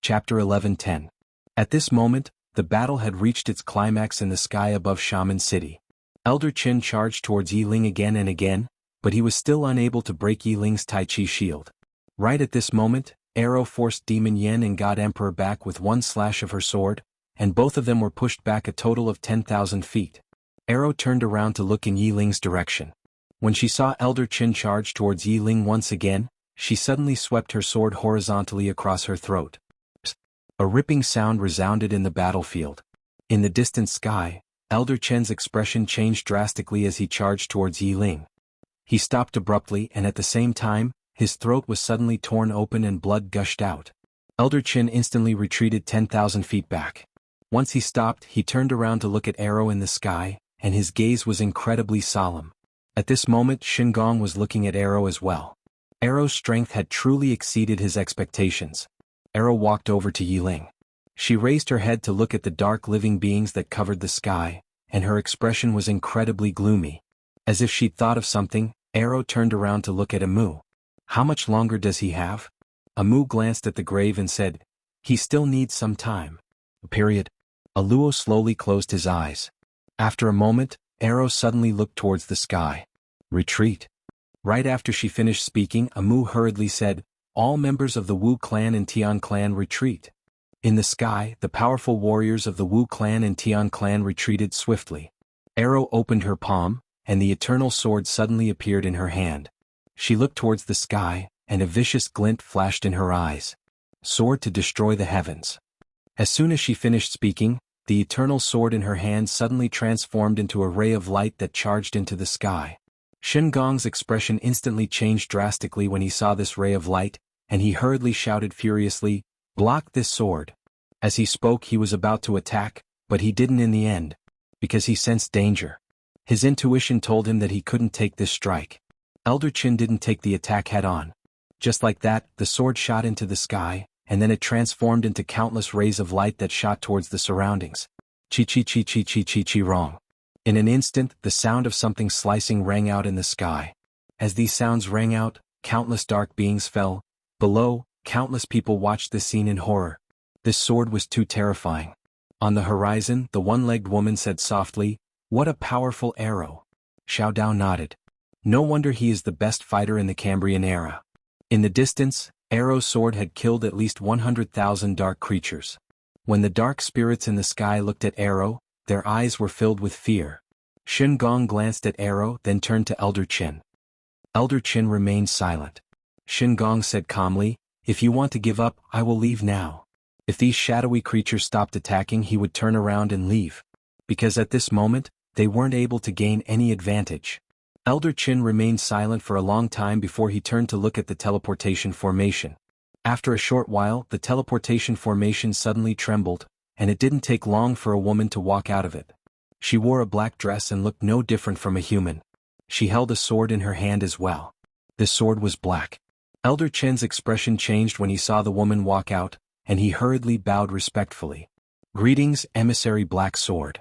Chapter 11:10. At this moment, the battle had reached its climax in the sky above Shaman City. Elder Qin charged towards Yiling again and again, but he was still unable to break Yiling's Tai Chi shield. Right at this moment, Arrow forced Demon Yen and God Emperor back with one slash of her sword, and both of them were pushed back a total of 10,000 feet. Arrow turned around to look in Yiling's direction. When she saw Elder Qin charge towards Yiling once again, she suddenly swept her sword horizontally across her throat. A ripping sound resounded in the battlefield. In the distant sky, Elder Qin's expression changed drastically as he charged towards Yiling. He stopped abruptly and at the same time, his throat was suddenly torn open and blood gushed out. Elder Qin instantly retreated 10,000 feet back. Once he stopped, he turned around to look at Arrow in the sky, and his gaze was incredibly solemn. At this moment Shin Gong was looking at Arrow as well. Arrow's strength had truly exceeded his expectations. Arrow walked over to Yiling. She raised her head to look at the dark living beings that covered the sky, and her expression was incredibly gloomy. As if she'd thought of something, Arrow turned around to look at Amu. How much longer does he have? Amu glanced at the grave and said, "He still needs some time." Aluo slowly closed his eyes. After a moment, Arrow suddenly looked towards the sky. Retreat. Right after she finished speaking, Amu hurriedly said, "All members of the Wu clan and Tian clan retreat." In the sky, the powerful warriors of the Wu clan and Tian clan retreated swiftly. Arrow opened her palm, and the eternal sword suddenly appeared in her hand. She looked towards the sky, and a vicious glint flashed in her eyes. Sword to destroy the heavens. As soon as she finished speaking, the eternal sword in her hand suddenly transformed into a ray of light that charged into the sky. Shin Gong's expression instantly changed drastically when he saw this ray of light, and he hurriedly shouted furiously, "Block this sword." As he spoke he was about to attack, but he didn't in the end, because he sensed danger. His intuition told him that he couldn't take this strike. Elder Qin didn't take the attack head-on. Just like that, the sword shot into the sky, and then it transformed into countless rays of light that shot towards the surroundings. Chi-chi-chi-chi-chi-chi-chi-rong. In an instant, the sound of something slicing rang out in the sky. As these sounds rang out, countless dark beings fell. Below, countless people watched this scene in horror. This sword was too terrifying. On the horizon, the one-legged woman said softly, "What a powerful arrow." Xiao Dao nodded. No wonder he is the best fighter in the Cambrian era. In the distance, Arrow's sword had killed at least 100,000 dark creatures. When the dark spirits in the sky looked at Arrow, their eyes were filled with fear. Shin Gong glanced at Arrow, then turned to Elder Qin. Elder Qin remained silent. Shin Gong said calmly, "If you want to give up, I will leave now." If these shadowy creatures stopped attacking, he would turn around and leave. Because at this moment, they weren't able to gain any advantage. Elder Qin remained silent for a long time before he turned to look at the teleportation formation. After a short while, the teleportation formation suddenly trembled, and it didn't take long for a woman to walk out of it. She wore a black dress and looked no different from a human. She held a sword in her hand as well. This sword was black. Elder Qin's expression changed when he saw the woman walk out, and he hurriedly bowed respectfully. "Greetings, emissary Black Sword."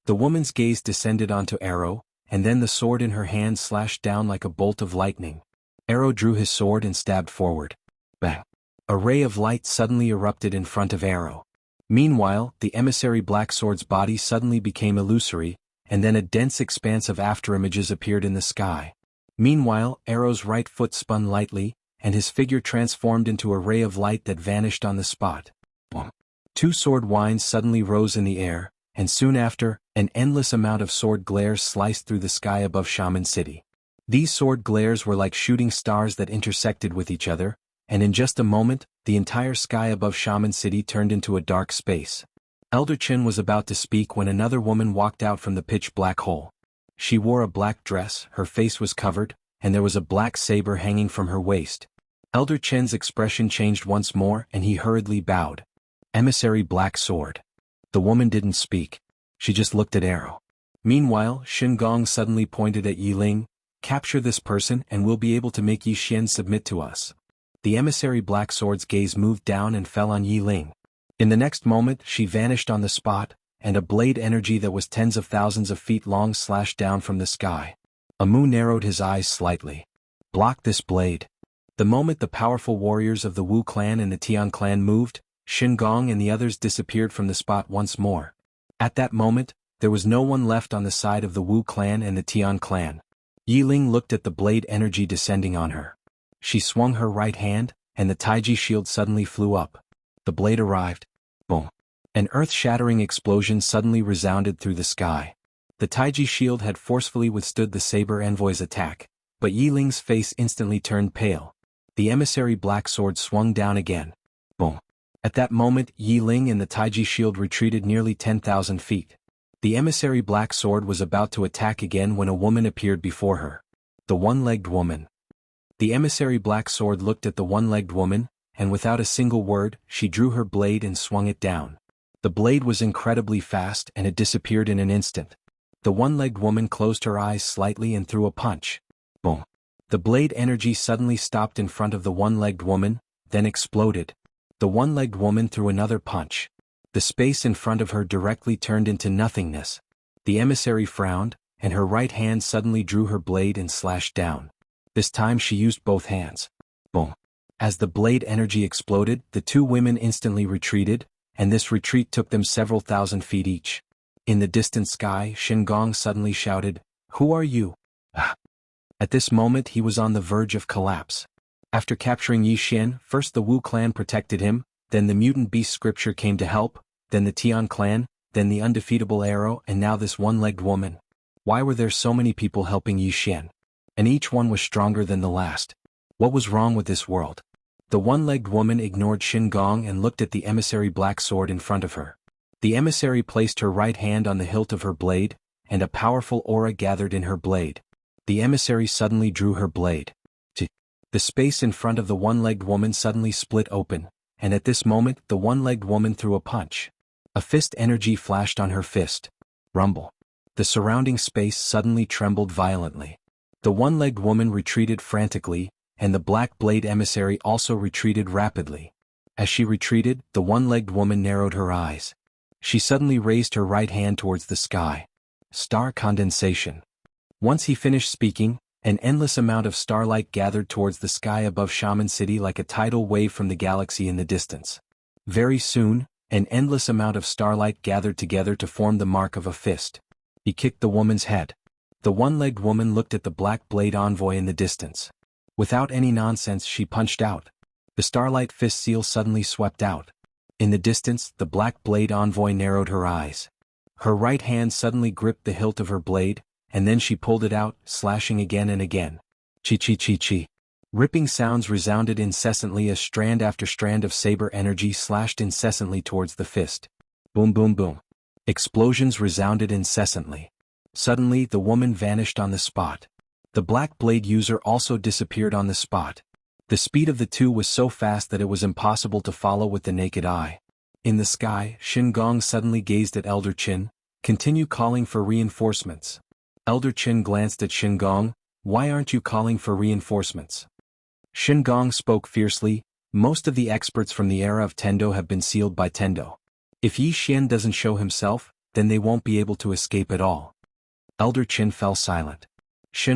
The woman's gaze descended onto Arrow, and then the sword in her hand slashed down like a bolt of lightning. Arrow drew his sword and stabbed forward. Bang! A ray of light suddenly erupted in front of Arrow. Meanwhile, the emissary Black Sword's body suddenly became illusory, and then a dense expanse of afterimages appeared in the sky. Meanwhile, Arrow's right foot spun lightly, and his figure transformed into a ray of light that vanished on the spot. Boom. Two sword winds suddenly rose in the air, and soon after, an endless amount of sword glares sliced through the sky above Shaman City. These sword glares were like shooting stars that intersected with each other, and in just a moment, the entire sky above Shaman City turned into a dark space. Elder Qin was about to speak when another woman walked out from the pitch-black hole. She wore a black dress, her face was covered, and there was a black saber hanging from her waist. Elder Qin's expression changed once more and he hurriedly bowed. "Emissary Black Sword." The woman didn't speak. She just looked at Arrow. Meanwhile, Shin Gong suddenly pointed at Yiling, "Capture this person and we'll be able to make Yi Xian submit to us." The emissary Black Sword's gaze moved down and fell on Yiling. In the next moment, she vanished on the spot, and a blade energy that was tens of thousands of feet long slashed down from the sky. Amu narrowed his eyes slightly. "Block this blade." The moment the powerful warriors of the Wu clan and the Tian clan moved, Gong and the others disappeared from the spot once more. At that moment, there was no one left on the side of the Wu clan and the Tian clan. Yi Ling looked at the blade energy descending on her. She swung her right hand, and the Taiji shield suddenly flew up. The blade arrived. Boom. An earth-shattering explosion suddenly resounded through the sky. The Taiji shield had forcefully withstood the saber envoy's attack, but Yi Ling's face instantly turned pale. The emissary black sword swung down again. Boom. At that moment, Yi Ling and the Taiji shield retreated nearly 10,000 feet. The emissary black sword was about to attack again when a woman appeared before her. The one-legged woman. The emissary black sword looked at the one-legged woman, and without a single word, she drew her blade and swung it down. The blade was incredibly fast and it disappeared in an instant. The one-legged woman closed her eyes slightly and threw a punch. Boom. The blade energy suddenly stopped in front of the one-legged woman, then exploded. The one-legged woman threw another punch. The space in front of her directly turned into nothingness. The emissary frowned, and her right hand suddenly drew her blade and slashed down. This time she used both hands. Boom. As the blade energy exploded, the two women instantly retreated, and this retreat took them several thousand feet each. In the distant sky, Gong suddenly shouted, "Who are you?" At this moment he was on the verge of collapse. After capturing Yi Xian, first the Wu clan protected him, then the mutant beast scripture came to help, then the Tian clan, then the undefeatable arrow, and now this one-legged woman. Why were there so many people helping Yi Xian? And each one was stronger than the last. What was wrong with this world? The one-legged woman ignored Gong and looked at the emissary black sword in front of her. The emissary placed her right hand on the hilt of her blade, and a powerful aura gathered in her blade. The emissary suddenly drew her blade. The space in front of the one-legged woman suddenly split open, and at this moment the one-legged woman threw a punch. A fist energy flashed on her fist. Rumble. The surrounding space suddenly trembled violently. The one-legged woman retreated frantically, and the black blade emissary also retreated rapidly. As she retreated, the one-legged woman narrowed her eyes. She suddenly raised her right hand towards the sky. Star condensation. Once he finished speaking, an endless amount of starlight gathered towards the sky above Shaman City like a tidal wave from the galaxy in the distance. Very soon, an endless amount of starlight gathered together to form the mark of a fist. He kicked the woman's head. The one-legged woman looked at the black blade envoy in the distance. Without any nonsense, she punched out. The starlight fist seal suddenly swept out. In the distance, the black blade envoy narrowed her eyes. Her right hand suddenly gripped the hilt of her blade, and then she pulled it out, slashing again and again. Chi-chi-chi-chi. Ripping sounds resounded incessantly as strand after strand of saber energy slashed incessantly towards the fist. Boom boom boom. Explosions resounded incessantly. Suddenly the woman vanished on the spot. The black blade user also disappeared on the spot. The speed of the two was so fast that it was impossible to follow with the naked eye. In the sky, Gong suddenly gazed at Elder Qin. "Continue calling for reinforcements." Elder Qin glanced at Gong. "Why aren't you calling for reinforcements?" Gong spoke fiercely, "Most of the experts from the era of Tendo have been sealed by Tendo. If Yi Xian doesn't show himself, then they won't be able to escape at all." Elder Qin fell silent.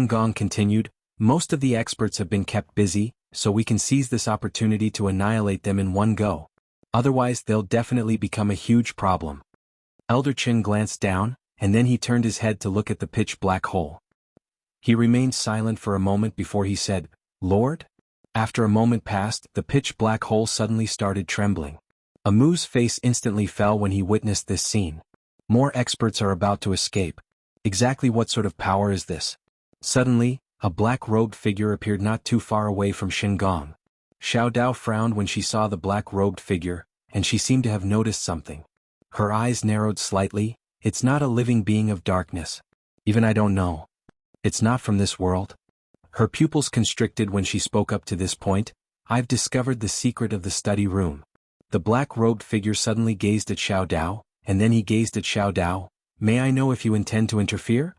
Gong continued, "Most of the experts have been kept busy, so we can seize this opportunity to annihilate them in one go. Otherwise they'll definitely become a huge problem." Elder Qin glanced down, and then he turned his head to look at the pitch-black hole. He remained silent for a moment before he said, "Lord?" After a moment passed, the pitch-black hole suddenly started trembling. Amu's face instantly fell when he witnessed this scene. More experts are about to escape. Exactly what sort of power is this? Suddenly, a black-robed figure appeared not too far away from Gong. Xiao Dao frowned when she saw the black-robed figure, and she seemed to have noticed something. Her eyes narrowed slightly. "It's not a living being of darkness. Even I don't know. It's not from this world." Her pupils constricted when she spoke up to this point. "I've discovered the secret of the study room." The black-robed figure suddenly gazed at Xiao Dao, and then he gazed at Xiao Dao. "May I know if you intend to interfere?"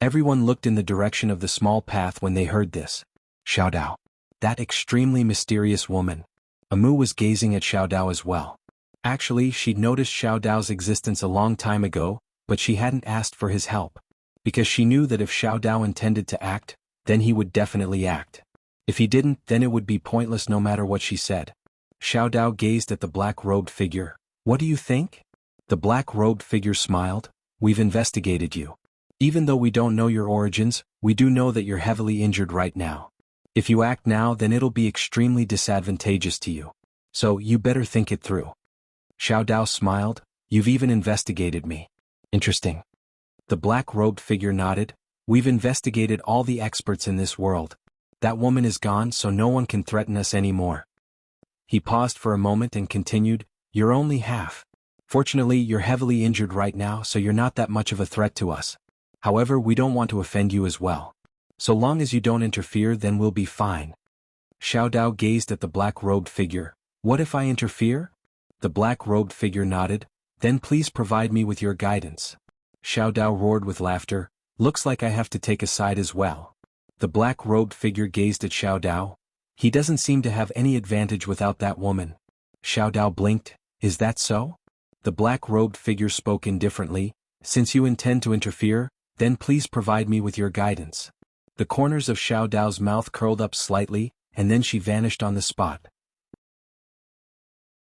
Everyone looked in the direction of the small path when they heard this. Xiao Dao. That extremely mysterious woman. Amu was gazing at Xiao Dao as well. Actually, she'd noticed Xiao Dao's existence a long time ago, but she hadn't asked for his help. Because she knew that if Xiao Dao intended to act, then he would definitely act. If he didn't, then it would be pointless no matter what she said. Xiao Dao gazed at the black-robed figure. What do you think? The black-robed figure smiled. We've investigated you. Even though we don't know your origins, we do know that you're heavily injured right now. If you act now, then it'll be extremely disadvantageous to you. So, you better think it through. Xiao Dao smiled. You've even investigated me. Interesting. The black-robed figure nodded. We've investigated all the experts in this world. That woman is gone, so no one can threaten us anymore. He paused for a moment and continued, You're only half. Fortunately, you're heavily injured right now, so you're not that much of a threat to us. However, we don't want to offend you as well. So long as you don't interfere, then we'll be fine. Xiao Dao gazed at the black-robed figure. What if I interfere? The black-robed figure nodded. Then please provide me with your guidance. Xiao Dao roared with laughter. Looks like I have to take a side as well. The black-robed figure gazed at Xiao Dao. He doesn't seem to have any advantage without that woman. Xiao Dao blinked. Is that so? The black-robed figure spoke indifferently. Since you intend to interfere, then please provide me with your guidance. The corners of Xiao Dao's mouth curled up slightly, and then she vanished on the spot.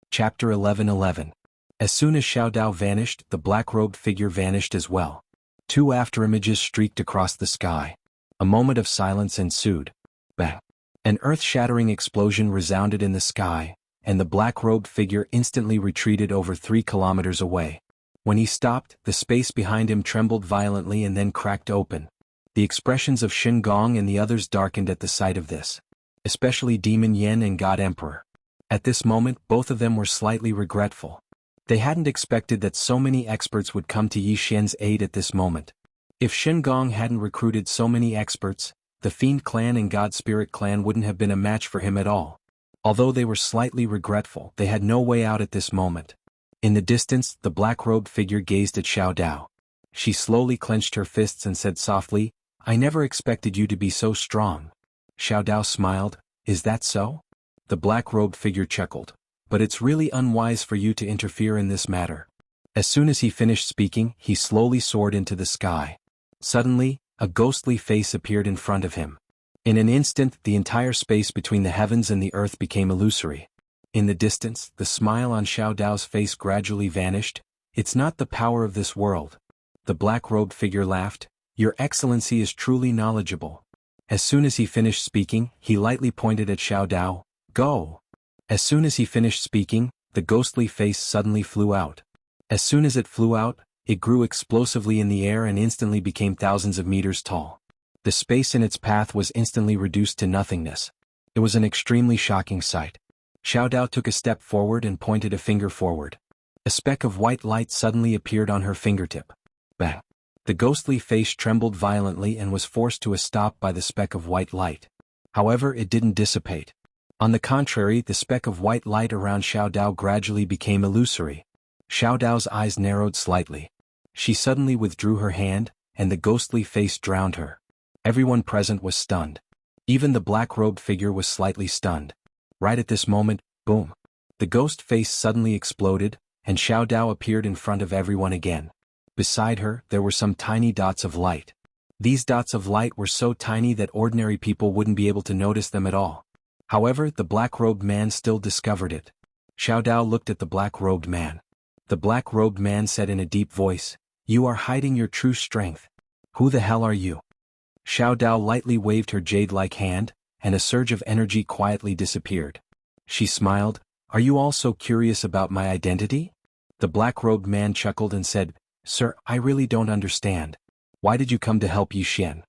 Chapter 11:11. As soon as Xiao Dao vanished, the black-robed figure vanished as well. 2 afterimages streaked across the sky. A moment of silence ensued. Bang! An earth-shattering explosion resounded in the sky, and the black-robed figure instantly retreated over 3 kilometers away. When he stopped, the space behind him trembled violently and then cracked open. The expressions of Shen Gong and the others darkened at the sight of this. Especially Demon Yen and God Emperor. At this moment, both of them were slightly regretful. They hadn't expected that so many experts would come to Yi Xian's aid at this moment. If Shen Gong hadn't recruited so many experts, the Fiend Clan and God Spirit Clan wouldn't have been a match for him at all. Although they were slightly regretful, they had no way out at this moment. In the distance, the black-robed figure gazed at Xiao Dao. She slowly clenched her fists and said softly, I never expected you to be so strong. Xiao Dao smiled. Is that so? The black-robed figure chuckled. But it's really unwise for you to interfere in this matter. As soon as he finished speaking, he slowly soared into the sky. Suddenly, a ghostly face appeared in front of him. In an instant, the entire space between the heavens and the earth became illusory. In the distance, the smile on Xiao Dao's face gradually vanished. It's not the power of this world. The black-robed figure laughed. Your Excellency is truly knowledgeable. As soon as he finished speaking, he lightly pointed at Xiao Dao. Go! As soon as he finished speaking, the ghostly face suddenly flew out. As soon as it flew out, it grew explosively in the air and instantly became thousands of meters tall. The space in its path was instantly reduced to nothingness. It was an extremely shocking sight. Xiao Dao took a step forward and pointed a finger forward. A speck of white light suddenly appeared on her fingertip. Bang! The ghostly face trembled violently and was forced to a stop by the speck of white light. However, it didn't dissipate. On the contrary, the speck of white light around Xiao Dao gradually became illusory. Xiao Dao's eyes narrowed slightly. She suddenly withdrew her hand, and the ghostly face drowned her. Everyone present was stunned. Even the black-robed figure was slightly stunned. Right at this moment, boom! The ghost face suddenly exploded, and Xiao Dao appeared in front of everyone again. Beside her, there were some tiny dots of light. These dots of light were so tiny that ordinary people wouldn't be able to notice them at all. However, the black-robed man still discovered it. Xiao Dao looked at the black-robed man. The black-robed man said in a deep voice, You are hiding your true strength. Who the hell are you? Xiao Dao lightly waved her jade-like hand, and a surge of energy quietly disappeared. She smiled. Are you all so curious about my identity? The black-robed man chuckled and said, Sir, I really don't understand. Why did you come to help Yi Xian?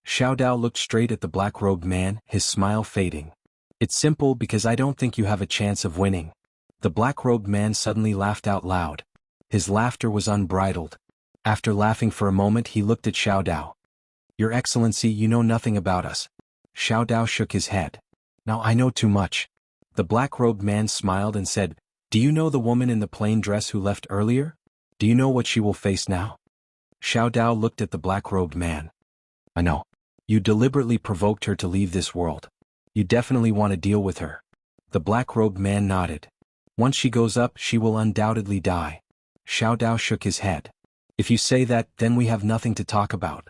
Xiao Dao looked straight at the black-robed man, his smile fading. It's simple because I don't think you have a chance of winning. The black-robed man suddenly laughed out loud. His laughter was unbridled. After laughing for a moment, he looked at Xiao Dao. Your Excellency, you know nothing about us. Xiao Dao shook his head. Now I know too much. The black-robed man smiled and said, Do you know the woman in the plain dress who left earlier? Do you know what she will face now? Xiao Dao looked at the black-robed man. I know. You deliberately provoked her to leave this world. You definitely want to deal with her. The black-robed man nodded. Once she goes up, she will undoubtedly die. Xiao Dao shook his head. If you say that, then we have nothing to talk about.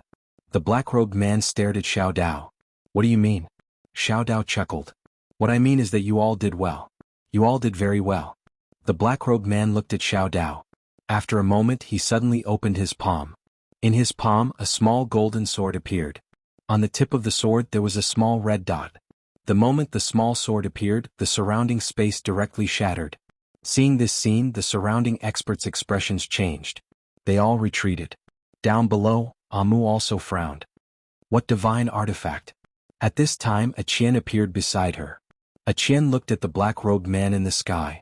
The black-robed man stared at Xiao Dao. What do you mean? Xiao Dao chuckled. What I mean is that you all did well. You all did very well. The black-robed man looked at Xiao Dao. After a moment he suddenly opened his palm. In his palm a small golden sword appeared. On the tip of the sword there was a small red dot. The moment the small sword appeared, the surrounding space directly shattered. Seeing this scene, the surrounding experts' expressions changed. They all retreated. Down below, Amu also frowned. What divine artifact! At this time a Qian appeared beside her. A Qian looked at the black-robed man in the sky.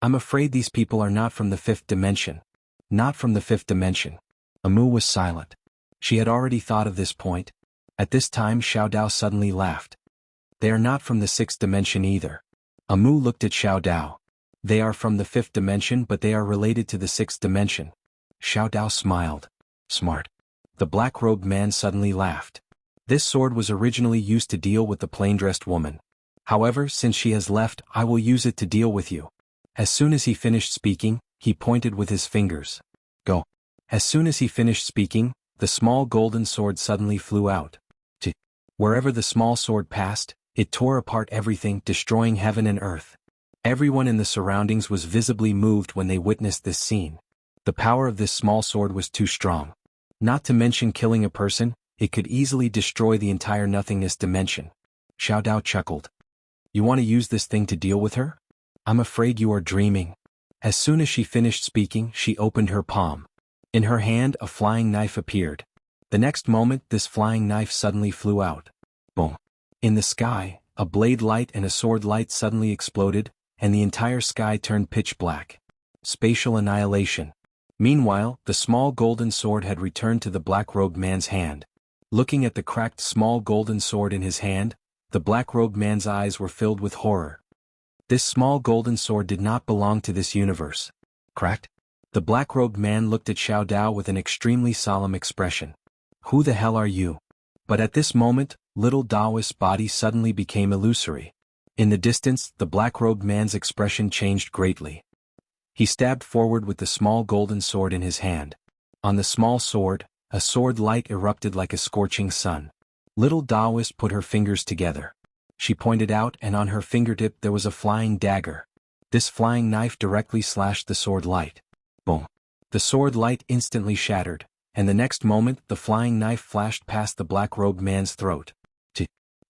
I'm afraid these people are not from the fifth dimension. Not from the fifth dimension. Amu was silent. She had already thought of this point. At this time Xiao Dao suddenly laughed. They are not from the sixth dimension either. Amu looked at Xiao Dao. They are from the fifth dimension but they are related to the sixth dimension. Xiao Dao smiled. Smart. The black-robed man suddenly laughed. This sword was originally used to deal with the plain-dressed woman. However, since she has left, I will use it to deal with you. As soon as he finished speaking, he pointed with his fingers. Go. As soon as he finished speaking, the small golden sword suddenly flew out. Wherever the small sword passed, it tore apart everything, destroying heaven and earth. Everyone in the surroundings was visibly moved when they witnessed this scene. The power of this small sword was too strong. Not to mention killing a person, it could easily destroy the entire nothingness dimension. Xiao Dao chuckled. You want to use this thing to deal with her? I'm afraid you are dreaming. As soon as she finished speaking, she opened her palm. In her hand a flying knife appeared. The next moment this flying knife suddenly flew out. Boom. In the sky, a blade light and a sword light suddenly exploded, and the entire sky turned pitch black. Spatial annihilation. Meanwhile, the small golden sword had returned to the black-robed man's hand. Looking at the cracked small golden sword in his hand, the black-robed man's eyes were filled with horror. This small golden sword did not belong to this universe. Cracked? The black-robed man looked at Xiao Dao with an extremely solemn expression. Who the hell are you? But at this moment, little Daoist's body suddenly became illusory. In the distance, the black-robed man's expression changed greatly. He stabbed forward with the small golden sword in his hand. On the small sword, a sword light erupted like a scorching sun. Little Daoist put her fingers together. She pointed out and on her fingertip there was a flying dagger. This flying knife directly slashed the sword light. Boom. The sword light instantly shattered, and the next moment the flying knife flashed past the black-robed man's throat.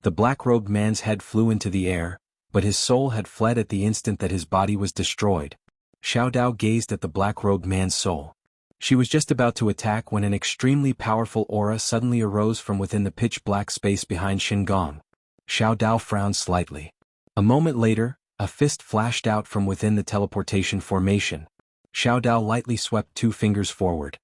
The black-robed man's head flew into the air, but his soul had fled at the instant that his body was destroyed. Xiao Dao gazed at the black-robed man's soul. She was just about to attack when an extremely powerful aura suddenly arose from within the pitch-black space behind Xingong. Xiao Dao frowned slightly. A moment later, a fist flashed out from within the teleportation formation. Xiao Dao lightly swept 2 fingers forward.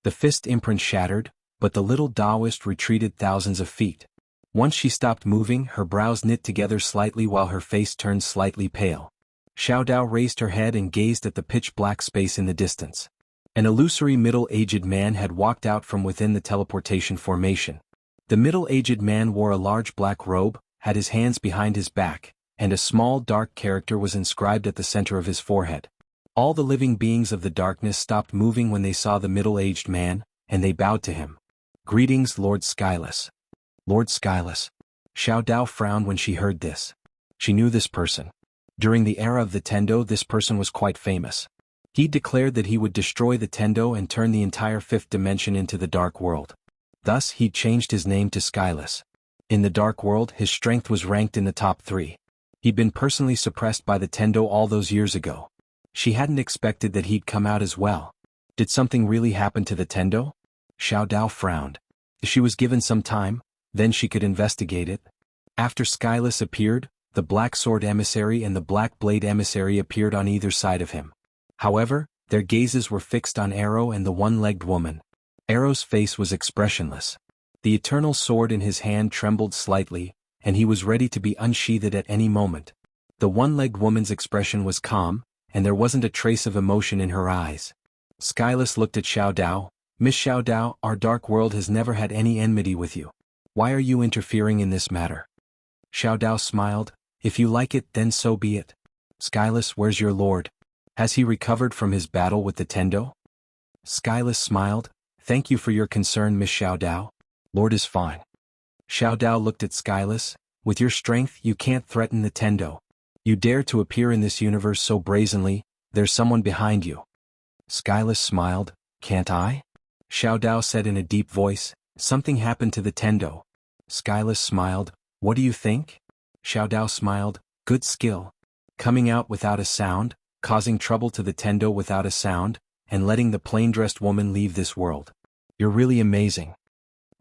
The fist imprint shattered, but the little Daoist retreated thousands of feet. Once she stopped moving, her brows knit together slightly while her face turned slightly pale. Xiao Dao raised her head and gazed at the pitch-black space in the distance. An illusory middle-aged man had walked out from within the teleportation formation. The middle-aged man wore a large black robe, had his hands behind his back, and a small dark character was inscribed at the center of his forehead. All the living beings of the darkness stopped moving when they saw the middle-aged man, and they bowed to him. Greetings, Lord Skyless. Lord Skyless. Xiao Dao frowned when she heard this. She knew this person. During the era of the Tendo, this person was quite famous. He declared that he would destroy the Tendo and turn the entire fifth dimension into the dark world. Thus, he changed his name to Skyless. In the dark world, his strength was ranked in the top 3. He'd been personally suppressed by the Tendo all those years ago. She hadn't expected that he'd come out as well. Did something really happen to the Tendo? Xiao Dao frowned. She was given some time, then she could investigate it. After Skyless appeared, the Black Sword Emissary and the Black Blade Emissary appeared on either side of him. However, their gazes were fixed on Arrow and the one-legged woman. Arrow's face was expressionless. The eternal sword in his hand trembled slightly, and he was ready to be unsheathed at any moment. The one-legged woman's expression was calm, and there wasn't a trace of emotion in her eyes. Skyless looked at Xiao Dao. Miss Xiao Dao, our dark world has never had any enmity with you. Why are you interfering in this matter? Xiao Dao smiled. If you like it, then so be it. Skyless, where's your lord? Has he recovered from his battle with the Tendo? Skyless smiled. Thank you for your concern, Miss Xiao Dao. Lord is fine. Xiao Dao looked at Skyless. With your strength, you can't threaten the Tendo. You dare to appear in this universe so brazenly, there's someone behind you. Skyless smiled. Can't I? Xiao Dao said in a deep voice. Something happened to the Tendo. Skyless smiled. What do you think? Xiao Dao smiled. Good skill. Coming out without a sound, causing trouble to the Tendo without a sound, and letting the plain-dressed woman leave this world. You're really amazing.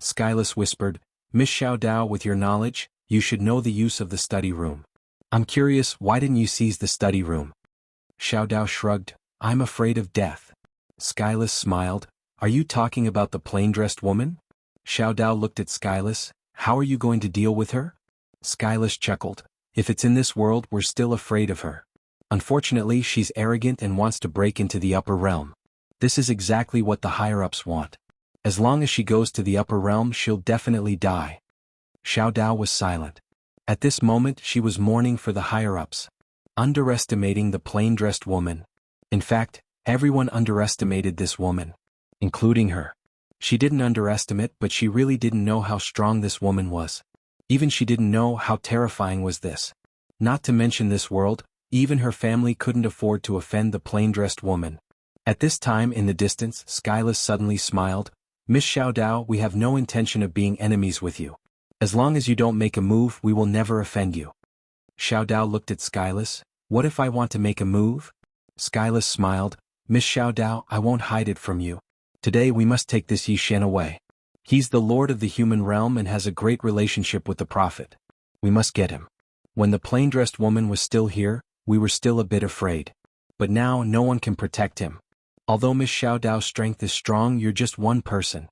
Skyless whispered. Miss Xiao Dao, with your knowledge, you should know the use of the study room. I'm curious, why didn't you seize the study room? Xiao Dao shrugged. I'm afraid of death. Skyless smiled. Are you talking about the plain-dressed woman? Xiao Dao looked at Skyless. How are you going to deal with her? Skyless chuckled. If it's in this world, we're still afraid of her. Unfortunately, she's arrogant and wants to break into the upper realm. This is exactly what the higher-ups want. As long as she goes to the upper realm, she'll definitely die. Xiao Dao was silent. At this moment, she was mourning for the higher-ups, underestimating the plain-dressed woman. In fact, everyone underestimated this woman, including her. She didn't underestimate, but she really didn't know how strong this woman was. Even she didn't know how terrifying was this. Not to mention this world, even her family couldn't afford to offend the plain-dressed woman. At this time in the distance, Skyless suddenly smiled. Miss Xiao Dao, we have no intention of being enemies with you. As long as you don't make a move, we will never offend you. Xiao Dao looked at Skyless. What if I want to make a move? Skyless smiled. Miss Xiao Dao, I won't hide it from you. Today we must take this Yishen away. He's the lord of the human realm and has a great relationship with the prophet. We must get him. When the plain-dressed woman was still here, we were still a bit afraid. But now no one can protect him. Although Miss Xiao Dao's strength is strong, you're just one person.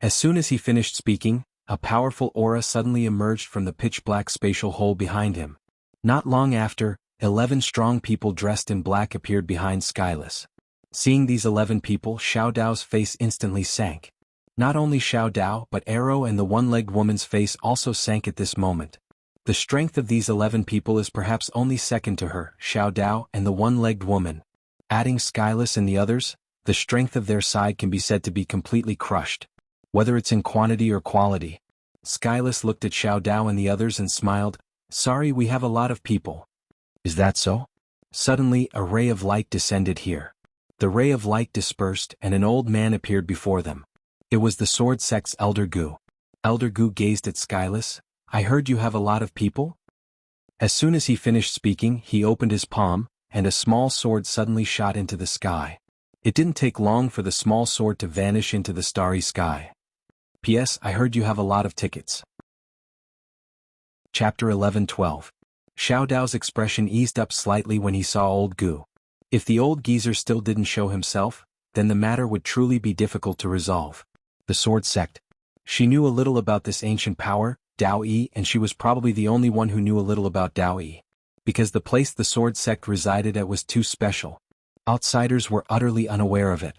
As soon as he finished speaking, a powerful aura suddenly emerged from the pitch-black spatial hole behind him. Not long after, 11 strong people dressed in black appeared behind Skyless. Seeing these 11 people, Xiao Dao's face instantly sank. Not only Xiao Dao, but Arrow and the one-legged woman's face also sank at this moment. The strength of these 11 people is perhaps only second to her, Xiao Dao, and the one-legged woman. Adding Skyless and the others, the strength of their side can be said to be completely crushed. Whether it's in quantity or quality. Skyless looked at Xiao Dao and the others and smiled. Sorry, we have a lot of people. Is that so? Suddenly, a ray of light descended here. The ray of light dispersed and an old man appeared before them. It was the Sword Sect's Elder Gu. Elder Gu gazed at Skyless. I heard you have a lot of people? As soon as he finished speaking, he opened his palm, and a small sword suddenly shot into the sky. It didn't take long for the small sword to vanish into the starry sky. P.S. I heard you have a lot of tickets. Chapter 11-12. Xiao Dao's expression eased up slightly when he saw old Gu. If the old geezer still didn't show himself, then the matter would truly be difficult to resolve. The Sword Sect. She knew a little about this ancient power, Dao Yi, and she was probably the only one who knew a little about Dao Yi. Because the place the Sword Sect resided at was too special. Outsiders were utterly unaware of it.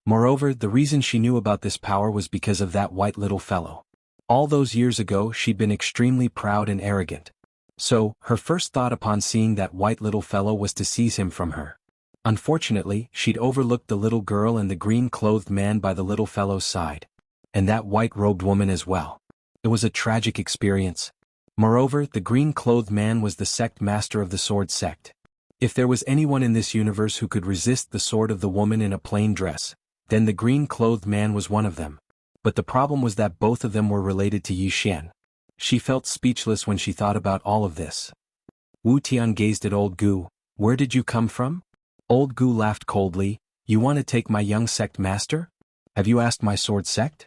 Moreover, the reason she knew about this power was because of that white little fellow. All those years ago she'd been extremely proud and arrogant. So, her first thought upon seeing that white little fellow was to seize him from her. Unfortunately, she'd overlooked the little girl and the green-clothed man by the little fellow's side. And that white-robed woman as well. It was a tragic experience. Moreover, the green-clothed man was the sect master of the Sword Sect. If there was anyone in this universe who could resist the sword of the woman in a plain dress, then the green-clothed man was one of them. But the problem was that both of them were related to Yi Xian. She felt speechless when she thought about all of this. Wu Tian gazed at old Gu. Where did you come from? Old Gu laughed coldly. You want to take my young sect master? Have you asked my sword sect?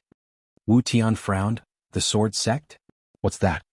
Wu Tian frowned. The Sword Sect? What's that?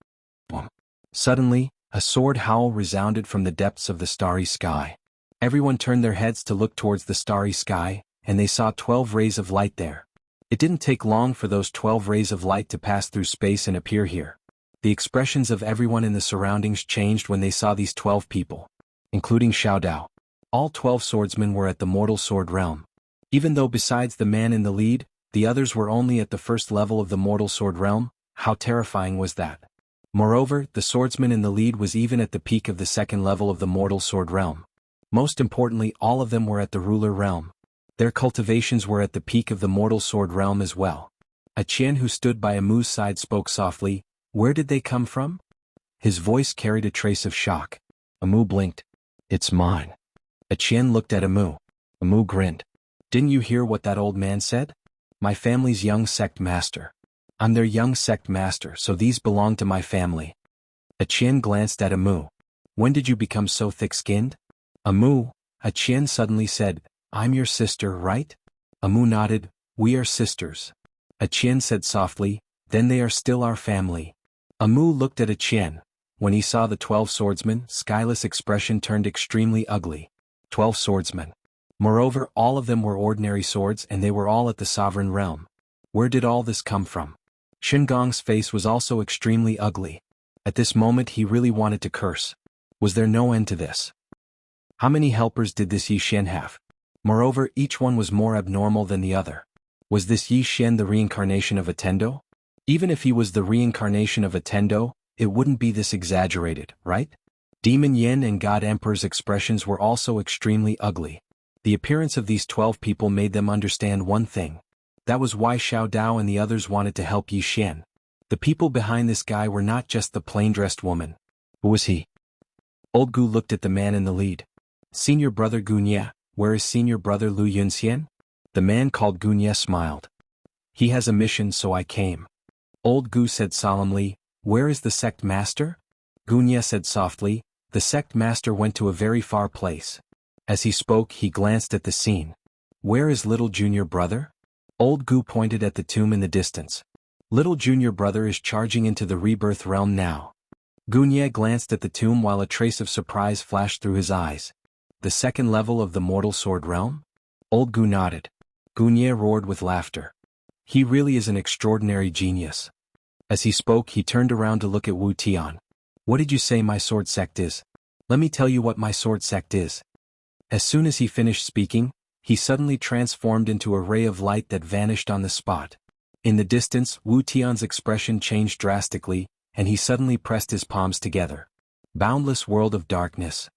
Boom. Suddenly, a sword howl resounded from the depths of the starry sky. Everyone turned their heads to look towards the starry sky, and they saw 12 rays of light there. It didn't take long for those 12 rays of light to pass through space and appear here. The expressions of everyone in the surroundings changed when they saw these 12 people, including Xiao Dao. All 12 swordsmen were at the mortal sword realm. Even though besides the man in the lead, the others were only at the first level of the mortal sword realm, how terrifying was that? Moreover, the swordsman in the lead was even at the peak of the second level of the mortal sword realm. Most importantly, all of them were at the ruler realm. Their cultivations were at the peak of the mortal sword realm as well. A Qian who stood by Amu's side spoke softly. Where did they come from? His voice carried a trace of shock. Amu blinked. It's mine. Etienne looked at Amu. Amu grinned. Didn't you hear what that old man said? My family's young sect master. I'm their young sect master, so these belong to my family. Etienne glanced at Amu. When did you become so thick-skinned? Amu, Etienne suddenly said, I'm your sister, right? Amu nodded. We are sisters. Etienne said softly, then they are still our family. Amu looked at Etienne. When he saw the 12 swordsmen, Skyla's expression turned extremely ugly. 12 swordsmen. Moreover, all of them were ordinary swords and they were all at the sovereign realm. Where did all this come from? Shingong's face was also extremely ugly. At this moment he really wanted to curse. Was there no end to this? How many helpers did this Yi Xian have? Moreover, each one was more abnormal than the other. Was this Yi Xian the reincarnation of a Tendo? Even if he was the reincarnation of a Tendo, it wouldn't be this exaggerated, right? Demon Yin and God Emperor's expressions were also extremely ugly. The appearance of these 12 people made them understand one thing. That was why Xiao Dao and the others wanted to help Yi Xian. The people behind this guy were not just the plain-dressed woman. Who was he? Old Gu looked at the man in the lead. Senior brother Gunya, where is senior brother Lu Yunxian? The man called Gunya smiled. He has a mission, so I came. Old Gu said solemnly, where is the sect master? Gunya said softly, the sect master went to a very far place. As he spoke, he glanced at the scene. Where is little junior brother? Old Gu pointed at the tomb in the distance. Little junior brother is charging into the rebirth realm now. Gunya glanced at the tomb while a trace of surprise flashed through his eyes. The second level of the mortal sword realm? Old Gu nodded. Gunya roared with laughter. He really is an extraordinary genius. As he spoke, he turned around to look at Wu Tian. What did you say my sword sect is? Let me tell you what my sword sect is. As soon as he finished speaking, he suddenly transformed into a ray of light that vanished on the spot. In the distance, Wu Tian's expression changed drastically, and he suddenly pressed his palms together. Boundless world of darkness.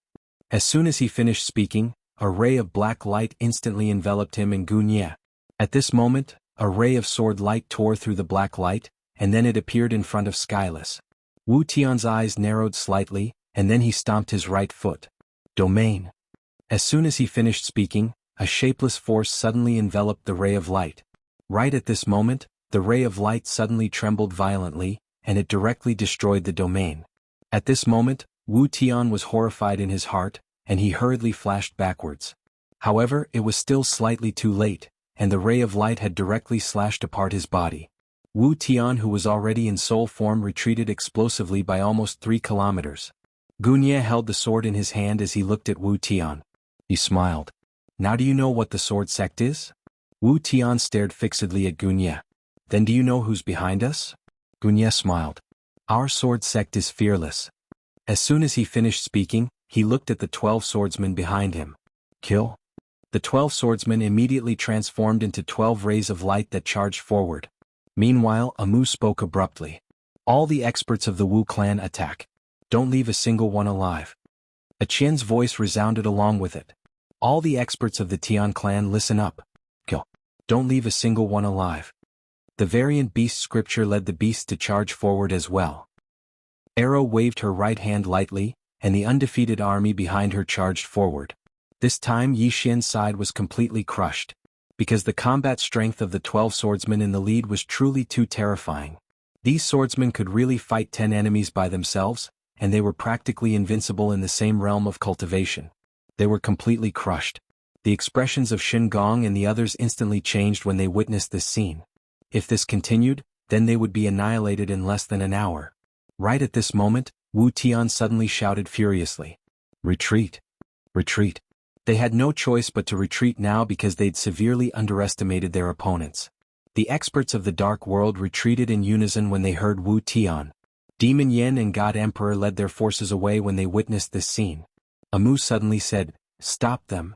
As soon as he finished speaking, a ray of black light instantly enveloped him and Gunya. At this moment, a ray of sword light tore through the black light, and then it appeared in front of Skyless. Wu Tian's eyes narrowed slightly, and then he stomped his right foot. Domain. As soon as he finished speaking, a shapeless force suddenly enveloped the ray of light. Right at this moment, the ray of light suddenly trembled violently, and it directly destroyed the domain. At this moment, Wu Tian was horrified in his heart, and he hurriedly flashed backwards. However, it was still slightly too late, and the ray of light had directly slashed apart his body. Wu Tian, who was already in soul form, retreated explosively by almost 3 kilometers. Gunya held the sword in his hand as he looked at Wu Tian. He smiled. Now do you know what the sword sect is? Wu Tian stared fixedly at Gunya. Then do you know who's behind us? Gunya smiled. Our sword sect is fearless. As soon as he finished speaking, he looked at the 12 swordsmen behind him. Kill. The 12 swordsmen immediately transformed into 12 rays of light that charged forward. Meanwhile, Amu spoke abruptly. All the experts of the Wu clan attack. Don't leave a single one alive. Etienne's voice resounded along with it. All the experts of the Tian clan, listen up. Kill. Don't leave a single one alive. The variant beast scripture led the beasts to charge forward as well. Arrow waved her right hand lightly, and the undefeated army behind her charged forward. This time Yi Xian's side was completely crushed. Because the combat strength of the 12 swordsmen in the lead was truly too terrifying. These swordsmen could really fight 10 enemies by themselves, and they were practically invincible in the same realm of cultivation. They were completely crushed. The expressions of Shin Gong and the others instantly changed when they witnessed this scene. If this continued, then they would be annihilated in less than an hour. Right at this moment, Wu Tian suddenly shouted furiously. Retreat! Retreat! They had no choice but to retreat now because they'd severely underestimated their opponents. The experts of the Dark World retreated in unison when they heard Wu Tian. Demon Yin and God Emperor led their forces away when they witnessed this scene. Amu suddenly said, Stop them.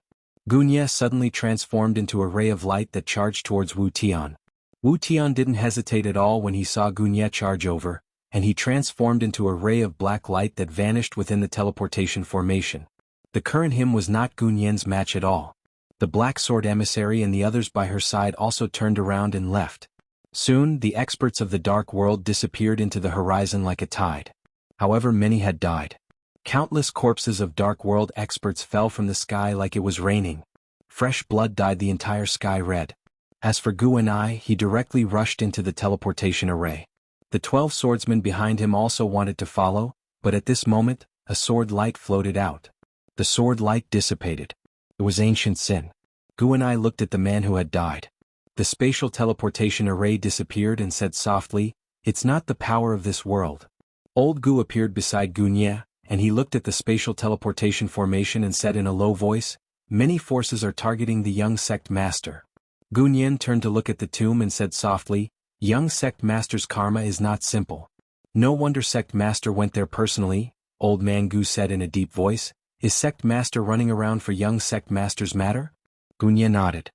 Gunya suddenly transformed into a ray of light that charged towards Wu Tian. Wu Tian didn't hesitate at all when he saw Gunya charge over, and he transformed into a ray of black light that vanished within the teleportation formation. The current him was not Gunyan's match at all. The Black Sword Emissary and the others by her side also turned around and left. Soon, the experts of the Dark World disappeared into the horizon like a tide. However, many had died. Countless corpses of Dark World experts fell from the sky like it was raining. Fresh blood dyed the entire sky red. As for Gu and I, he directly rushed into the teleportation array. The 12 swordsmen behind him also wanted to follow, but at this moment, a sword light floated out. The sword light dissipated. It was ancient sin. Gu and I looked at the man who had died. The spatial teleportation array disappeared and said softly, "It's not the power of this world." Old Gu appeared beside Gunye, and he looked at the spatial teleportation formation and said in a low voice, "Many forces are targeting the young sect master." Gunyen turned to look at the tomb and said softly, "Young sect master's karma is not simple. No wonder sect master went there personally." Old man Gu said in a deep voice, "Is sect master running around for young sect master's matter?" Gunye nodded.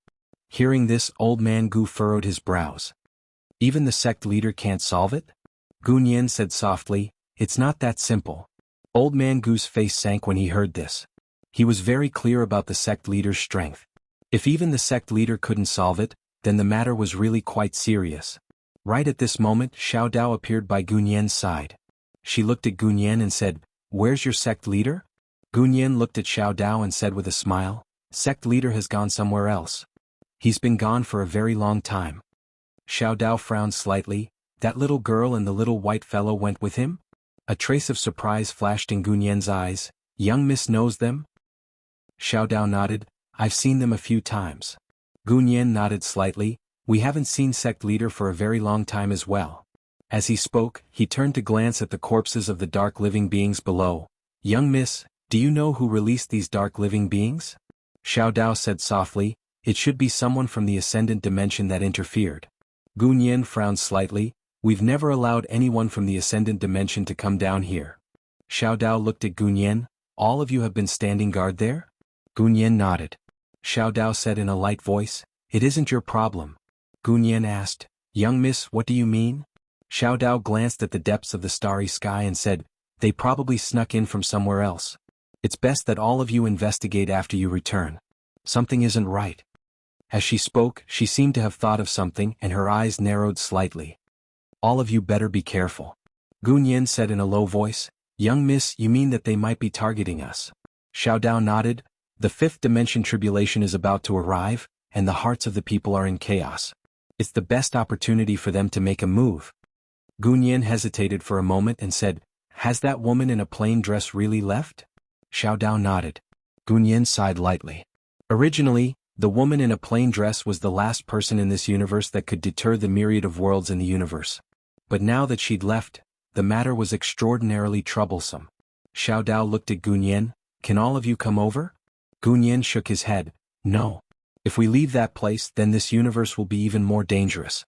Hearing this, old man Gu furrowed his brows. "Even the sect leader can't solve it?" Gunyen said softly, "It's not that simple." Old man Gu's face sank when he heard this. He was very clear about the sect leader's strength. If even the sect leader couldn't solve it, then the matter was really quite serious. Right at this moment, Xiao Dao appeared by Gunyen's side. She looked at Gunyen and said, "Where's your sect leader?" Gunyen looked at Xiao Dao and said with a smile, "Sect leader has gone somewhere else. He's been gone for a very long time." Xiao Dao frowned slightly. "That little girl and the little white fellow went with him?" A trace of surprise flashed in Gunyen's eyes. "Young miss knows them?" Xiao Dao nodded. "I've seen them a few times." Gunyen nodded slightly. "We haven't seen sect leader for a very long time as well." As he spoke, he turned to glance at the corpses of the dark living beings below. "Young miss, do you know who released these dark living beings?" Xiao Dao said softly, "It should be someone from the ascendant dimension that interfered." Gunyen frowned slightly. "We've never allowed anyone from the ascendant dimension to come down here." Xiao Dao looked at Gunyen. "All of you have been standing guard there?" Gunyen nodded. Xiao Dao said in a light voice, "It isn't your problem." Gunyen asked, "Young miss, what do you mean?" Xiao Dao glanced at the depths of the starry sky and said, "They probably snuck in from somewhere else. It's best that all of you investigate after you return. Something isn't right." As she spoke, she seemed to have thought of something and her eyes narrowed slightly. "All of you better be careful." Gunyen said in a low voice, "Young miss, you mean that they might be targeting us?" Xiao Dao nodded. "The fifth dimension tribulation is about to arrive, and the hearts of the people are in chaos. It's the best opportunity for them to make a move." Gunyen hesitated for a moment and said, "Has that woman in a plain dress really left?" Xiao Dao nodded. Gunyen sighed lightly. Originally, the woman in a plain dress was the last person in this universe that could deter the myriad of worlds in the universe. But now that she'd left, the matter was extraordinarily troublesome. Xiao Dao looked at Gunyen. "Can all of you come over?" Gunyen shook his head. "No. If we leave that place, then this universe will be even more dangerous."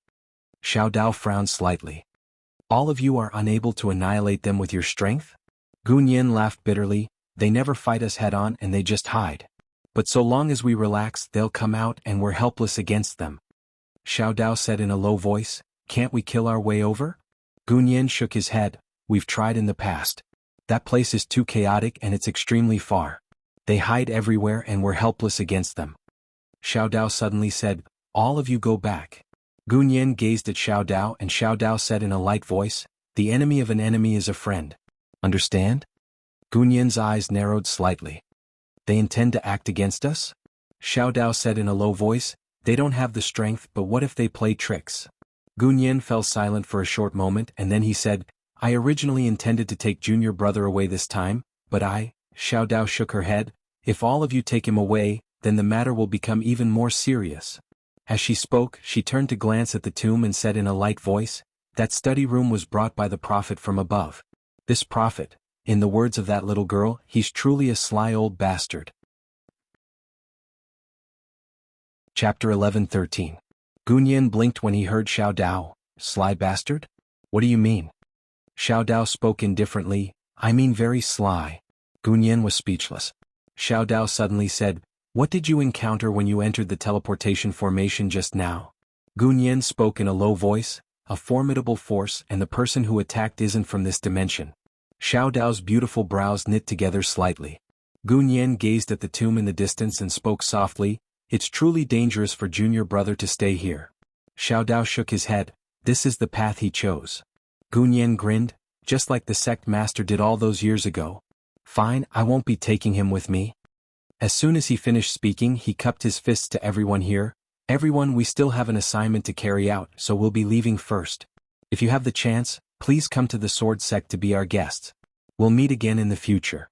Xiao Dao frowned slightly. "All of you are unable to annihilate them with your strength?" Gunyen laughed bitterly. "They never fight us head-on and they just hide. But so long as we relax, they'll come out and we're helpless against them." Xiao Dao said in a low voice, "Can't we kill our way over?" Gunyen shook his head. "We've tried in the past. That place is too chaotic and it's extremely far. They hide everywhere and we're helpless against them." Xiao Dao suddenly said, "All of you go back." Gunyen gazed at Xiao Dao and Xiao Dao said in a light voice, "The enemy of an enemy is a friend. Understand?" Gunyen's eyes narrowed slightly. "They intend to act against us?" Xiao Dao said in a low voice, "They don't have the strength, but what if they play tricks?" Gunyen fell silent for a short moment and then he said, "I originally intended to take junior brother away this time, but Xiao Dao shook her head, "If all of you take him away, then the matter will become even more serious." As she spoke, she turned to glance at the tomb and said in a light voice, "That study room was brought by the prophet from above. This prophet, in the words of that little girl, he's truly a sly old bastard." Chapter 11-13. Gunyen blinked when he heard Xiao Dao. "Sly bastard? What do you mean?" Xiao Dao spoke indifferently, "I mean very sly." Gunyen was speechless. Xiao Dao suddenly said, "What did you encounter when you entered the teleportation formation just now?" Gunyen spoke in a low voice, "A formidable force, and the person who attacked isn't from this dimension." Xiao Dao's beautiful brows knit together slightly. Gunyen gazed at the tomb in the distance and spoke softly, "It's truly dangerous for junior brother to stay here." Xiao Dao shook his head. "This is the path he chose." Gunyen grinned, "Just like the sect master did all those years ago." Fine, I won't be taking him with me. As soon as he finished speaking, he cupped his fists to everyone here. Everyone, we still have an assignment to carry out, so we'll be leaving first. If you have the chance, please come to the sword sect to be our guests. We'll meet again in the future.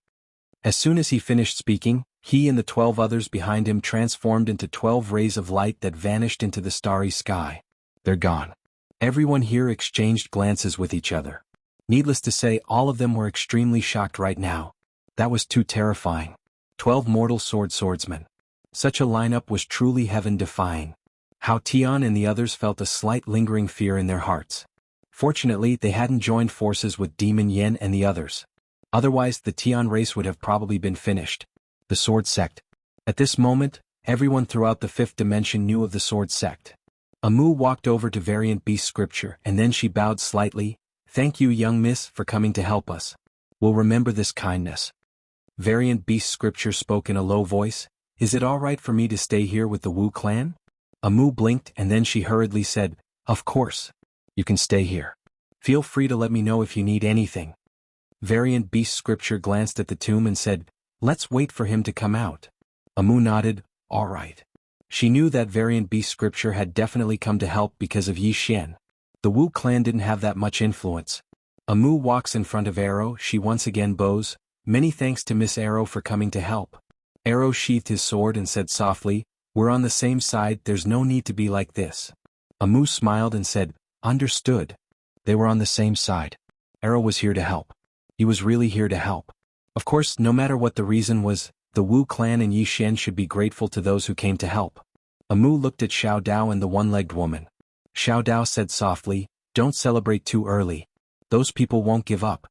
As soon as he finished speaking, he and the 12 others behind him transformed into 12 rays of light that vanished into the starry sky. They're gone. Everyone here exchanged glances with each other. Needless to say, all of them were extremely shocked right now. That was too terrifying. 12 mortal swordsmen. Such a lineup was truly heaven-defying. How Tian and the others felt a slight lingering fear in their hearts. Fortunately, they hadn't joined forces with Demon Yen and the others. Otherwise, the Tian race would have probably been finished. The Sword Sect. At this moment, everyone throughout the 5th dimension knew of the Sword Sect. Amu walked over to Variant Beast Scripture and then she bowed slightly. Thank you, young miss, for coming to help us. We'll remember this kindness. Variant Beast Scripture spoke in a low voice. Is it all right for me to stay here with the Wu clan? Amu blinked and then she hurriedly said, Of course. You can stay here. Feel free to let me know if you need anything. Variant Beast Scripture glanced at the tomb and said, Let's wait for him to come out. Amu nodded, all right. She knew that Variant Beast Scripture had definitely come to help because of Yi Xian. The Wu clan didn't have that much influence. Amu walks in front of Arrow, she once again bows, Many thanks to Miss Arrow for coming to help. Arrow sheathed his sword and said softly, We're on the same side, there's no need to be like this. Amu smiled and said, Understood. They were on the same side. Arrow was here to help. He was really here to help. Of course, no matter what the reason was, the Wu clan and Yi Xian should be grateful to those who came to help. Amu looked at Xiao Dao and the one-legged woman. Xiao Dao said softly, Don't celebrate too early. Those people won't give up.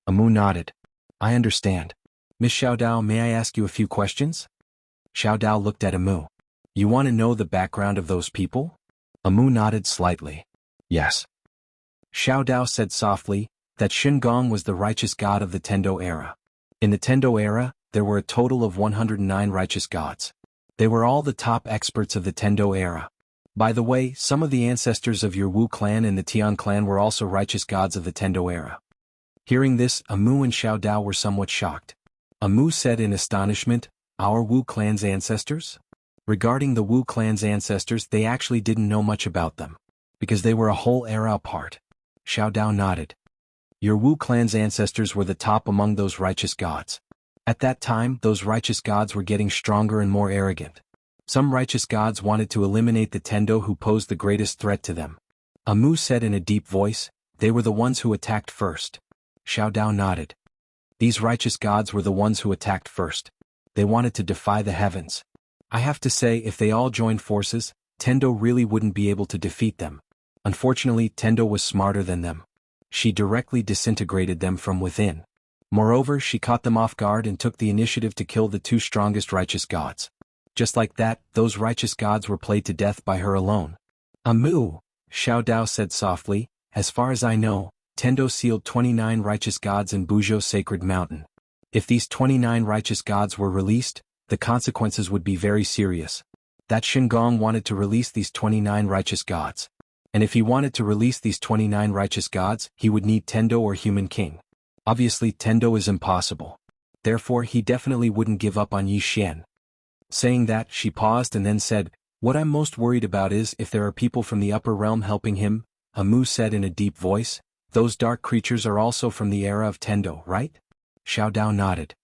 Amu nodded. I understand. Miss Xiao Dao, may I ask you a few questions? Xiao Dao looked at Amu. You want to know the background of those people? Amu nodded slightly. Yes. Xiao Dao said softly, that Shen Gong was the righteous god of the Tendo era. In the Tendo era, there were a total of 109 righteous gods. They were all the top experts of the Tendo era. By the way, some of the ancestors of your Wu clan and the Tian clan were also righteous gods of the Tendo era. Hearing this, Amu and Xiao Dao were somewhat shocked. Amu said in astonishment, Our Wu clan's ancestors? Regarding the Wu clan's ancestors, they actually didn't know much about them, because they were a whole era apart. Xiao Dao nodded. Your Wu clan's ancestors were the top among those righteous gods. At that time, those righteous gods were getting stronger and more arrogant. Some righteous gods wanted to eliminate the Tendo who posed the greatest threat to them. Amu said in a deep voice, They were the ones who attacked first. Xiao Dao nodded. These righteous gods were the ones who attacked first. They wanted to defy the heavens. I have to say, if they all joined forces, Tendo really wouldn't be able to defeat them. Unfortunately, Tendo was smarter than them. She directly disintegrated them from within. Moreover, she caught them off guard and took the initiative to kill the 2 strongest righteous gods. Just like that, those righteous gods were played to death by her alone. Amu, Xiao Dao said softly, as far as I know, Tendo sealed 29 righteous gods in Buzhou Sacred Mountain. If these 29 righteous gods were released, the consequences would be very serious. That Shen Gong wanted to release these 29 righteous gods. And if he wanted to release these 29 righteous gods, he would need Tendo or Human King. Obviously, Tendo is impossible. Therefore, he definitely wouldn't give up on Yi Xian. Saying that, she paused and then said, What I'm most worried about is if there are people from the upper realm helping him, Amu said in a deep voice. Those dark creatures are also from the era of Tendo, right? Xiao Dao nodded.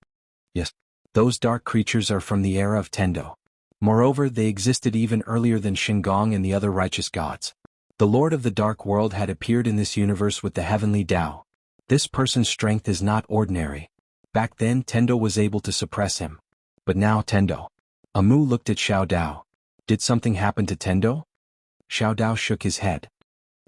Yes. Those dark creatures are from the era of Tendo. Moreover, they existed even earlier than Shen Gong and the other righteous gods. The Lord of the Dark World had appeared in this universe with the heavenly Tao. This person's strength is not ordinary. Back then, Tendo was able to suppress him. But now Tendo. Amu looked at Xiao Dao. Did something happen to Tendo? Xiao Dao shook his head.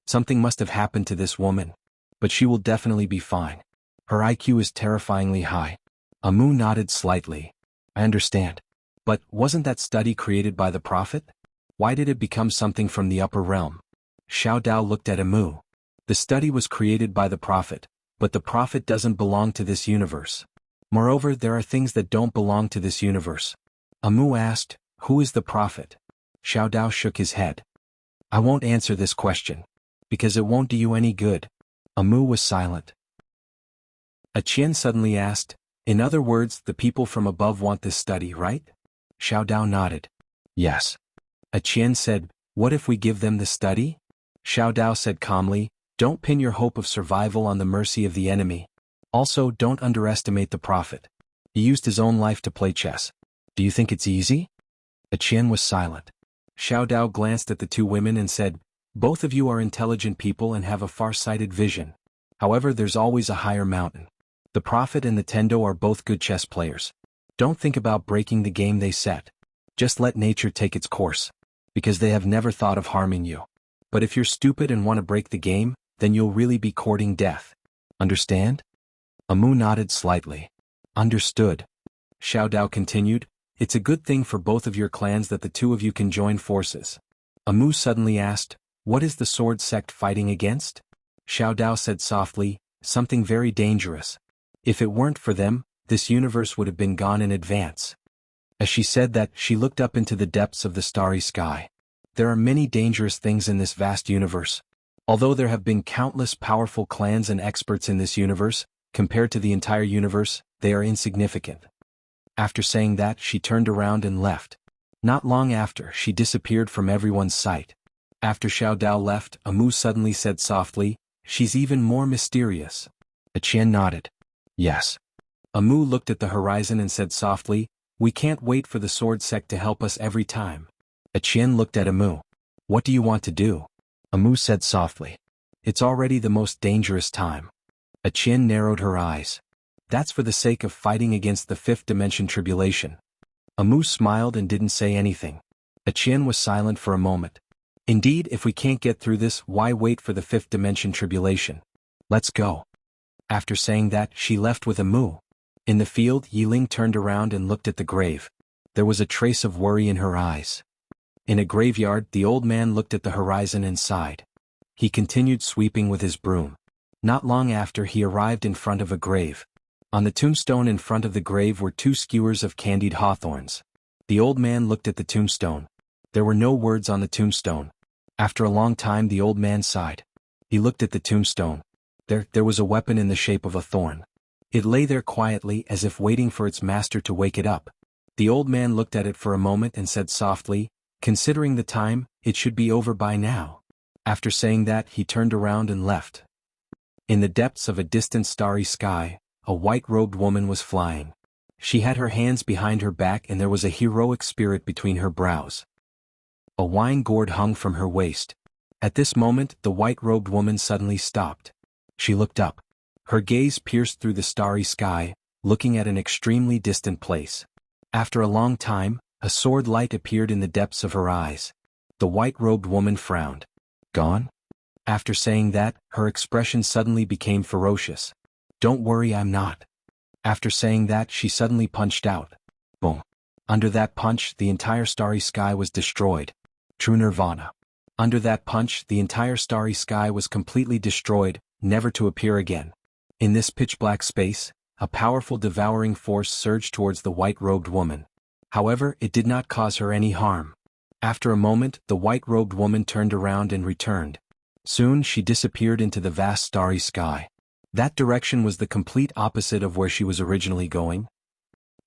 Something must have happened to this woman. But she will definitely be fine. Her IQ is terrifyingly high. Amu nodded slightly. I understand. But wasn't that study created by the prophet? Why did it become something from the upper realm? Xiao Dao looked at Amu. The study was created by the prophet, but the prophet doesn't belong to this universe. Moreover, there are things that don't belong to this universe. Amu asked, Who is the prophet? Xiao Dao shook his head. I won't answer this question. Because it won't do you any good. Amu was silent. A Qian suddenly asked, In other words, the people from above want this study, right? Xiao Dao nodded. Yes. A Qian said, what if we give them the study? Xiao Dao said calmly, don't pin your hope of survival on the mercy of the enemy. Also, don't underestimate the prophet. He used his own life to play chess. Do you think it's easy? A Qian was silent. Xiao Dao glanced at the two women and said, both of you are intelligent people and have a far-sighted vision. However, there's always a higher mountain. The prophet and the Tendo are both good chess players. Don't think about breaking the game they set. Just let nature take its course. Because they have never thought of harming you. But if you're stupid and want to break the game, then you'll really be courting death. Understand? Amu nodded slightly. Understood. Xiao Dao continued, it's a good thing for both of your clans that the two of you can join forces. Amu suddenly asked, what is the sword sect fighting against? Xiao Dao said softly, something very dangerous. If it weren't for them, this universe would have been gone in advance. As she said that, she looked up into the depths of the starry sky. There are many dangerous things in this vast universe. Although there have been countless powerful clans and experts in this universe, compared to the entire universe, they are insignificant. After saying that, she turned around and left. Not long after, she disappeared from everyone's sight. After Xiao Dao left, Amu suddenly said softly, she's even more mysterious. A Qian nodded. Yes. Amu looked at the horizon and said softly, we can't wait for the sword sect to help us every time. A Qian looked at Amu. What do you want to do? Amu said softly. It's already the most dangerous time. A Qian narrowed her eyes. That's for the sake of fighting against the fifth dimension tribulation. Amu smiled and didn't say anything. A Qian was silent for a moment. Indeed, if we can't get through this, why wait for the fifth dimension tribulation? Let's go. After saying that, she left with Amu. In the field, Yiling turned around and looked at the grave. There was a trace of worry in her eyes. In a graveyard, the old man looked at the horizon and sighed. He continued sweeping with his broom. Not long after, he arrived in front of a grave. On the tombstone in front of the grave were 2 skewers of candied hawthorns. The old man looked at the tombstone. There were no words on the tombstone. After a long time, the old man sighed. He looked at the tombstone. There was a weapon in the shape of a thorn. It lay there quietly as if waiting for its master to wake it up. The old man looked at it for a moment and said softly, considering the time, it should be over by now. After saying that, he turned around and left. In the depths of a distant starry sky, a white-robed woman was flying. She had her hands behind her back and there was a heroic spirit between her brows. A wine gourd hung from her waist. At this moment, the white-robed woman suddenly stopped. She looked up. Her gaze pierced through the starry sky, looking at an extremely distant place. After a long time, a sword light appeared in the depths of her eyes. The white-robed woman frowned. Gone? After saying that, her expression suddenly became ferocious. Don't worry, I'm not. After saying that, she suddenly punched out. Boom. Under that punch, the entire starry sky was destroyed. True nirvana. Under that punch, the entire starry sky was completely destroyed, never to appear again. In this pitch-black space, a powerful devouring force surged towards the white-robed woman. However, it did not cause her any harm. After a moment, the white-robed woman turned around and returned. Soon she disappeared into the vast starry sky. That direction was the complete opposite of where she was originally going.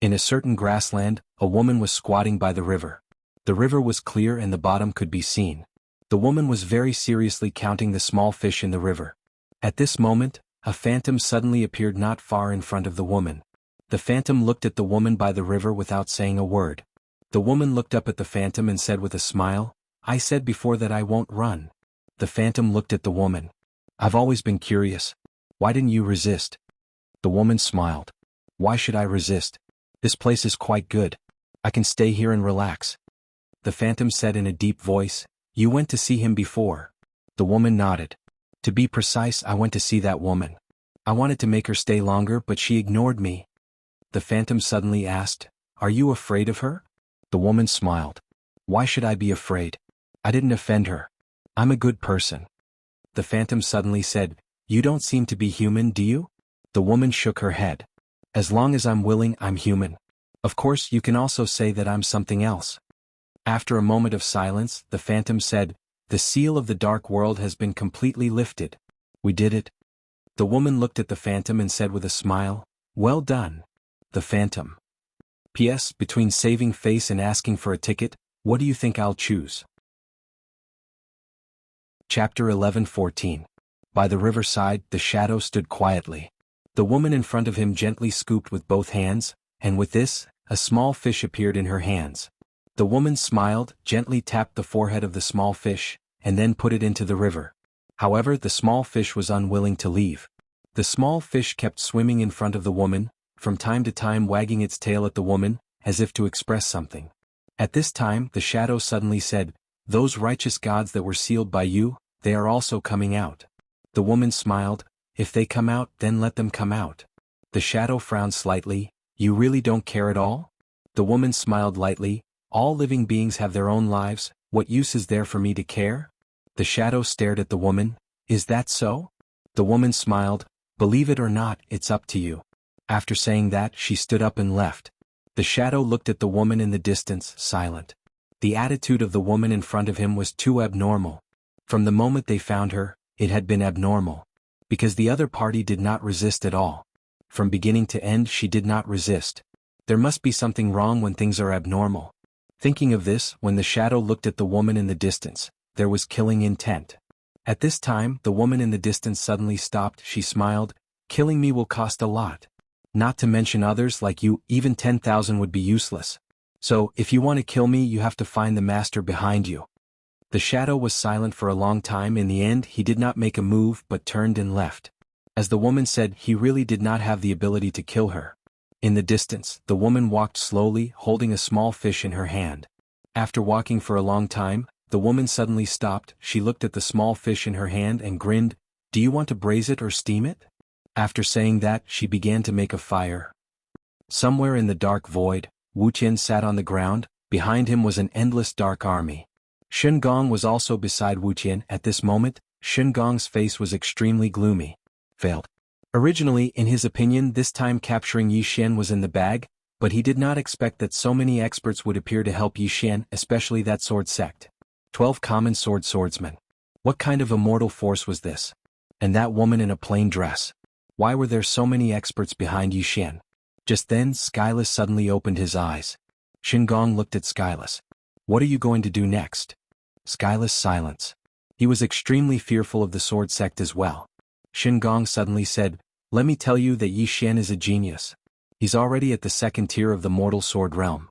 In a certain grassland, a woman was squatting by the river. The river was clear and the bottom could be seen. The woman was very seriously counting the small fish in the river. At this moment, a phantom suddenly appeared not far in front of the woman. The phantom looked at the woman by the river without saying a word. The woman looked up at the phantom and said with a smile, I said before that I won't run. The phantom looked at the woman. I've always been curious. Why didn't you resist? The woman smiled. Why should I resist? This place is quite good. I can stay here and relax. The phantom said in a deep voice, You went to see him before. The woman nodded. To be precise, I went to see that woman. I wanted to make her stay longer, but she ignored me. The phantom suddenly asked, Are you afraid of her? The woman smiled. Why should I be afraid? I didn't offend her. I'm a good person. The phantom suddenly said, You don't seem to be human, do you? The woman shook her head. As long as I'm willing, I'm human. Of course, you can also say that I'm something else. After a moment of silence, the phantom said, The seal of the dark world has been completely lifted. We did it. The woman looked at the phantom and said with a smile, Well done. the Phantom. P.S. Between saving face and asking for a ticket, what do you think I'll choose? Chapter 11:14. By the riverside, the shadow stood quietly. The woman in front of him gently scooped with both hands, and with this, a small fish appeared in her hands. The woman smiled, gently tapped the forehead of the small fish, and then put it into the river. However, the small fish was unwilling to leave. The small fish kept swimming in front of the woman, from time to time wagging its tail at the woman, as if to express something. At this time, the shadow suddenly said, "Those righteous gods that were sealed by you, they are also coming out." The woman smiled, "If they come out, then let them come out." The shadow frowned slightly, "You really don't care at all?" The woman smiled lightly, "All living beings have their own lives, what use is there for me to care?" The shadow stared at the woman, "Is that so?" The woman smiled, "Believe it or not, it's up to you." After saying that, she stood up and left. The shadow looked at the woman in the distance, silent. The attitude of the woman in front of him was too abnormal. From the moment they found her, it had been abnormal. Because the other party did not resist at all. From beginning to end she did not resist. There must be something wrong when things are abnormal. Thinking of this, when the shadow looked at the woman in the distance, there was killing intent. At this time, the woman in the distance suddenly stopped. She smiled, "Killing me will cost a lot. Not to mention others like you, even 10,000 would be useless. So, if you want to kill me, you have to find the master behind you." The shadow was silent for a long time. In the end, he did not make a move but turned and left. As the woman said, he really did not have the ability to kill her. In the distance, the woman walked slowly, holding a small fish in her hand. After walking for a long time, the woman suddenly stopped. She looked at the small fish in her hand and grinned, "Do you want to braise it or steam it?" After saying that, she began to make a fire. Somewhere in the dark void, Wuqian sat on the ground. Behind him was an endless dark army. Shen Gong was also beside Wuqian. At this moment, Shen Gong's face was extremely gloomy. Failed. Originally, in his opinion, this time capturing Yi Xian was in the bag, but he did not expect that so many experts would appear to help Yi Xian, especially that sword sect. 12 common swordsmen. What kind of immortal force was this? And that woman in a plain dress. Why were there so many experts behind Yi Xian? Just then, Skyless suddenly opened his eyes. Shen Gong looked at Skyless. "What are you going to do next?" Skyless silence. He was extremely fearful of the sword sect as well. Shen Gong suddenly said, "Let me tell you that Yi Xian is a genius. He's already at the second tier of the mortal sword realm.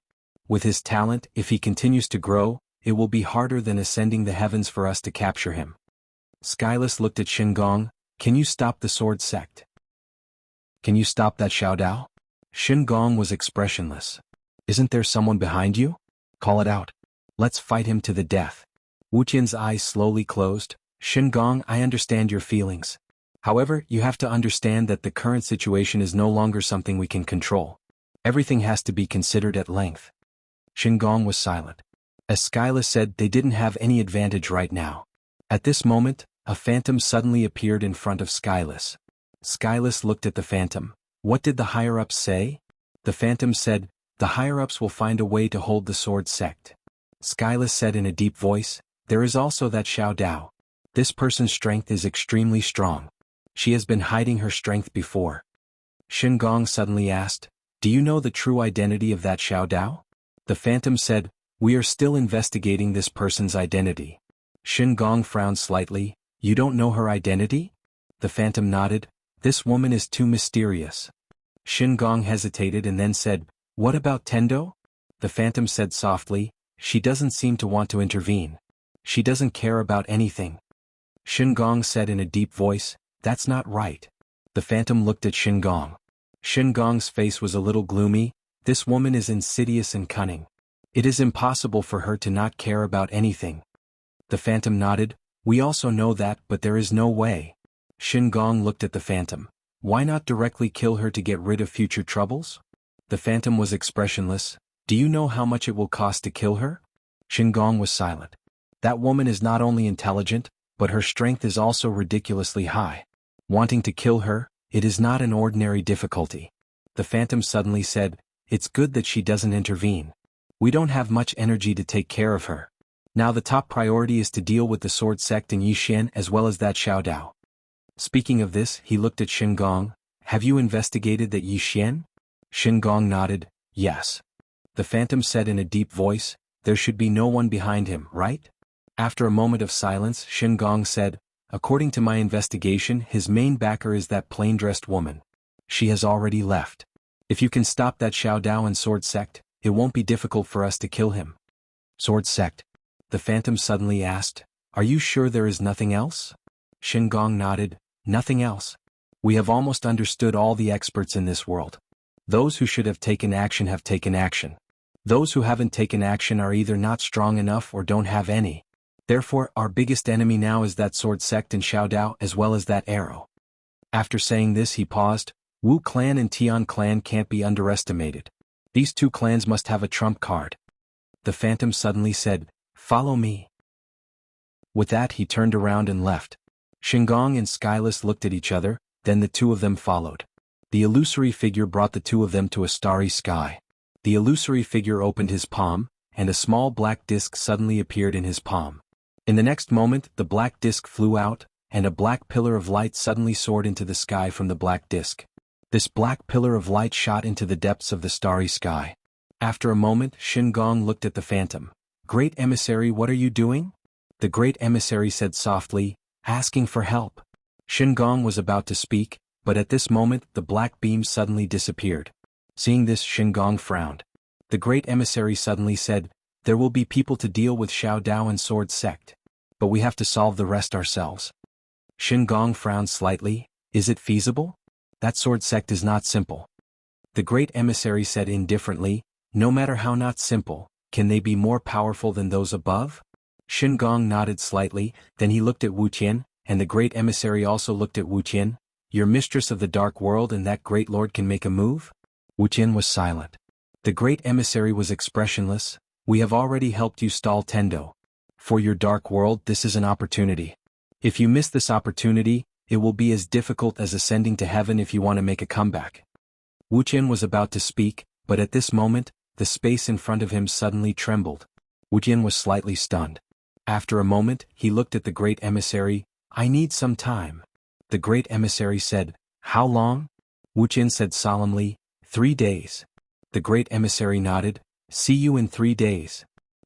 With his talent, if he continues to grow, it will be harder than ascending the heavens for us to capture him." Skyless looked at Shen Gong, "Can you stop the sword sect? Can you stop that Xiao Dao?" Shen Gong was expressionless. "Isn't there someone behind you? Call it out. Let's fight him to the death." Wuqian's eyes slowly closed. "Shen Gong, I understand your feelings. However, you have to understand that the current situation is no longer something we can control. Everything has to be considered at length." Shen Gong was silent. As Skyless said, they didn't have any advantage right now. At this moment, a phantom suddenly appeared in front of Skyless. Skyless looked at the phantom. What did the higher-ups say? The phantom said, "The higher-ups will find a way to hold the sword sect." Skyless said in a deep voice, "There is also that Xiao Dao. This person's strength is extremely strong. She has been hiding her strength before." Shen Gong suddenly asked, "Do you know the true identity of that Xiao Dao?" The phantom said, "We are still investigating this person's identity." Shen Gong frowned slightly, "You don't know her identity?" The phantom nodded, "This woman is too mysterious." Shen Gong hesitated and then said, "What about Tendo?" The phantom said softly, "She doesn't seem to want to intervene. She doesn't care about anything." Shen Gong said in a deep voice, "That's not right." The phantom looked at Shen Gong. Shen Gong's face was a little gloomy. "This woman is insidious and cunning. It is impossible for her to not care about anything." The phantom nodded, "We also know that, but there is no way." Shen Gong looked at the phantom. "Why not directly kill her to get rid of future troubles?" The phantom was expressionless. "Do you know how much it will cost to kill her?" Shen Gong was silent. "That woman is not only intelligent, but her strength is also ridiculously high. Wanting to kill her, it is not an ordinary difficulty." The phantom suddenly said, "It's good that she doesn't intervene. We don't have much energy to take care of her. Now the top priority is to deal with the sword sect in Yi Xian as well as that Xiao Dao." Speaking of this, he looked at Shen Gong. "Have you investigated that Yi Xian?" Gong nodded, yes. The phantom said in a deep voice, there should be no one behind him, right? After a moment of silence, Gong said, according to my investigation, his main backer is that plain-dressed woman. She has already left. If you can stop that Xiao Dao and sword sect, it won't be difficult for us to kill him. Sword sect? The phantom suddenly asked, are you sure there is nothing else? Gong nodded, nothing else. We have almost understood all the experts in this world. Those who should have taken action have taken action. Those who haven't taken action are either not strong enough or don't have any. Therefore, our biggest enemy now is that sword sect and Xiao Dao as well as that arrow. After saying this he paused. Wu clan and Tian clan can't be underestimated. These two clans must have a trump card. The phantom suddenly said, follow me. With that he turned around and left. Gong and Skyless looked at each other, then the two of them followed. The illusory figure brought the two of them to a starry sky. The illusory figure opened his palm, and a small black disc suddenly appeared in his palm. In the next moment, the black disc flew out, and a black pillar of light suddenly soared into the sky from the black disc. This black pillar of light shot into the depths of the starry sky. After a moment, Gong looked at the phantom. Great emissary, what are you doing? The great emissary said softly, asking for help. Gong was about to speak, but at this moment the black beam suddenly disappeared. Seeing this, Gong frowned. The great emissary suddenly said, there will be people to deal with Xiao Dao and sword sect. But we have to solve the rest ourselves. Gong frowned slightly, is it feasible? That sword sect is not simple. The great emissary said indifferently, no matter how not simple, can they be more powerful than those above? Gong nodded slightly, then he looked at Wu Tian, and the great emissary also looked at Wu Tian. Your mistress of the dark world and that great lord can make a move? Wu Tian was silent. The great emissary was expressionless. We have already helped you stall Tendo. For your dark world, this is an opportunity. If you miss this opportunity, it will be as difficult as ascending to heaven if you want to make a comeback. Wu Tian was about to speak, but at this moment, the space in front of him suddenly trembled. Wu Tian was slightly stunned. After a moment, he looked at the great emissary. I need some time. The great emissary said, how long? Wu Tian said solemnly, 3 days. The great emissary nodded, see you in 3 days.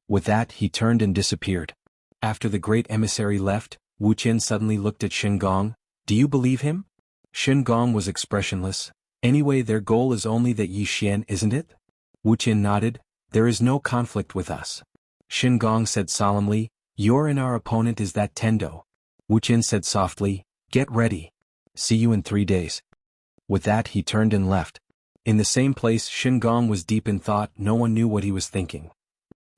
With that he turned and disappeared. After the great emissary left, Wu Tian suddenly looked at Gong. Do you believe him? Gong was expressionless. Anyway, their goal is only that Yi Xian, isn't it? Wu Tian nodded, there is no conflict with us. Gong said solemnly, your and our opponent is that Tendo. Wu Tian said softly, get ready. See you in 3 days. With that he turned and left. In the same place Gong was deep in thought, no one knew what he was thinking.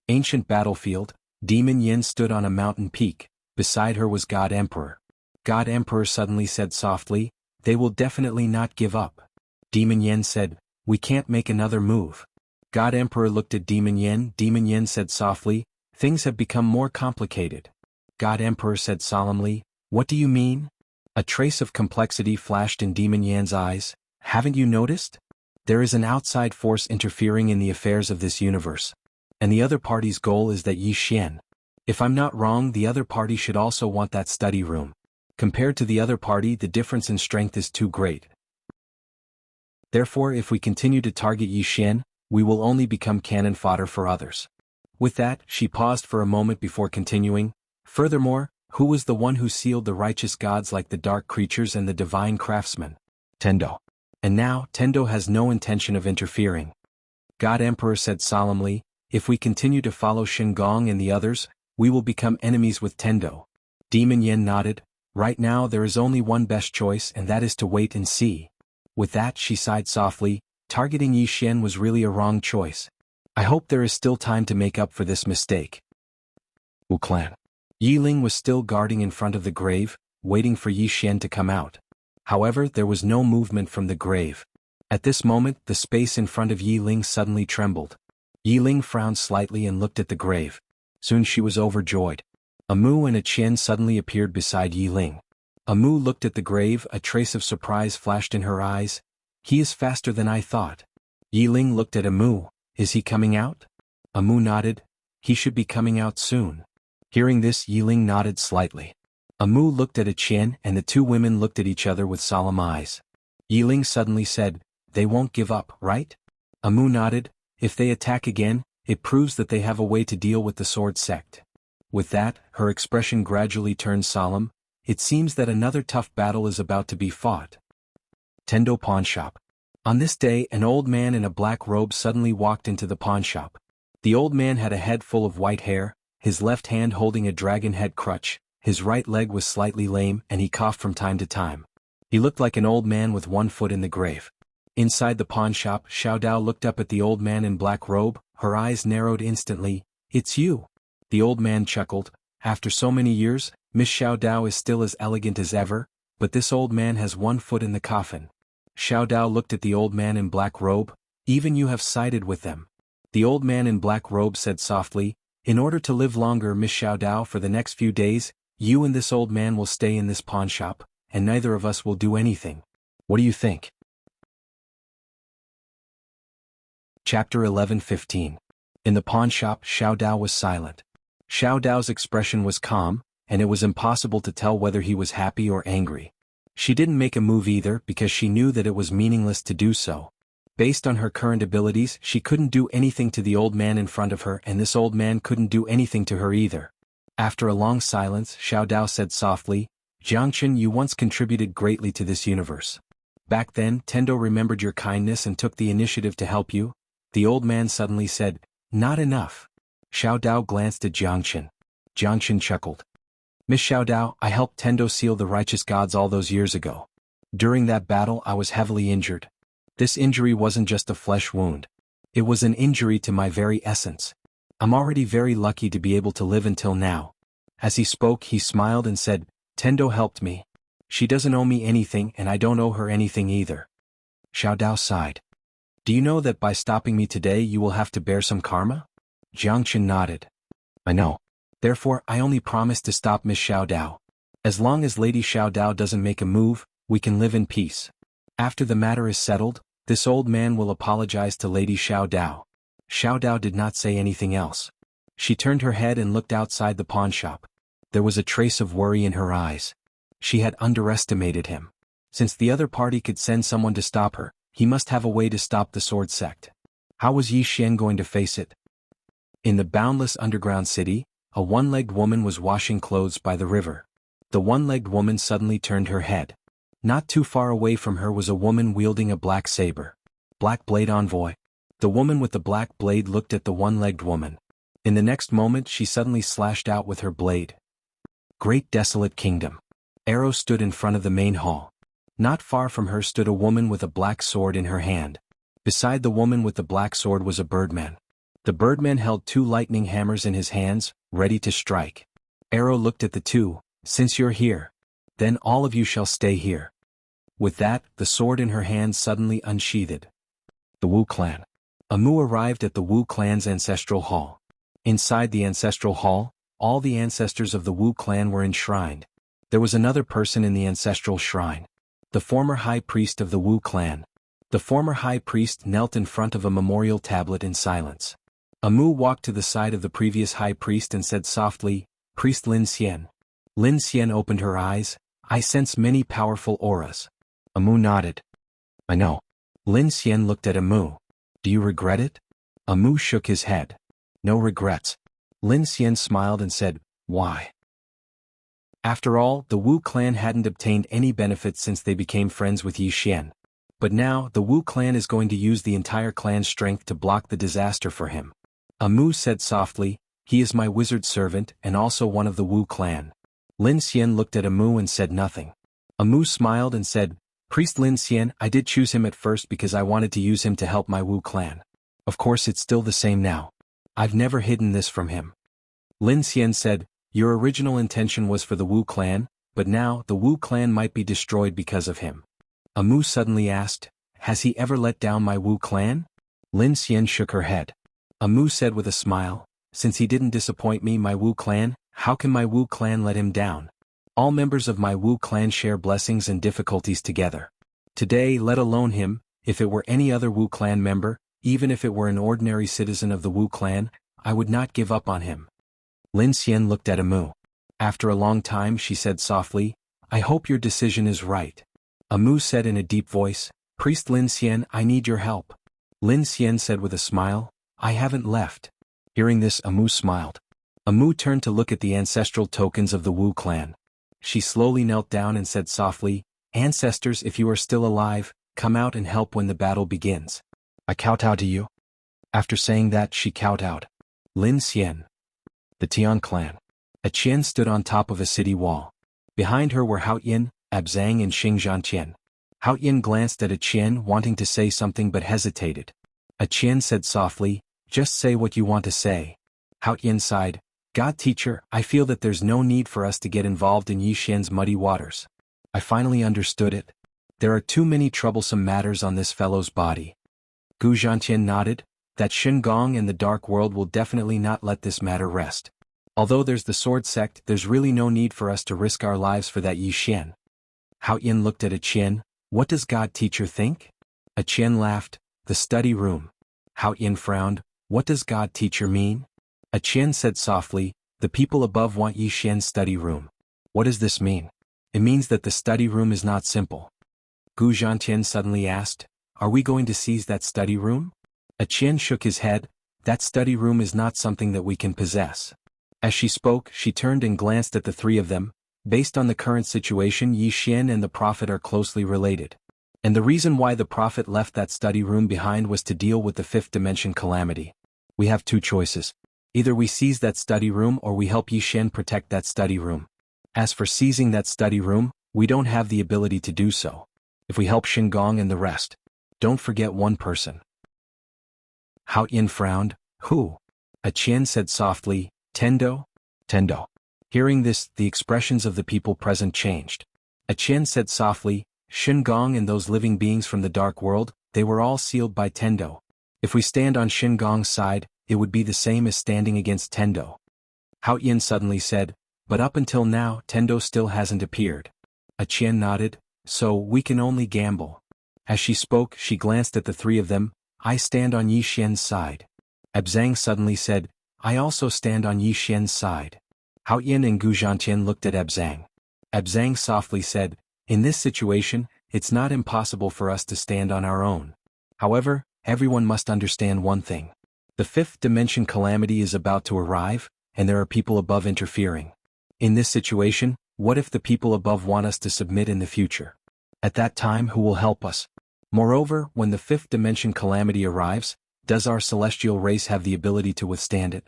Ancient battlefield, Demon Yin stood on a mountain peak, beside her was God Emperor. God Emperor suddenly said softly, they will definitely not give up. Demon Yin said, we can't make another move. God Emperor looked at Demon Yin said softly, things have become more complicated. God Emperor said solemnly, what do you mean? A trace of complexity flashed in Demon Yan's eyes, haven't you noticed? There is an outside force interfering in the affairs of this universe. And the other party's goal is that Yi Xian. If I'm not wrong, the other party should also want that study room. Compared to the other party, the difference in strength is too great. Therefore, if we continue to target Yi Xian, we will only become cannon fodder for others. With that, she paused for a moment before continuing. Furthermore, who was the one who sealed the righteous gods like the dark creatures and the divine craftsman? Tendo. And now, Tendo has no intention of interfering. God Emperor said solemnly, if we continue to follow Gong and the others, we will become enemies with Tendo. Demon Yin nodded. Right now there is only one best choice, and that is to wait and see. With that she sighed softly, targeting Yi Xian was really a wrong choice. I hope there is still time to make up for this mistake. Wu Clan. Yi Ling was still guarding in front of the grave, waiting for Yi Xian to come out. However, there was no movement from the grave. At this moment, the space in front of Yi Ling suddenly trembled. Yi Ling frowned slightly and looked at the grave. Soon she was overjoyed. A Mu and a Qian suddenly appeared beside Yi Ling. A Mu looked at the grave, a trace of surprise flashed in her eyes. He is faster than I thought. Yi Ling looked at a Mu. Is he coming out? A Mu nodded. He should be coming out soon. Hearing this, Yi Ling nodded slightly. A Mu looked at a Qian and the two women looked at each other with solemn eyes. Yi Ling suddenly said, they won't give up, right? Amu nodded. If they attack again, it proves that they have a way to deal with the sword sect. With that, her expression gradually turned solemn. It seems that another tough battle is about to be fought. Tendo Pawnshop. On this day, an old man in a black robe suddenly walked into the pawnshop. The old man had a head full of white hair, his left hand holding a dragon head crutch, his right leg was slightly lame and he coughed from time to time. He looked like an old man with one foot in the grave. Inside the pawnshop, Xiao Dao looked up at the old man in black robe, her eyes narrowed instantly. "It's you." The old man chuckled. "After so many years, Miss Xiao Dao is still as elegant as ever, but this old man has one foot in the coffin." Xiao Dao looked at the old man in black robe. "Even you have sided with them." The old man in black robe said softly, "In order to live longer, Miss Xiao Dao, for the next few days, you and this old man will stay in this pawnshop, and neither of us will do anything. What do you think?" Chapter 11:15. In the pawnshop, Xiao Dao was silent. Xiao Dao's expression was calm, and it was impossible to tell whether he was happy or angry. She didn't make a move either because she knew that it was meaningless to do so. Based on her current abilities, she couldn't do anything to the old man in front of her, and this old man couldn't do anything to her either. After a long silence, Xiao Dao said softly, "Jiangchen, you once contributed greatly to this universe. Back then, Tendo remembered your kindness and took the initiative to help you." The old man suddenly said, "Not enough." Xiao Dao glanced at Jiangchen. Jiangchen chuckled. "Miss Xiao Dao, I helped Tendo seal the righteous gods all those years ago. During that battle I was heavily injured. This injury wasn't just a flesh wound. It was an injury to my very essence. I'm already very lucky to be able to live until now." As he spoke, he smiled and said, "Tendo helped me. She doesn't owe me anything and I don't owe her anything either." Xiao Dao sighed. "Do you know that by stopping me today you will have to bear some karma?" Jiangchen nodded. "I know. Therefore I only promise to stop Miss Xiao Dao. As long as Lady Xiao Dao doesn't make a move, we can live in peace. After the matter is settled, this old man will apologize to Lady Xiao Dao." Xiao Dao did not say anything else. She turned her head and looked outside the pawnshop. There was a trace of worry in her eyes. She had underestimated him. Since the other party could send someone to stop her, he must have a way to stop the sword sect. How was Yi Xian going to face it? In the boundless underground city, a one-legged woman was washing clothes by the river. The one-legged woman suddenly turned her head. Not too far away from her was a woman wielding a black saber. "Black Blade Envoy." The woman with the black blade looked at the one-legged woman. In the next moment she suddenly slashed out with her blade. Great Desolate Kingdom. Arrow stood in front of the main hall. Not far from her stood a woman with a black sword in her hand. Beside the woman with the black sword was a birdman. The birdman held two lightning hammers in his hands, ready to strike. Arrow looked at the two. "Since you're here, then all of you shall stay here." With that, the sword in her hand suddenly unsheathed. The Wu clan. Amu arrived at the Wu clan's ancestral hall. Inside the ancestral hall, all the ancestors of the Wu clan were enshrined. There was another person in the ancestral shrine. The former high priest of the Wu clan. The former high priest knelt in front of a memorial tablet in silence. Amu walked to the side of the previous high priest and said softly, "Priest Lin Xian." Lin Xian opened her eyes. "I sense many powerful auras." Amu nodded. "I know." Lin Xian looked at Amu. "Do you regret it?" Amu shook his head. "No regrets." Lin Xian smiled and said, "Why?" After all, the Wu clan hadn't obtained any benefits since they became friends with Yi Xian. But now, the Wu clan is going to use the entire clan's strength to block the disaster for him. Amu said softly, "He is my wizard servant and also one of the Wu clan." Lin Xian looked at Amu and said nothing. Amu smiled and said, "Priest Lin Xian, I did choose him at first because I wanted to use him to help my Wu clan. Of course it's still the same now. I've never hidden this from him." Lin Xian said, "Your original intention was for the Wu clan, but now the Wu clan might be destroyed because of him." Amu suddenly asked, "Has he ever let down my Wu clan?" Lin Xian shook her head. Amu said with a smile, "Since he didn't disappoint me, my Wu clan, how can my Wu clan let him down? All members of my Wu clan share blessings and difficulties together. Today, let alone him, if it were any other Wu clan member, even if it were an ordinary citizen of the Wu clan, I would not give up on him." Lin Xian looked at Amu. After a long time she said softly, "I hope your decision is right." Amu said in a deep voice, Priest Lin Xian, I need your help. Lin Xian said with a smile, I haven't left. Hearing this, Amu smiled. Amu turned to look at the ancestral tokens of the Wu clan. She slowly knelt down and said softly, Ancestors, if you are still alive, come out and help when the battle begins. I kowtow to you. After saying that, she kowtowed. Lin Xian. The Tian clan. A Qian stood on top of a city wall. Behind her were Hao Yin, Abzang and Xing Zhanqian. Hao Yin glanced at a Qian wanting to say something but hesitated. A Qian said softly, just say what you want to say. Hao Yin sighed, God teacher, I feel that there's no need for us to get involved in Yi Xian's muddy waters. I finally understood it. There are too many troublesome matters on this fellow's body. Gu Zhanqian nodded, that Shen Gong and the Dark World will definitely not let this matter rest. Although there's the sword sect, there's really no need for us to risk our lives for that Yi Xian. Hao Yin looked at a Qian, what does God teacher think? A Qian laughed, the study room. Hao Yin frowned, what does God teacher mean? A Qian said softly, the people above want Yi Xian's study room. What does this mean? It means that the study room is not simple. Gu Zhanqian suddenly asked, are we going to seize that study room? A Qian shook his head, that study room is not something that we can possess. As she spoke, she turned and glanced at the three of them. Based on the current situation, Yi Xian and the Prophet are closely related. And the reason why the Prophet left that study room behind was to deal with the fifth dimension calamity. We have two choices. Either we seize that study room or we help Yi Xian protect that study room. As for seizing that study room, we don't have the ability to do so. If we help Shen Gong and the rest, don't forget one person. Hao Yin frowned, who? A Qian said softly, Tendo? Tendo. Hearing this, the expressions of the people present changed. A Qian said softly, Shen Gong and those living beings from the Dark World, they were all sealed by Tendo. If we stand on Shen Gong's side, it would be the same as standing against Tendo. Hao Yin suddenly said, but up until now, Tendo still hasn't appeared. A Qian nodded, so we can only gamble. As she spoke, she glanced at the three of them, I stand on Yi Xian's side. Abzang suddenly said, I also stand on Yi Xian's side. Hao Yin and Gu Zhanqian looked at Abzang. Abzang softly said, in this situation, it's not impossible for us to stand on our own. However, everyone must understand one thing. The fifth dimension calamity is about to arrive, and there are people above interfering. In this situation, what if the people above want us to submit in the future? At that time, who will help us? Moreover, when the fifth dimension calamity arrives, does our celestial race have the ability to withstand it?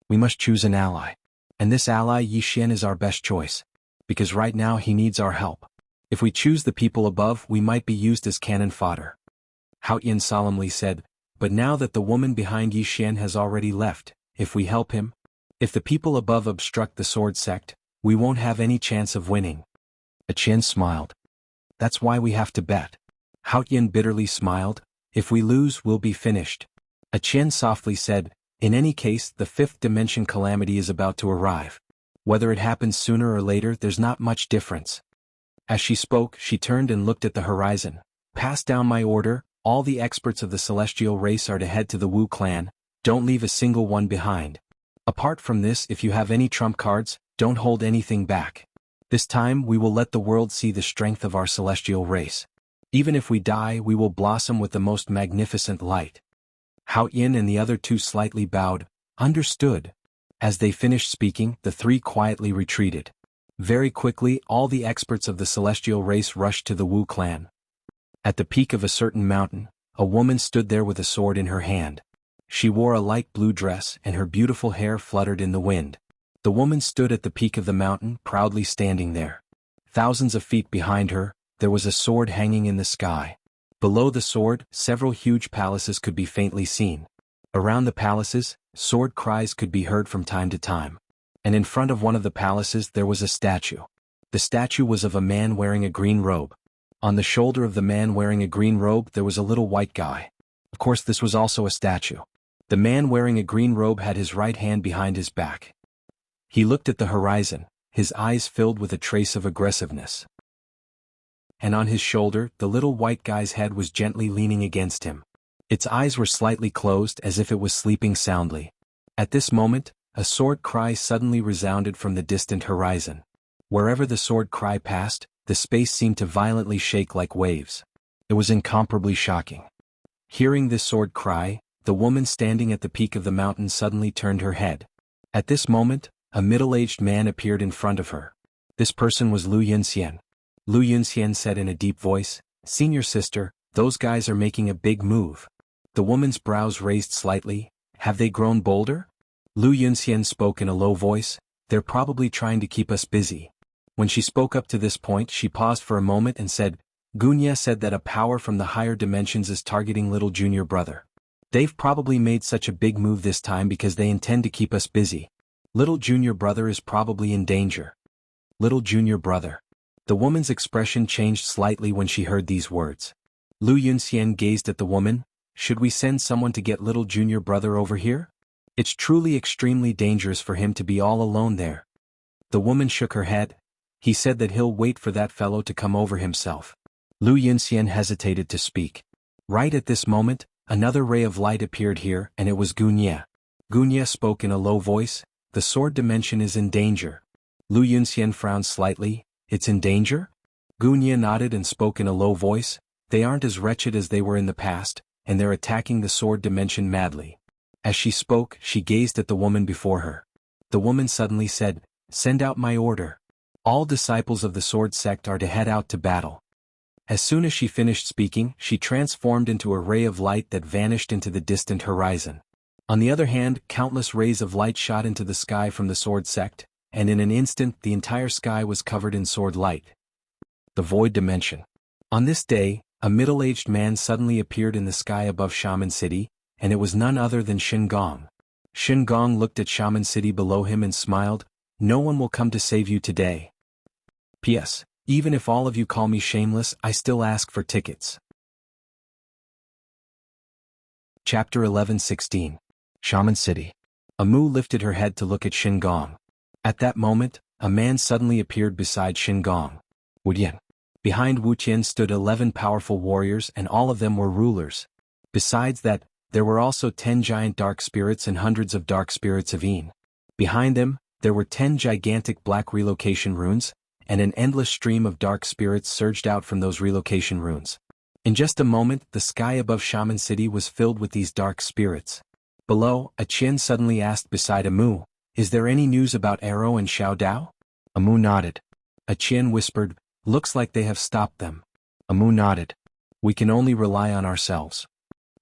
We must choose an ally. And this ally Yi Xian is our best choice. Because right now he needs our help. If we choose the people above, we might be used as cannon fodder. Hao Yin solemnly said, but now that the woman behind Yi Xian has already left, if we help him, if the people above obstruct the sword sect, we won't have any chance of winning. A Qian smiled. That's why we have to bet. Hao Yin bitterly smiled, if we lose we'll be finished. A Qian softly said, in any case the fifth dimension calamity is about to arrive. Whether it happens sooner or later there's not much difference. As she spoke, she turned and looked at the horizon. Pass down my order, all the experts of the celestial race are to head to the Wu clan, don't leave a single one behind. Apart from this, if you have any trump cards, don't hold anything back. This time we will let the world see the strength of our celestial race. Even if we die, we will blossom with the most magnificent light. Hao Yin and the other two slightly bowed, understood. As they finished speaking, the three quietly retreated. Very quickly, all the experts of the celestial race rushed to the Wu clan. At the peak of a certain mountain, a woman stood there with a sword in her hand. She wore a light blue dress and her beautiful hair fluttered in the wind. The woman stood at the peak of the mountain, proudly standing there. Thousands of feet behind her, there was a sword hanging in the sky. Below the sword, several huge palaces could be faintly seen. Around the palaces, sword cries could be heard from time to time. And in front of one of the palaces there was a statue. The statue was of a man wearing a green robe. On the shoulder of the man wearing a green robe there was a little white guy. Of course this was also a statue. The man wearing a green robe had his right hand behind his back. He looked at the horizon, his eyes filled with a trace of aggressiveness. And on his shoulder, the little white guy's head was gently leaning against him. Its eyes were slightly closed as if it was sleeping soundly. At this moment, a sword cry suddenly resounded from the distant horizon. Wherever the sword cry passed, the space seemed to violently shake like waves. It was incomparably shocking. Hearing this sword cry, the woman standing at the peak of the mountain suddenly turned her head. At this moment, a middle-aged man appeared in front of her. This person was Lu Yunxian. Lu Yunxian said in a deep voice, "Senior sister, those guys are making a big move." The woman's brows raised slightly. "Have they grown bolder?" Lu Yunxian spoke in a low voice, "They're probably trying to keep us busy." When she spoke up to this point, she paused for a moment and said, "Gunya said that a power from the higher dimensions is targeting little junior brother. They've probably made such a big move this time because they intend to keep us busy. Little junior brother is probably in danger." Little junior brother. The woman's expression changed slightly when she heard these words. Lu Yunxian gazed at the woman. "Should we send someone to get little junior brother over here? It's truly extremely dangerous for him to be all alone there." The woman shook her head. "He said that he'll wait for that fellow to come over himself." Lu Yunxian hesitated to speak. Right at this moment, another ray of light appeared here, and it was Gunya. Gunya spoke in a low voice, "The sword dimension is in danger." Lu Yunxian frowned slightly. "It's in danger?" Gunya nodded and spoke in a low voice, "They aren't as wretched as they were in the past, and they're attacking the sword dimension madly." As she spoke, she gazed at the woman before her. The woman suddenly said, "Send out my order. All disciples of the sword sect are to head out to battle." As soon as she finished speaking, she transformed into a ray of light that vanished into the distant horizon. On the other hand, countless rays of light shot into the sky from the sword sect, and in an instant the entire sky was covered in sword light. The void dimension. On this day, a middle-aged man suddenly appeared in the sky above Shaman City, and it was none other than Shin Gong. Shin Gong looked at Shaman City below him and smiled, "No one will come to save you today. P.S. Even if all of you call me shameless, I still ask for tickets." Chapter 11:16. Shaman City. Amu lifted her head to look at Shin Gong. At that moment, a man suddenly appeared beside Shin Gong. Wudian. Behind Wu Qian stood 11 powerful warriors, and all of them were rulers. Besides that, there were also 10 giant dark spirits and hundreds of dark spirits of Yin. Behind them, there were 10 gigantic black relocation runes, and an endless stream of dark spirits surged out from those relocation runes. In just a moment, the sky above Shaman City was filled with these dark spirits. Below, a Qian suddenly asked beside Amu, "Is there any news about Arrow and Xiao Dao?" Amu nodded. A Qian whispered, "Looks like they have stopped them." Amu nodded. "We can only rely on ourselves."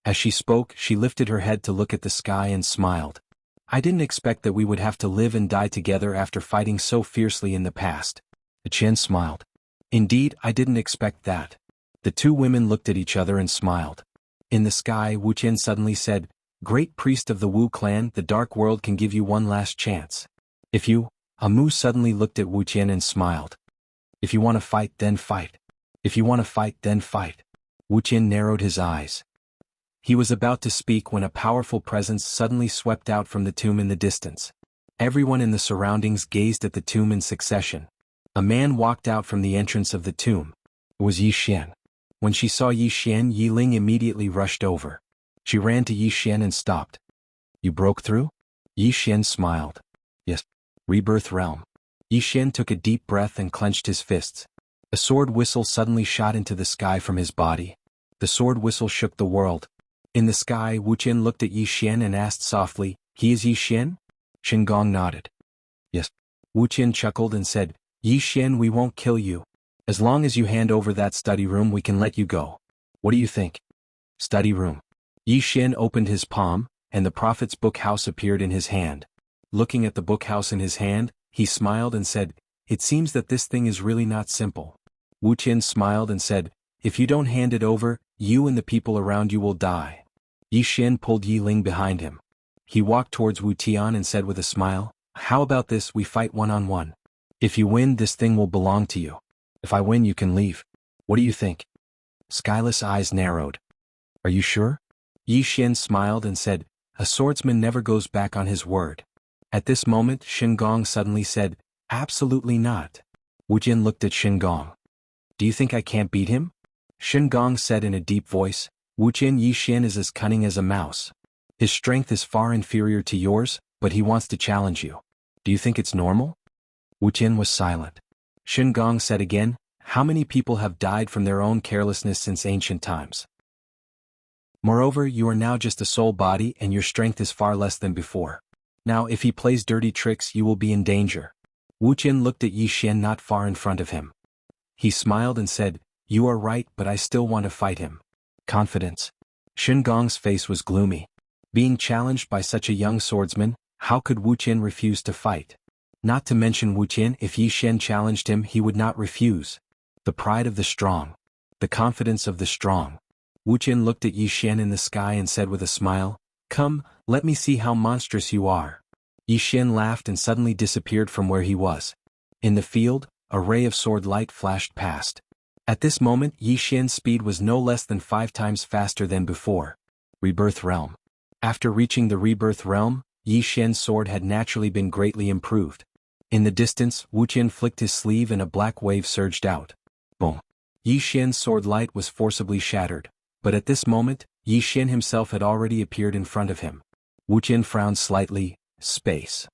As she spoke, she lifted her head to look at the sky and smiled. "I didn't expect that we would have to live and die together after fighting so fiercely in the past." The Qian smiled. "Indeed, I didn't expect that." The two women looked at each other and smiled. In the sky, Wu Qian suddenly said, "Great priest of the Wu clan, the dark world can give you one last chance. If you..." Amu suddenly looked at Wu Qian and smiled. "If you want to fight, then fight. If you want to fight, then fight." Wu Qian narrowed his eyes. He was about to speak when a powerful presence suddenly swept out from the tomb in the distance. Everyone in the surroundings gazed at the tomb in succession. A man walked out from the entrance of the tomb. It was Yi Xian. When she saw Yi Xian, Yi Ling immediately rushed over. She ran to Yi Xian and stopped. "You broke through?" Yi Xian smiled. "Yes. Rebirth realm." Yi Xian took a deep breath and clenched his fists. A sword whistle suddenly shot into the sky from his body. The sword whistle shook the world. In the sky, Wu Qian looked at Yi Xian and asked softly, "He is Yi Xian?" Shin Gong nodded. "Yes." Wu Qian chuckled and said, "Yi Xian, we won't kill you. As long as you hand over that study room, we can let you go. What do you think?" Study room. Yi Xian opened his palm, and the prophet's book house appeared in his hand. Looking at the book house in his hand, he smiled and said, "It seems that this thing is really not simple." Wu Qian smiled and said, "If you don't hand it over, you and the people around you will die." Yi Xian pulled Yi Ling behind him. He walked towards Wu Tian and said with a smile, "How about this, we fight one-on-one? If you win, this thing will belong to you. If I win, you can leave. What do you think?" Skyless eyes narrowed. "Are you sure?" Yi Xian smiled and said, "A swordsman never goes back on his word." At this moment, Shin Gong suddenly said, "Absolutely not." Wu Jian looked at Shin Gong. "Do you think I can't beat him?" Shin Gong said in a deep voice, "Wu Jian, Yi Xian is as cunning as a mouse. His strength is far inferior to yours, but he wants to challenge you. Do you think it's normal?" Wu Jian was silent. Shin Gong said again, How many people have died from their own carelessness since ancient times? Moreover, you are now just a soul body and your strength is far less than before. Now if he plays dirty tricks you will be in danger. Wuqian looked at Yi Xian not far in front of him. He smiled and said, "You are right, but I still want to fight him." Confidence. Shen Gong's face was gloomy. Being challenged by such a young swordsman, how could Wuqian refuse to fight? Not to mention Wuqian, if Yi Xian challenged him he would not refuse. The pride of the strong. The confidence of the strong. Wuqian looked at Yi Xian in the sky and said with a smile, "Come, let me see how monstrous you are." Yi Xian laughed and suddenly disappeared from where he was. In the field, a ray of sword light flashed past. At this moment Yi Xian's speed was no less than 5 times faster than before. Rebirth Realm. After reaching the Rebirth Realm, Yi Xian's sword had naturally been greatly improved. In the distance, Wuqian flicked his sleeve and a black wave surged out. Boom. Yi Xian's sword light was forcibly shattered, but at this moment, Yi Xian himself had already appeared in front of him. Wuqian frowned slightly. Space.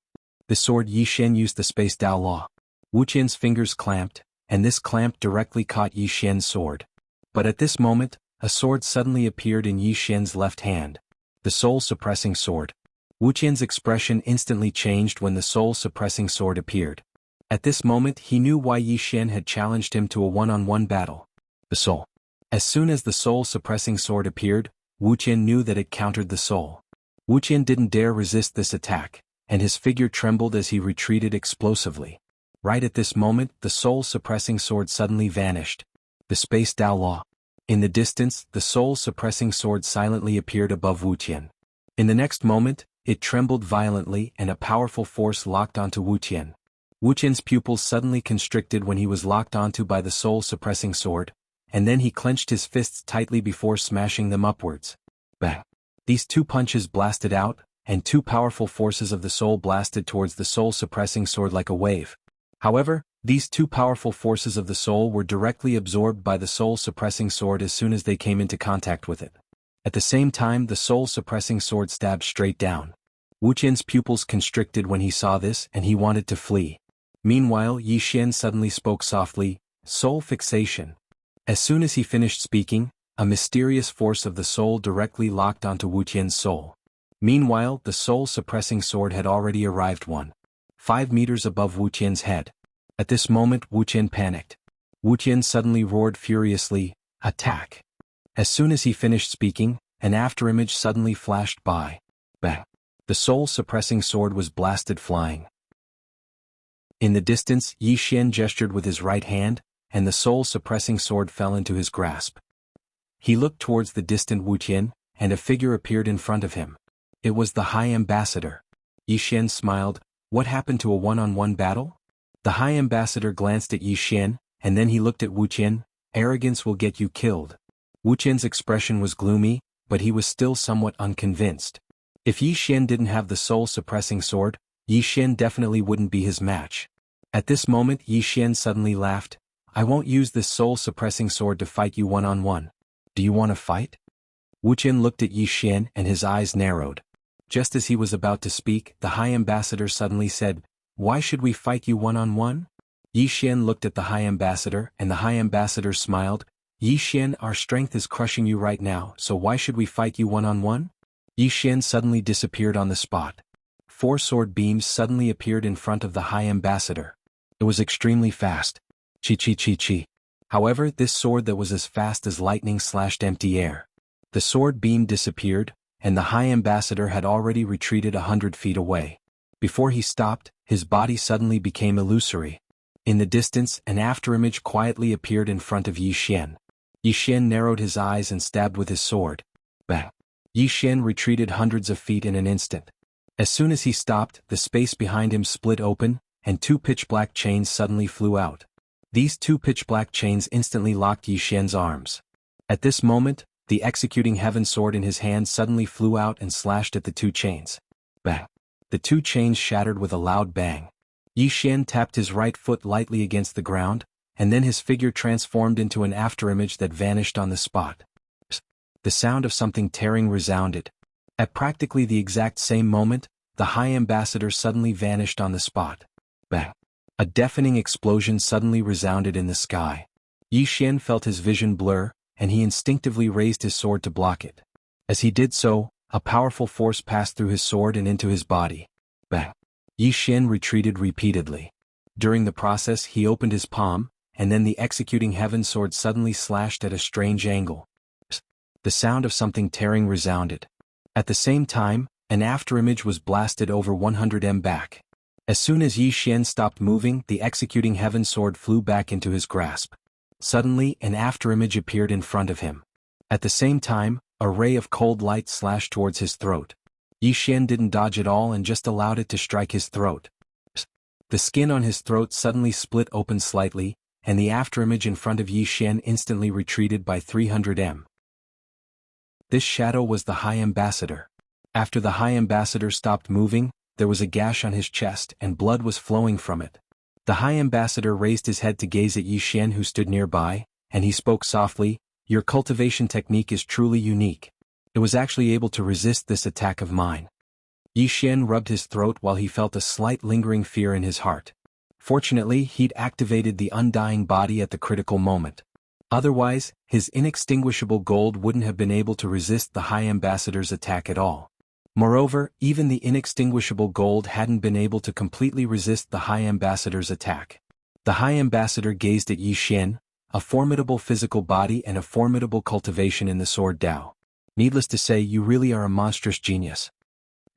The sword Yi Xian used the Space Dao Law. Wuqian's fingers clamped, and this clamp directly caught Yi Xian's sword. But at this moment, a sword suddenly appeared in Yi Xian's left hand. The soul-suppressing sword. Wuqian's expression instantly changed when the soul-suppressing sword appeared. At this moment he knew why Yi Xian had challenged him to a one-on-one battle. The soul. As soon as the soul-suppressing sword appeared, Wuqian knew that it countered the soul. Wuqian didn't dare resist this attack, and his figure trembled as he retreated explosively. Right at this moment, the soul-suppressing sword suddenly vanished. The Space Dao Law. In the distance, the soul-suppressing sword silently appeared above Wuqian. In the next moment, it trembled violently and a powerful force locked onto Wuqian. Wuqian's pupils suddenly constricted when he was locked onto by the soul-suppressing sword, and then he clenched his fists tightly before smashing them upwards. Bang! These 2 punches blasted out, and 2 powerful forces of the soul blasted towards the soul-suppressing sword like a wave. However, these 2 powerful forces of the soul were directly absorbed by the soul-suppressing sword as soon as they came into contact with it. At the same time the soul-suppressing sword stabbed straight down. Wuqian's pupils constricted when he saw this and he wanted to flee. Meanwhile Yi Xian suddenly spoke softly, "Soul fixation." As soon as he finished speaking, a mysterious force of the soul directly locked onto Wuqian's soul. Meanwhile the soul-suppressing sword had already arrived 1.5 meters above Wuqian's head. At this moment Wuqian panicked. Wuqian suddenly roared furiously, "Attack!" As soon as he finished speaking, an afterimage suddenly flashed by. Bang! The soul-suppressing sword was blasted flying. In the distance Yi Xian gestured with his right hand, and the soul-suppressing sword fell into his grasp. He looked towards the distant Wuqian, and a figure appeared in front of him. It was the High Ambassador. Yi Xian smiled. What happened to a one-on-one battle? The High Ambassador glanced at Yi Xian, and then he looked at Wuqian. Arrogance will get you killed. Wuqian's expression was gloomy, but he was still somewhat unconvinced. If Yi Xian didn't have the soul-suppressing sword, Yi Xian definitely wouldn't be his match. At this moment Yi Xian suddenly laughed. "I won't use this soul-suppressing sword to fight you one-on-one. Do you want to fight?" Wuqian looked at Yi Xian and his eyes narrowed. Just as he was about to speak, the High Ambassador suddenly said, "Why should we fight you one-on-one?" Yi Xian looked at the High Ambassador and the High Ambassador smiled. "Yi Xian, our strength is crushing you right now, so why should we fight you one-on-one?" Yi Xian suddenly disappeared on the spot. 4 sword beams suddenly appeared in front of the High Ambassador. It was extremely fast. Chi. However, this sword that was as fast as lightning slashed empty air. The sword beam disappeared, and the High Ambassador had already retreated 100 feet away. Before he stopped, his body suddenly became illusory. In the distance, an afterimage quietly appeared in front of Yi Xian. Yi Xian narrowed his eyes and stabbed with his sword. Bang! Yi Xian retreated hundreds of feet in an instant. As soon as he stopped, the space behind him split open, and 2 pitch-black chains suddenly flew out. These 2 pitch-black chains instantly locked Yi Xian's arms. At this moment, the executing heaven sword in his hand suddenly flew out and slashed at the 2 chains. Bang! The 2 chains shattered with a loud bang. Yi Xian tapped his right foot lightly against the ground, and then his figure transformed into an afterimage that vanished on the spot. The sound of something tearing resounded. At practically the exact same moment, the High Ambassador suddenly vanished on the spot. Bang! A deafening explosion suddenly resounded in the sky. Yi Xian felt his vision blur, and he instinctively raised his sword to block it. As he did so, a powerful force passed through his sword and into his body. Bang! Yi Xian retreated repeatedly. During the process he opened his palm, and then the executing heaven sword suddenly slashed at a strange angle. The sound of something tearing resounded. At the same time, an afterimage was blasted over 100 m back. As soon as Yi Xian stopped moving, the executing heaven sword flew back into his grasp. Suddenly, an afterimage appeared in front of him. At the same time, a ray of cold light slashed towards his throat. Yi Xian didn't dodge at all and just allowed it to strike his throat. The skin on his throat suddenly split open slightly, and the afterimage in front of Yi Xian instantly retreated by 300 m. This shadow was the High Ambassador. After the High Ambassador stopped moving, there was a gash on his chest and blood was flowing from it. The High Ambassador raised his head to gaze at Yi Xian who stood nearby, and he spoke softly, "Your cultivation technique is truly unique. It was actually able to resist this attack of mine." Yi Xian rubbed his throat while he felt a slight lingering fear in his heart. Fortunately, he'd activated the undying body at the critical moment. Otherwise, his inextinguishable gold wouldn't have been able to resist the High Ambassador's attack at all. Moreover, even the inextinguishable gold hadn't been able to completely resist the High Ambassador's attack. The High Ambassador gazed at Yi Xian, a formidable physical body and a formidable cultivation in the sword Dao. "Needless to say, you really are a monstrous genius."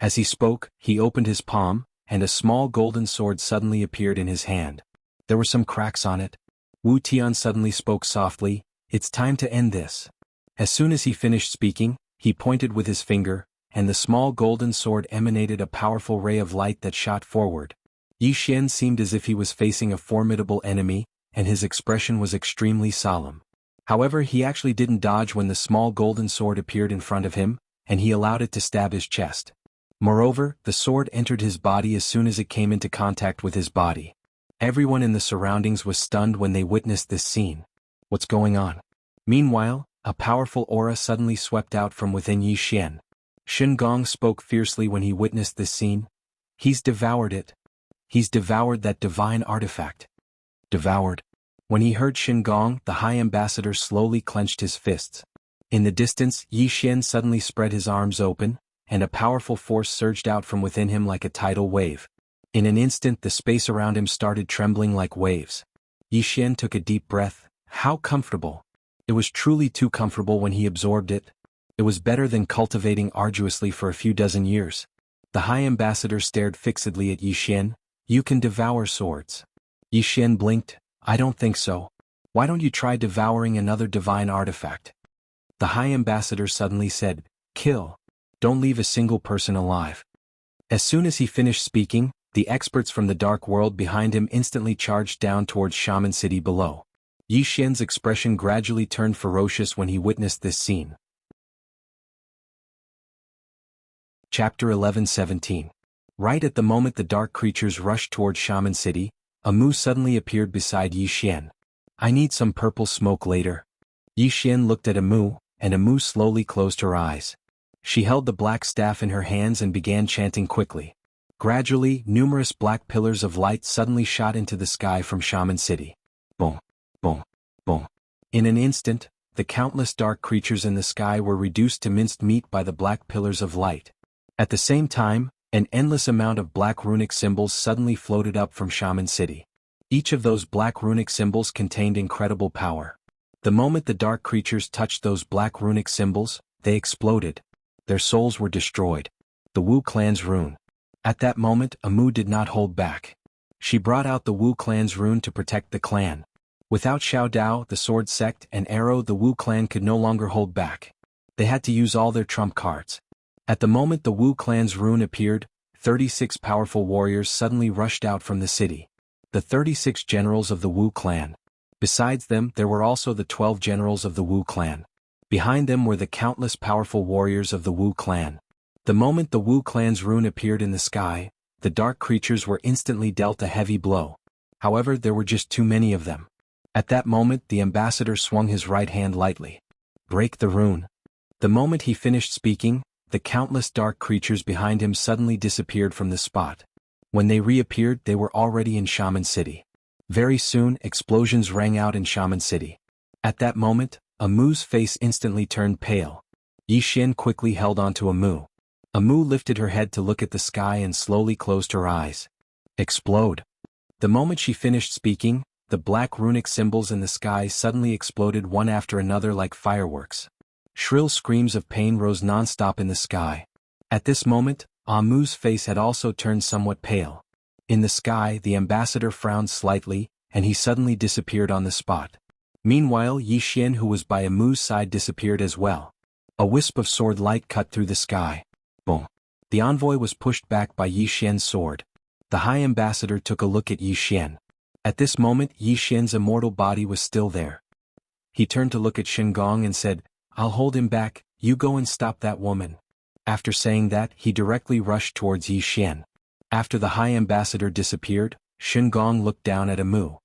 As he spoke, he opened his palm, and a small golden sword suddenly appeared in his hand. There were some cracks on it. Wu Tian suddenly spoke softly, "It's time to end this." As soon as he finished speaking, he pointed with his finger, and the small golden sword emanated a powerful ray of light that shot forward. Yi Xian seemed as if he was facing a formidable enemy, and his expression was extremely solemn. However, he actually didn't dodge when the small golden sword appeared in front of him, and he allowed it to stab his chest. Moreover, the sword entered his body as soon as it came into contact with his body. Everyone in the surroundings was stunned when they witnessed this scene. What's going on? Meanwhile, a powerful aura suddenly swept out from within Yi Xian. Shen Gong spoke fiercely when he witnessed this scene. "He's devoured it. He's devoured that divine artifact." Devoured. When he heard Shen Gong, the High Ambassador slowly clenched his fists. In the distance, Yi Xian suddenly spread his arms open, and a powerful force surged out from within him like a tidal wave. In an instant the space around him started trembling like waves. Yi Xian took a deep breath. How comfortable. It was truly too comfortable when he absorbed it. It was better than cultivating arduously for a few dozen years. The High Ambassador stared fixedly at Yi Xian. "You can devour swords." Yi Xian blinked. "I don't think so. Why don't you try devouring another divine artifact?" The High Ambassador suddenly said, "Kill. Don't leave a single person alive." As soon as he finished speaking, the experts from the dark world behind him instantly charged down towards Shaman City below. Yi Xian's expression gradually turned ferocious when he witnessed this scene. Chapter 11:17. Right at the moment the dark creatures rushed towards Shaman City, a Mu suddenly appeared beside Yi Xian. "I need some purple smoke later." Yi Xian looked at Mu, and Mu slowly closed her eyes. She held the black staff in her hands and began chanting quickly. Gradually, numerous black pillars of light suddenly shot into the sky from Shaman City. Boom, boom, boom. In an instant, the countless dark creatures in the sky were reduced to minced meat by the black pillars of light. At the same time, an endless amount of black runic symbols suddenly floated up from Shaman City. Each of those black runic symbols contained incredible power. The moment the dark creatures touched those black runic symbols, they exploded. Their souls were destroyed. The Wu clan's rune. At that moment, Mu did not hold back. She brought out the Wu clan's rune to protect the clan. Without Xiao Dao, the sword sect, and arrow, the Wu clan could no longer hold back. They had to use all their trump cards. At the moment the Wu clan's rune appeared, 36 powerful warriors suddenly rushed out from the city. The 36 generals of the Wu clan. Besides them, there were also the 12 generals of the Wu clan. Behind them were the countless powerful warriors of the Wu clan. The moment the Wu clan's rune appeared in the sky, the dark creatures were instantly dealt a heavy blow. However, there were just too many of them. At that moment the ambassador swung his right hand lightly. "Break the rune." The moment he finished speaking, the countless dark creatures behind him suddenly disappeared from the spot. When they reappeared, they were already in Shaman City. Very soon, explosions rang out in Shaman City. At that moment, Amu's face instantly turned pale. Yi Xian quickly held onto Amu. Amu lifted her head to look at the sky and slowly closed her eyes. Explode. The moment she finished speaking, the black runic symbols in the sky suddenly exploded one after another like fireworks. Shrill screams of pain rose non-stop in the sky. At this moment, Amu's face had also turned somewhat pale. In the sky, the ambassador frowned slightly, and he suddenly disappeared on the spot. Meanwhile, Yi Xian, who was by Amu's side, disappeared as well. A wisp of sword light cut through the sky. Boom. The envoy was pushed back by Yi Xian's sword. The High Ambassador took a look at Yi Xian. At this moment, Yi Xian's immortal body was still there. He turned to look at Shingong and said, "I'll hold him back, you go and stop that woman." After saying that, he directly rushed towards Yi Xian. After the High Ambassador disappeared, Shingong looked down at Amu.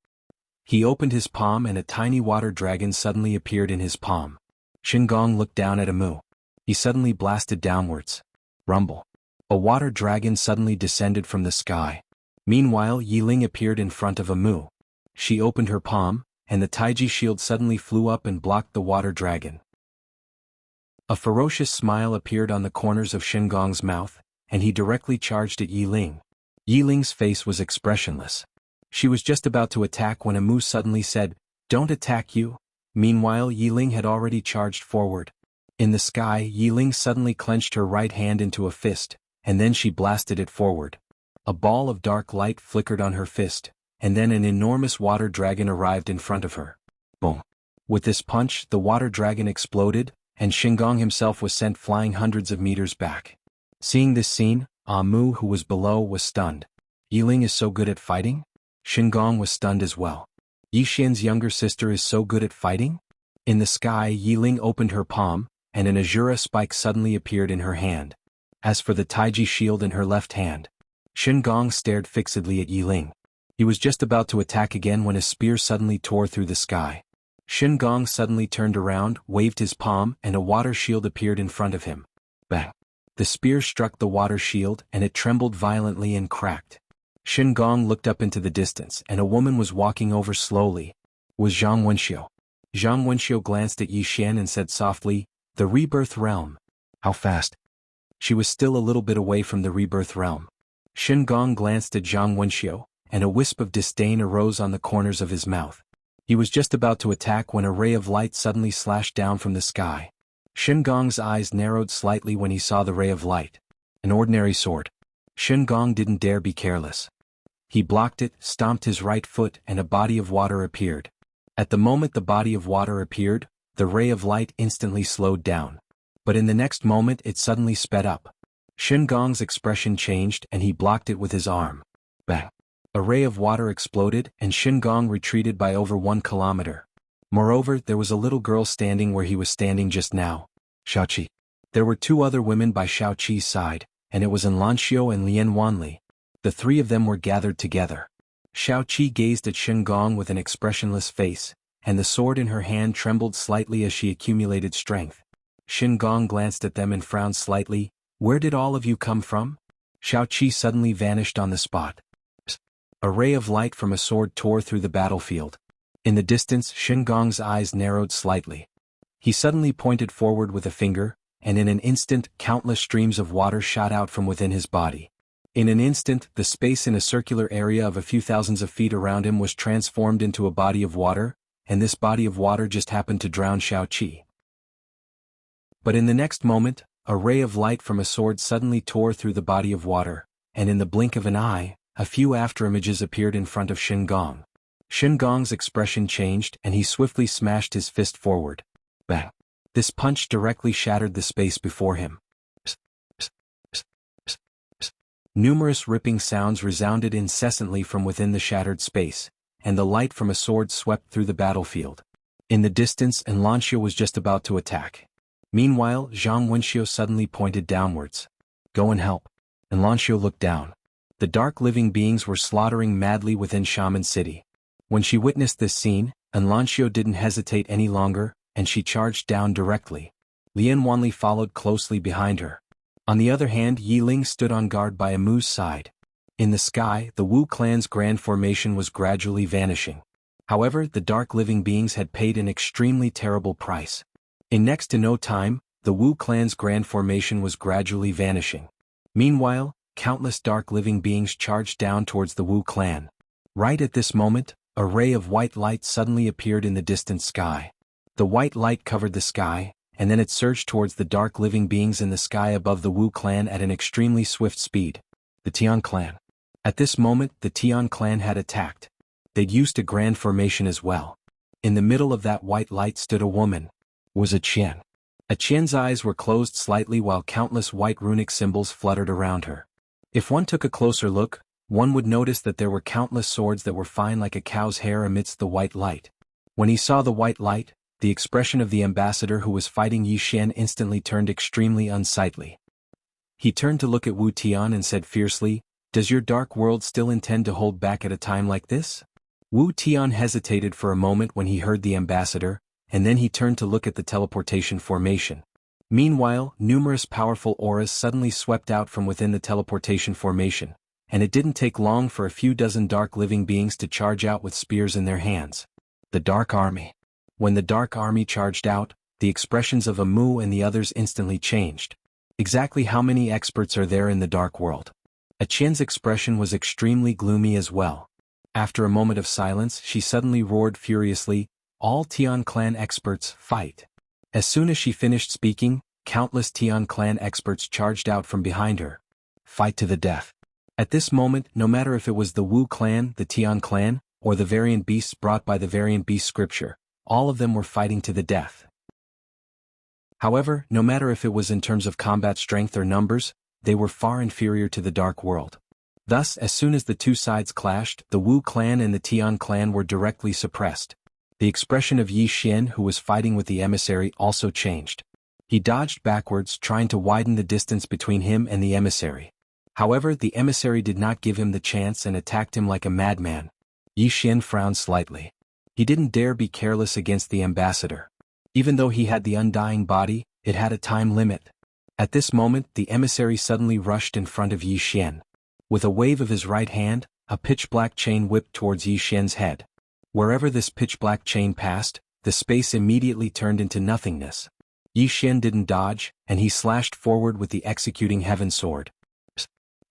He opened his palm and a tiny water dragon suddenly appeared in his palm. Shingong looked down at Amu. He suddenly blasted downwards. Rumble. A water dragon suddenly descended from the sky. Meanwhile, Yiling appeared in front of Amu. She opened her palm, and the Taiji shield suddenly flew up and blocked the water dragon. A ferocious smile appeared on the corners of Shingong's mouth, and he directly charged at Yiling. Yiling's face was expressionless. She was just about to attack when Amu suddenly said, "Don't attack you." Meanwhile, Yiling had already charged forward. In the sky, Yiling suddenly clenched her right hand into a fist, and then she blasted it forward. A ball of dark light flickered on her fist, and then an enormous water dragon arrived in front of her. Boom. With this punch, the water dragon exploded, and Shingong himself was sent flying hundreds of meters back. Seeing this scene, Amu, who was below, was stunned. Yiling is so good at fighting? Shingong was stunned as well. Yi Xian's younger sister is so good at fighting? In the sky, Yiling opened her palm, and an Azura spike suddenly appeared in her hand. As for the Taiji shield in her left hand, Shingong stared fixedly at Yiling. He was just about to attack again when a spear suddenly tore through the sky. Shingong suddenly turned around, waved his palm, and a water shield appeared in front of him. Bang! The spear struck the water shield, and it trembled violently and cracked. Shingong looked up into the distance, and a woman was walking over slowly. It was Zhang Wenxiu. Zhang Wenxiu glanced at Yi Xian and said softly, "The Rebirth Realm." How fast? She was still a little bit away from the Rebirth Realm. Shingong glanced at Zhang Wenxiu, and a wisp of disdain arose on the corners of his mouth. He was just about to attack when a ray of light suddenly slashed down from the sky. Shingong's eyes narrowed slightly when he saw the ray of light. An ordinary sword. Shingong didn't dare be careless. He blocked it, stomped his right foot, and a body of water appeared. At the moment the body of water appeared, the ray of light instantly slowed down. But in the next moment it suddenly sped up. Shingong's expression changed and he blocked it with his arm. Bang! A ray of water exploded and Shingong retreated by over 1 kilometer. Moreover, there was a little girl standing where he was standing just now. Xiaoqi. There were 2 other women by Xiaoqi's side, and it was Lanxiu and Lian Wanli. The 3 of them were gathered together. Xiaoqi gazed at Shingong with an expressionless face, and the sword in her hand trembled slightly as she accumulated strength. Shingong glanced at them and frowned slightly. "Where did all of you come from?" Xiaoqi suddenly vanished on the spot. A ray of light from a sword tore through the battlefield. In the distance, Shingong's eyes narrowed slightly. He suddenly pointed forward with a finger, and in an instant, countless streams of water shot out from within his body. In an instant, the space in a circular area of a few thousands of feet around him was transformed into a body of water, and this body of water just happened to drown Xiaoqi. But in the next moment, a ray of light from a sword suddenly tore through the body of water, and in the blink of an eye, a few afterimages appeared in front of Shingong. Shingong's expression changed and he swiftly smashed his fist forward. Bang! This punch directly shattered the space before him. Numerous ripping sounds resounded incessantly from within the shattered space, and the light from a sword swept through the battlefield. In the distance, Lanxiu was just about to attack. Meanwhile, Zhang Wenxiu suddenly pointed downwards. "Go and help." Lanxiu looked down. The dark living beings were slaughtering madly within Shaman City. When she witnessed this scene, Lanxiu didn't hesitate any longer, and she charged down directly. Lian Wanli followed closely behind her. On the other hand, Yiling stood on guard by Amu's side. In the sky, the Wu clan's grand formation was gradually vanishing. However, the dark living beings had paid an extremely terrible price. In next to no time, the Wu clan's grand formation was gradually vanishing. Meanwhile, countless dark living beings charged down towards the Wu clan. Right at this moment, a ray of white light suddenly appeared in the distant sky. The white light covered the sky, and then it surged towards the dark living beings in the sky above the Wu clan at an extremely swift speed. The Tian clan. At this moment, the Tian clan had attacked. They'd used a grand formation as well. In the middle of that white light stood a woman. Was a Qian. A Qian's eyes were closed slightly while countless white runic symbols fluttered around her. If one took a closer look, one would notice that there were countless swords that were fine like a cow's hair amidst the white light. When he saw the white light, the expression of the ambassador who was fighting Yi Xian instantly turned extremely unsightly. He turned to look at Wu Tian and said fiercely, "Does your dark world still intend to hold back at a time like this?" Wu Tian hesitated for a moment when he heard the ambassador, and then he turned to look at the teleportation formation. Meanwhile, numerous powerful auras suddenly swept out from within the teleportation formation, and it didn't take long for a few dozen dark living beings to charge out with spears in their hands. The Dark Army. When the Dark Army charged out, the expressions of Amu and the others instantly changed. Exactly how many experts are there in the dark world? A Qian's expression was extremely gloomy as well. After a moment of silence, she suddenly roared furiously, "All Tian clan experts, fight!" As soon as she finished speaking, countless Tian clan experts charged out from behind her. Fight to the death. At this moment, no matter if it was the Wu clan, the Tian clan, or the variant beasts brought by the variant beast scripture, all of them were fighting to the death. However, no matter if it was in terms of combat strength or numbers, they were far inferior to the dark world. Thus, as soon as the two sides clashed, the Wu clan and the Tian clan were directly suppressed. The expression of Yi Xian, who was fighting with the emissary, also changed. He dodged backwards, trying to widen the distance between him and the emissary. However, the emissary did not give him the chance and attacked him like a madman. Yi Xian frowned slightly. He didn't dare be careless against the ambassador. Even though he had the undying body, it had a time limit. At this moment, the emissary suddenly rushed in front of Yi Xian. With a wave of his right hand, a pitch-black chain whipped towards Yi Xian's head. Wherever this pitch-black chain passed, the space immediately turned into nothingness. Yi Xian didn't dodge, and he slashed forward with the executing heaven sword.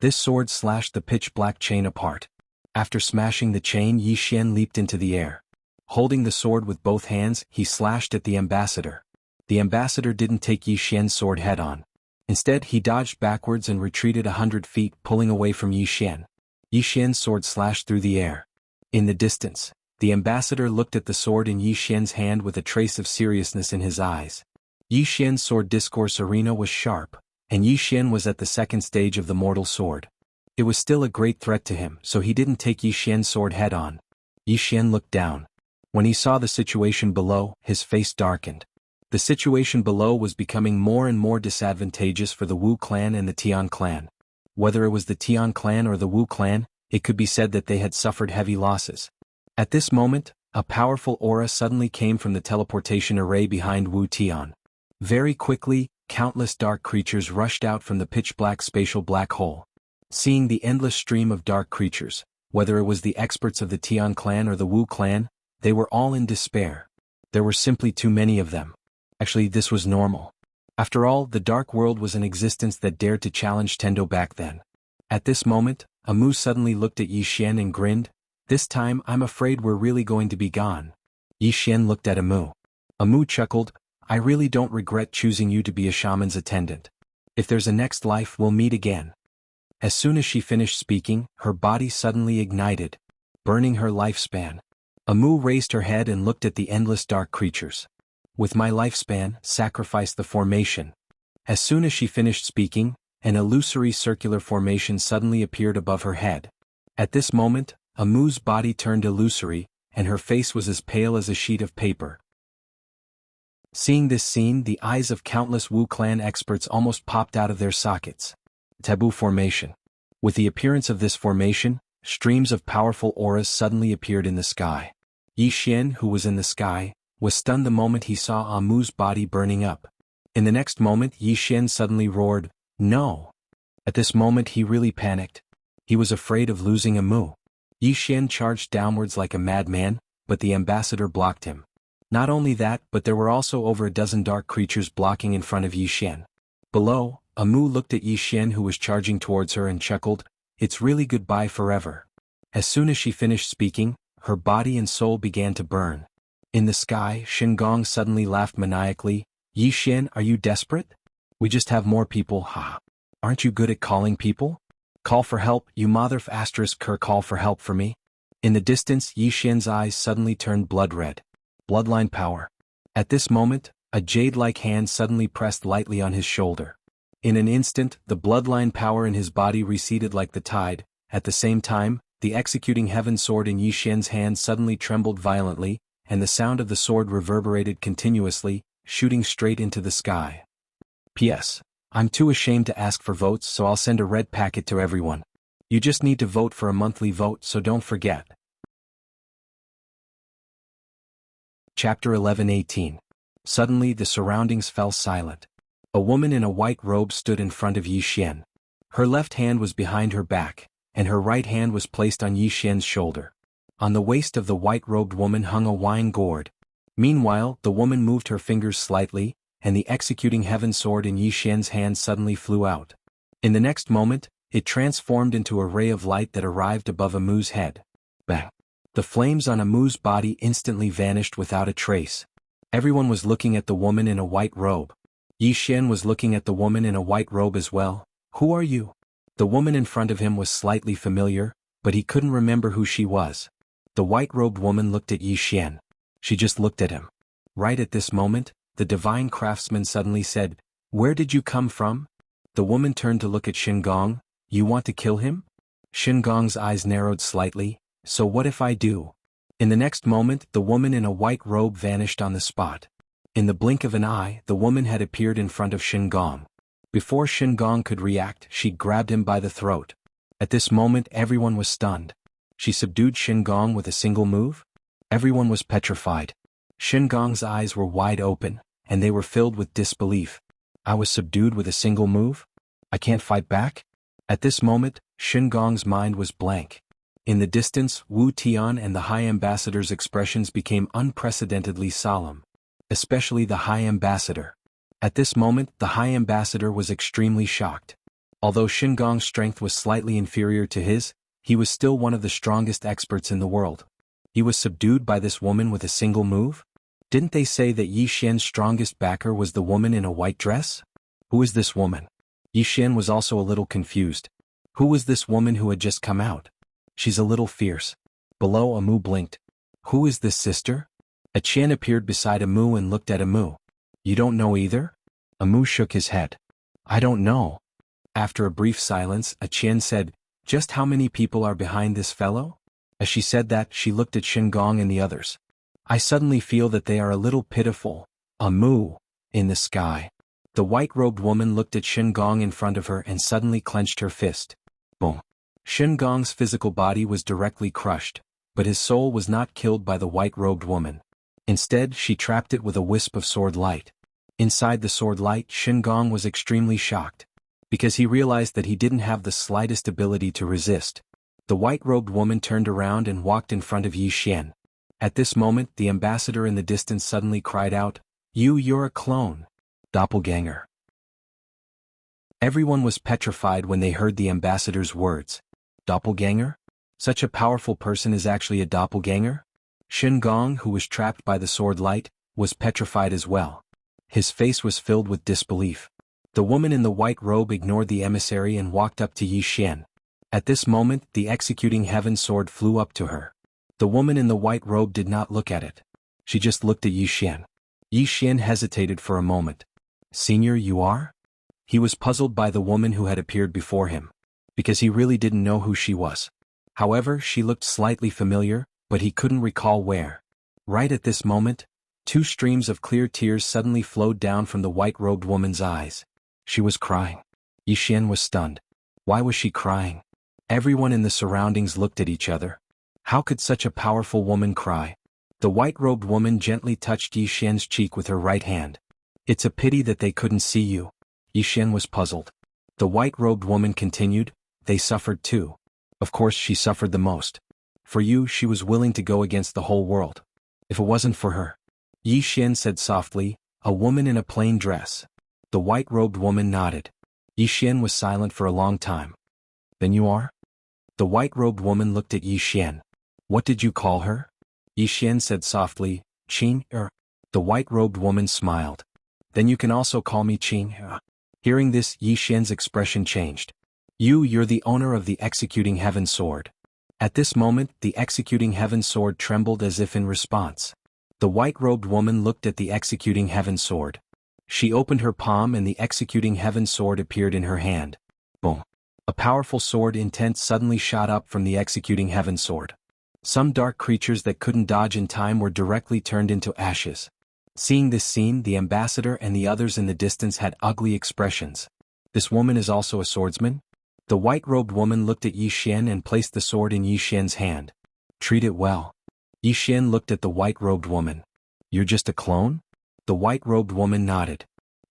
This sword slashed the pitch-black chain apart. After smashing the chain, Yi Xian leaped into the air. Holding the sword with both hands, he slashed at the ambassador. The ambassador didn't take Yi Xian's sword head-on. Instead, he dodged backwards and retreated 100 feet, pulling away from Yi Xian. Yi Xian's sword slashed through the air. In the distance, the ambassador looked at the sword in Yi Xian's hand with a trace of seriousness in his eyes. Yi Xian's sword discourse arena was sharp, and Yi Xian was at the second stage of the mortal sword. It was still a great threat to him, so he didn't take Yi Xian's sword head-on. Yi Xian looked down. When he saw the situation below, his face darkened. The situation below was becoming more and more disadvantageous for the Wu clan and the Tian clan. Whether it was the Tian clan or the Wu clan, it could be said that they had suffered heavy losses. At this moment, a powerful aura suddenly came from the teleportation array behind Wu Tian. Very quickly, countless dark creatures rushed out from the pitch-black spatial black hole. Seeing the endless stream of dark creatures, whether it was the experts of the Tian clan or the Wu clan, they were all in despair. There were simply too many of them. Actually, this was normal. After all, the dark world was an existence that dared to challenge Tendo back then. At this moment, Amu suddenly looked at Yi Xian and grinned. "This time, I'm afraid we're really going to be gone." Yi Xian looked at Amu. Amu chuckled, "I really don't regret choosing you to be a shaman's attendant. If there's a next life, we'll meet again." As soon as she finished speaking, her body suddenly ignited, burning her lifespan. Amu raised her head and looked at the endless dark creatures. "With my lifespan, sacrifice the formation." As soon as she finished speaking, an illusory circular formation suddenly appeared above her head. At this moment, Amu's body turned illusory, and her face was as pale as a sheet of paper. Seeing this scene, the eyes of countless Wu clan experts almost popped out of their sockets. Taboo formation. With the appearance of this formation, streams of powerful auras suddenly appeared in the sky. Yi Xian, who was in the sky, was stunned the moment he saw Amu's body burning up. In the next moment, Yi Xian suddenly roared, "No!" At this moment he really panicked. He was afraid of losing Amu. Yi Xian charged downwards like a madman, but the ambassador blocked him. Not only that, but there were also over a dozen dark creatures blocking in front of Yi Xian. Below, Amu looked at Yi Xian who was charging towards her and chuckled, "It's really goodbye forever." As soon as she finished speaking, her body and soul began to burn. In the sky, Shingong suddenly laughed maniacally, "Yi Xian, are you desperate? We just have more people, ha. Aren't you good at calling people? Call for help, you motherf asterisk cur call for help for me." In the distance, Yi Xian's eyes suddenly turned blood red. Bloodline power. At this moment, a jade-like hand suddenly pressed lightly on his shoulder. In an instant, the bloodline power in his body receded like the tide. At the same time, the executing heaven sword in Yi Xian's hand suddenly trembled violently, and the sound of the sword reverberated continuously, shooting straight into the sky. P.S. I'm too ashamed to ask for votes, so I'll send a red packet to everyone. You just need to vote for a monthly vote, so don't forget. Chapter 11:18. Suddenly the surroundings fell silent. A woman in a white robe stood in front of Yi Xian. Her left hand was behind her back, and her right hand was placed on Yi Xian's shoulder. On the waist of the white-robed woman hung a wine gourd. Meanwhile, the woman moved her fingers slightly, and the executing heaven sword in Yi Xian's hand suddenly flew out. In the next moment, it transformed into a ray of light that arrived above Amu's head. Bang! The flames on Amu's body instantly vanished without a trace. Everyone was looking at the woman in a white robe. Yi Xian was looking at the woman in a white robe as well. "Who are you?" The woman in front of him was slightly familiar, but he couldn't remember who she was. The white-robed woman looked at Yi Xian. She just looked at him. Right at this moment, the divine craftsman suddenly said, "Where did you come from?" The woman turned to look at Shingong. "You want to kill him?" Shingong's eyes narrowed slightly. "So what if I do?" In the next moment, the woman in a white robe vanished on the spot. In the blink of an eye, the woman had appeared in front of Shingong. Before Shingong could react, she grabbed him by the throat. At this moment, everyone was stunned. She subdued Shingong with a single move? Everyone was petrified. Shingong's eyes were wide open, and they were filled with disbelief. "I was subdued with a single move? I can't fight back?" At this moment, Shingong's mind was blank. In the distance, Wu Tian and the High Ambassador's expressions became unprecedentedly solemn. Especially the High Ambassador. At this moment, the High Ambassador was extremely shocked. Although Shingong's strength was slightly inferior to his, he was still one of the strongest experts in the world. He was subdued by this woman with a single move? Didn't they say that Yi Xian's strongest backer was the woman in a white dress? Who is this woman? Yi Xian was also a little confused. Who was this woman who had just come out? She's a little fierce. Below, Amu blinked. Who is this sister? A Qian appeared beside Amu and looked at Amu. You don't know either? Amu shook his head. I don't know. After a brief silence, a Qian said, Just how many people are behind this fellow? As she said that, she looked at Shingong and the others. I suddenly feel that they are a little pitiful. Amu. In the sky. The white-robed woman looked at Shingong in front of her and suddenly clenched her fist. Boom. Shingong's physical body was directly crushed, but his soul was not killed by the white-robed woman. Instead, she trapped it with a wisp of sword light. Inside the sword light, Shingong was extremely shocked, because he realized that he didn't have the slightest ability to resist. The white-robed woman turned around and walked in front of Yi Xian. At this moment, the ambassador in the distance suddenly cried out, You're a clone. Doppelganger. Everyone was petrified when they heard the ambassador's words. Doppelganger? Such a powerful person is actually a doppelganger? Shingong, who was trapped by the sword light, was petrified as well. His face was filled with disbelief. The woman in the white robe ignored the emissary and walked up to Yi Xian. At this moment, the executing heaven sword flew up to her. The woman in the white robe did not look at it. She just looked at Yi Xian. Yi Xian hesitated for a moment. Senior, you are? He was puzzled by the woman who had appeared before him, because he really didn't know who she was. However, she looked slightly familiar, but he couldn't recall where. Right at this moment, 2 streams of clear tears suddenly flowed down from the white-robed woman's eyes. She was crying. Yi Xian was stunned. Why was she crying? Everyone in the surroundings looked at each other. How could such a powerful woman cry? The white-robed woman gently touched Yi Xian's cheek with her right hand. It's a pity that they couldn't see you. Yi Xian was puzzled. The white-robed woman continued, They suffered too. Of course she suffered the most. For you, she was willing to go against the whole world. If it wasn't for her. Yi Xian said softly, a woman in a plain dress. The white-robed woman nodded. Yi Xian was silent for a long time. Then you are? The white-robed woman looked at Yi Xian. What did you call her? Yi Xian said softly, Qin. The white-robed woman smiled. Then you can also call me Qin. Hearing this, Yi Xian's expression changed. You're the owner of the executing heaven sword. At this moment, the executing heaven sword trembled as if in response. The white-robed woman looked at the executing heaven sword. She opened her palm and the executing heaven sword appeared in her hand. Boom. A powerful sword intent suddenly shot up from the executing heaven sword. Some dark creatures that couldn't dodge in time were directly turned into ashes. Seeing this scene, the ambassador and the others in the distance had ugly expressions. This woman is also a swordsman? The white-robed woman looked at Yi Xian and placed the sword in Yi Xian's hand. Treat it well. Yi Xian looked at the white-robed woman. You're just a clone? The white-robed woman nodded.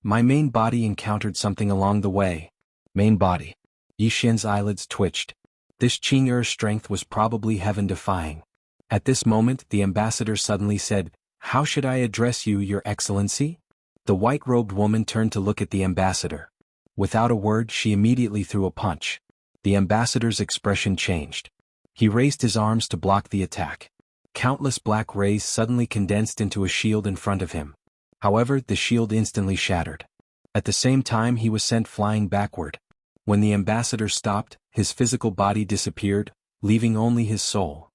My main body encountered something along the way. Main body. Yi Xian's eyelids twitched. This Qing'er's strength was probably heaven-defying. At this moment, the ambassador suddenly said, How should I address you, Your Excellency? The white-robed woman turned to look at the ambassador. Without a word, she immediately threw a punch. The ambassador's expression changed. He raised his arms to block the attack. Countless black rays suddenly condensed into a shield in front of him. However, the shield instantly shattered. At the same time, he was sent flying backward. When the ambassador stopped, his physical body disappeared, leaving only his soul.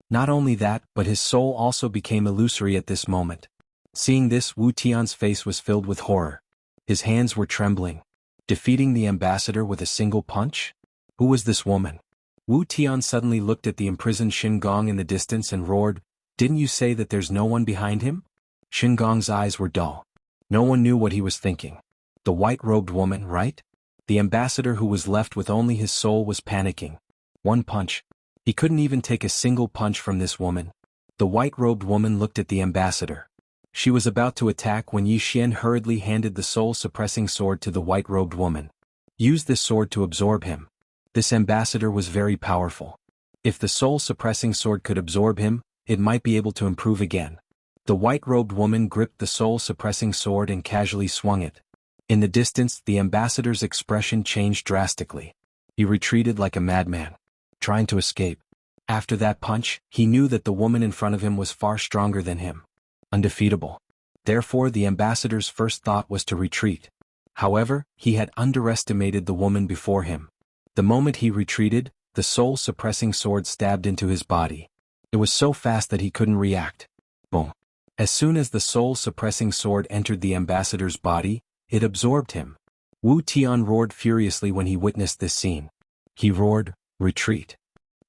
Not only that, but his soul also became illusory at this moment. Seeing this, Wu Tian's face was filled with horror. His hands were trembling. Defeating the ambassador with a single punch? Who was this woman? Wu Tian suddenly looked at the imprisoned Shin Gong in the distance and roared, Didn't you say that there's no one behind him? Shin Gong's eyes were dull. No one knew what he was thinking. The white-robed woman, right? The ambassador who was left with only his soul was panicking. One punch. He couldn't even take a single punch from this woman. The white-robed woman looked at the ambassador. She was about to attack when Yi Xian hurriedly handed the soul-suppressing sword to the white-robed woman. Use this sword to absorb him. This ambassador was very powerful. If the soul-suppressing sword could absorb him, it might be able to improve again. The white-robed woman gripped the soul-suppressing sword and casually swung it. In the distance, the ambassador's expression changed drastically. He retreated like a madman, trying to escape. After that punch, he knew that the woman in front of him was far stronger than him. Undefeatable. Therefore, the ambassador's first thought was to retreat. However, he had underestimated the woman before him. The moment he retreated, the soul-suppressing sword stabbed into his body. It was so fast that he couldn't react. Boom. As soon as the soul-suppressing sword entered the ambassador's body, it absorbed him. Wu Tian roared furiously when he witnessed this scene. He roared, Retreat.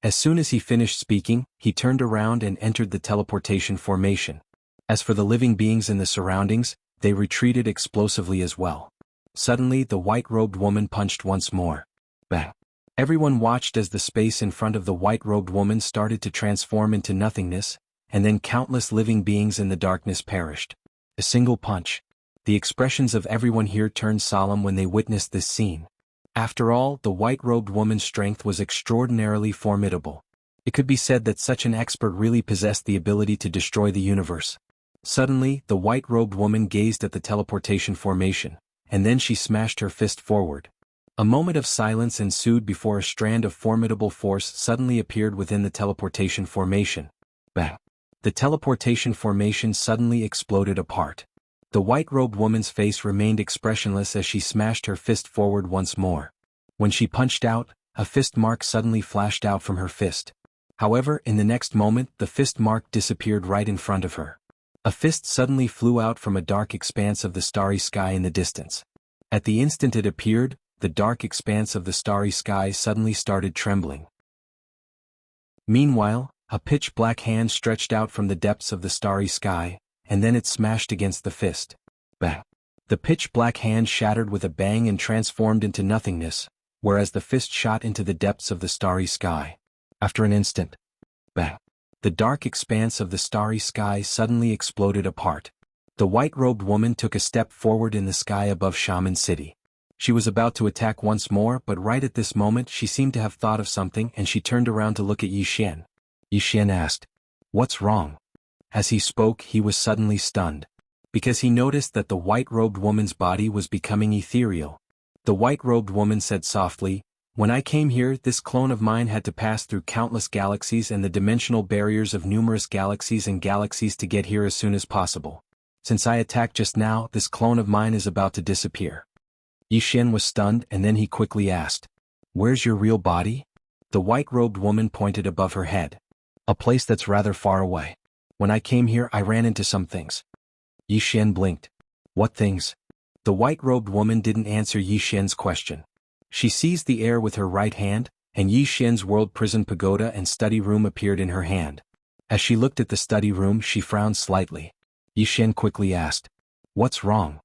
As soon as he finished speaking, he turned around and entered the teleportation formation. As for the living beings in the surroundings, they retreated explosively as well. Suddenly, the white-robed woman punched once more. Bang. Everyone watched as the space in front of the white-robed woman started to transform into nothingness, and then countless living beings in the darkness perished. A single punch. The expressions of everyone here turned solemn when they witnessed this scene. After all, the white-robed woman's strength was extraordinarily formidable. It could be said that such an expert really possessed the ability to destroy the universe. Suddenly, the white-robed woman gazed at the teleportation formation, and then she smashed her fist forward. A moment of silence ensued before a strand of formidable force suddenly appeared within the teleportation formation. Bang! The teleportation formation suddenly exploded apart. The white-robed woman's face remained expressionless as she smashed her fist forward once more. When she punched out, a fist mark suddenly flashed out from her fist. However, in the next moment, the fist mark disappeared right in front of her. A fist suddenly flew out from a dark expanse of the starry sky in the distance. At the instant it appeared, the dark expanse of the starry sky suddenly started trembling. Meanwhile, a pitch-black hand stretched out from the depths of the starry sky, and then it smashed against the fist. Bang! The pitch-black hand shattered with a bang and transformed into nothingness, whereas the fist shot into the depths of the starry sky. After an instant, bang! The dark expanse of the starry sky suddenly exploded apart. The white-robed woman took a step forward in the sky above Shaman City. She was about to attack once more, but right at this moment she seemed to have thought of something and she turned around to look at Yi Xian. Yi Xian asked, "What's wrong?" As he spoke, he was suddenly stunned, because he noticed that the white-robed woman's body was becoming ethereal. The white-robed woman said softly, "When I came here, this clone of mine had to pass through countless galaxies and the dimensional barriers of numerous galaxies and galaxies to get here as soon as possible. Since I attacked just now, this clone of mine is about to disappear." Yi Xian was stunned and then he quickly asked, "Where's your real body?" The white-robed woman pointed above her head. "A place that's rather far away. When I came here, I ran into some things." Yi Xian blinked. "What things?" The white-robed woman didn't answer Yi Xian's question. She seized the air with her right hand, and Yi Xian's world prison pagoda and study room appeared in her hand. As she looked at the study room, she frowned slightly. Yi Xian quickly asked, "What's wrong?"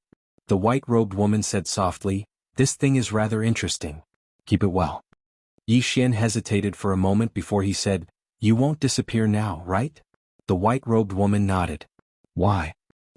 The white-robed woman said softly, "This thing is rather interesting. Keep it well." Yi Xian hesitated for a moment before he said, "You won't disappear now, right?" The white-robed woman nodded. "Why?"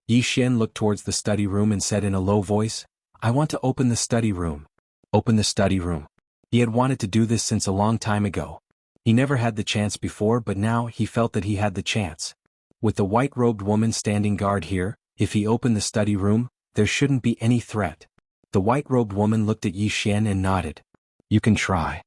Yi Xian looked towards the study room and said in a low voice, "I want to open the study room." Open the study room. He had wanted to do this since a long time ago. He never had the chance before, but now he felt that he had the chance. With the white-robed woman standing guard here, if he opened the study room, there shouldn't be any threat. The white-robed woman looked at Yi Xian and nodded. "You can try."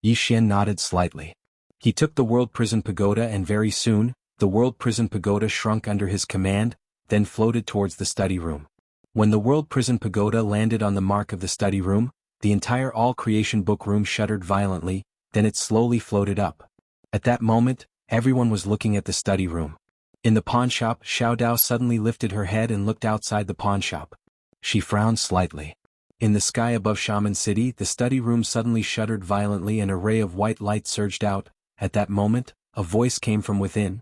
Yi Xian nodded slightly. He took the world prison pagoda and very soon, the world prison pagoda shrunk under his command, then floated towards the study room. When the world prison pagoda landed on the mark of the study room, the entire all-creation book room shuddered violently, then it slowly floated up. At that moment, everyone was looking at the study room. In the pawn shop, Xiao Dao suddenly lifted her head and looked outside the pawn shop. She frowned slightly. In the sky above Shaman City, the study room suddenly shuddered violently and a ray of white light surged out. At that moment, a voice came from within.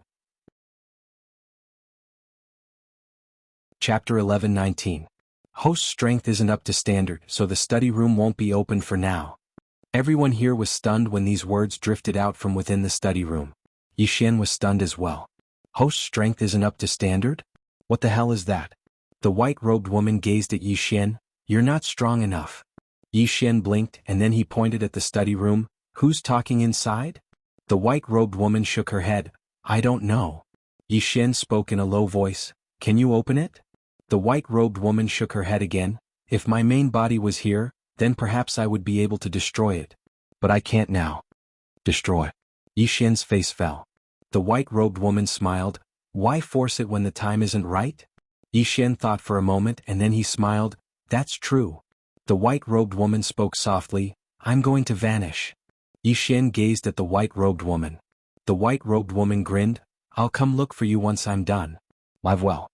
Chapter 11:19. Host's strength isn't up to standard, so the study room won't be open for now. Everyone here was stunned when these words drifted out from within the study room. Yi Xian was stunned as well. Host's strength isn't up to standard? What the hell is that? The white-robed woman gazed at Yi Xian. "You're not strong enough." Yi Xian blinked and then he pointed at the study room. "Who's talking inside?" The white-robed woman shook her head. "I don't know." Yi Xian spoke in a low voice. "Can you open it?" The white-robed woman shook her head again. "If my main body was here, then perhaps I would be able to destroy it. But I can't now." "Destroy." Yi Xian's face fell. The white-robed woman smiled. "Why force it when the time isn't right?" Yi Xian thought for a moment and then he smiled. "That's true." The white-robed woman spoke softly. "I'm going to vanish." Yi Xian gazed at the white-robed woman. The white-robed woman grinned. "I'll come look for you once I'm done. Live well."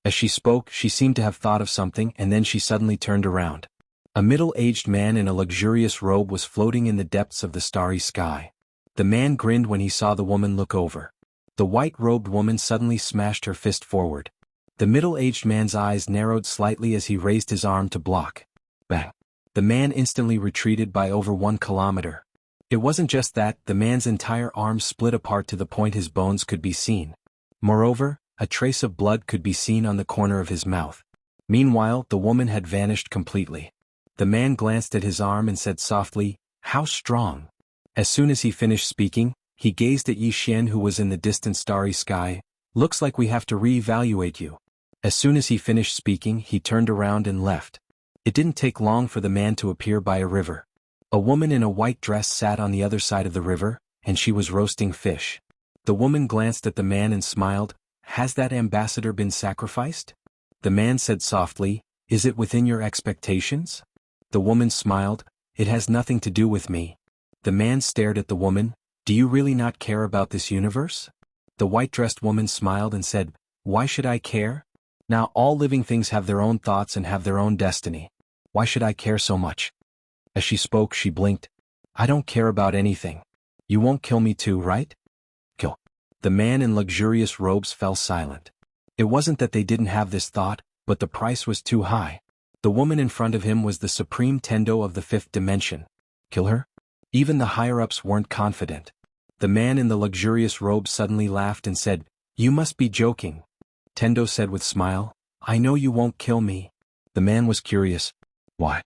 As she spoke, she seemed to have thought of something and then she suddenly turned around. A middle-aged man in a luxurious robe was floating in the depths of the starry sky. The man grinned when he saw the woman look over. The white-robed woman suddenly smashed her fist forward. The middle-aged man's eyes narrowed slightly as he raised his arm to block. Bang! The man instantly retreated by over 1 kilometer. It wasn't just that, the man's entire arm split apart to the point his bones could be seen. Moreover, a trace of blood could be seen on the corner of his mouth. Meanwhile, the woman had vanished completely. The man glanced at his arm and said softly, "How strong?" As soon as he finished speaking, he gazed at Yi Xian who was in the distant starry sky. "Looks like we have to re-evaluate you." As soon as he finished speaking, he turned around and left. It didn't take long for the man to appear by a river. A woman in a white dress sat on the other side of the river, and she was roasting fish. The woman glanced at the man and smiled. "Has that ambassador been sacrificed?" The man said softly, "Is it within your expectations?" The woman smiled. "It has nothing to do with me." The man stared at the woman. "Do you really not care about this universe?" The white-dressed woman smiled and said, "Why should I care? Now all living things have their own thoughts and have their own destiny. Why should I care so much?" As she spoke, she blinked. "I don't care about anything. You won't kill me too, right?" "Kill." The man in luxurious robes fell silent. It wasn't that they didn't have this thought, but the price was too high. The woman in front of him was the supreme Tendo of the 5th dimension. Kill her? Even the higher-ups weren't confident. The man in the luxurious robe suddenly laughed and said, "You must be joking." Tendo said with smile, "I know you won't kill me." The man was curious. "Why?"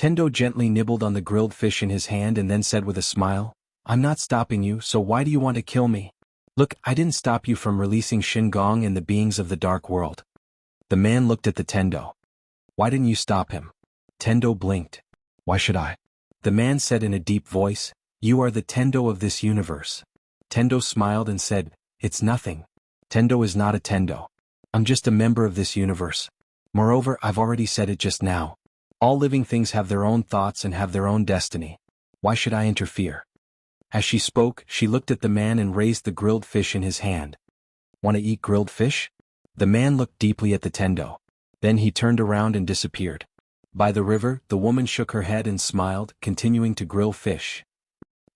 Tendo gently nibbled on the grilled fish in his hand and then said with a smile, "I'm not stopping you, so why do you want to kill me? Look, I didn't stop you from releasing Shin-gong and the beings of the dark world." The man looked at the Tendo. "Why didn't you stop him?" Tendo blinked. "Why should I?" The man said in a deep voice, "You are the Tendo of this universe." Tendo smiled and said, "It's nothing. Tendo is not a Tendo. I'm just a member of this universe. Moreover, I've already said it just now. All living things have their own thoughts and have their own destiny. Why should I interfere?" As she spoke, she looked at the man and raised the grilled fish in his hand. "Want to eat grilled fish?" The man looked deeply at the Tendo. Then he turned around and disappeared. By the river, the woman shook her head and smiled, continuing to grill fish.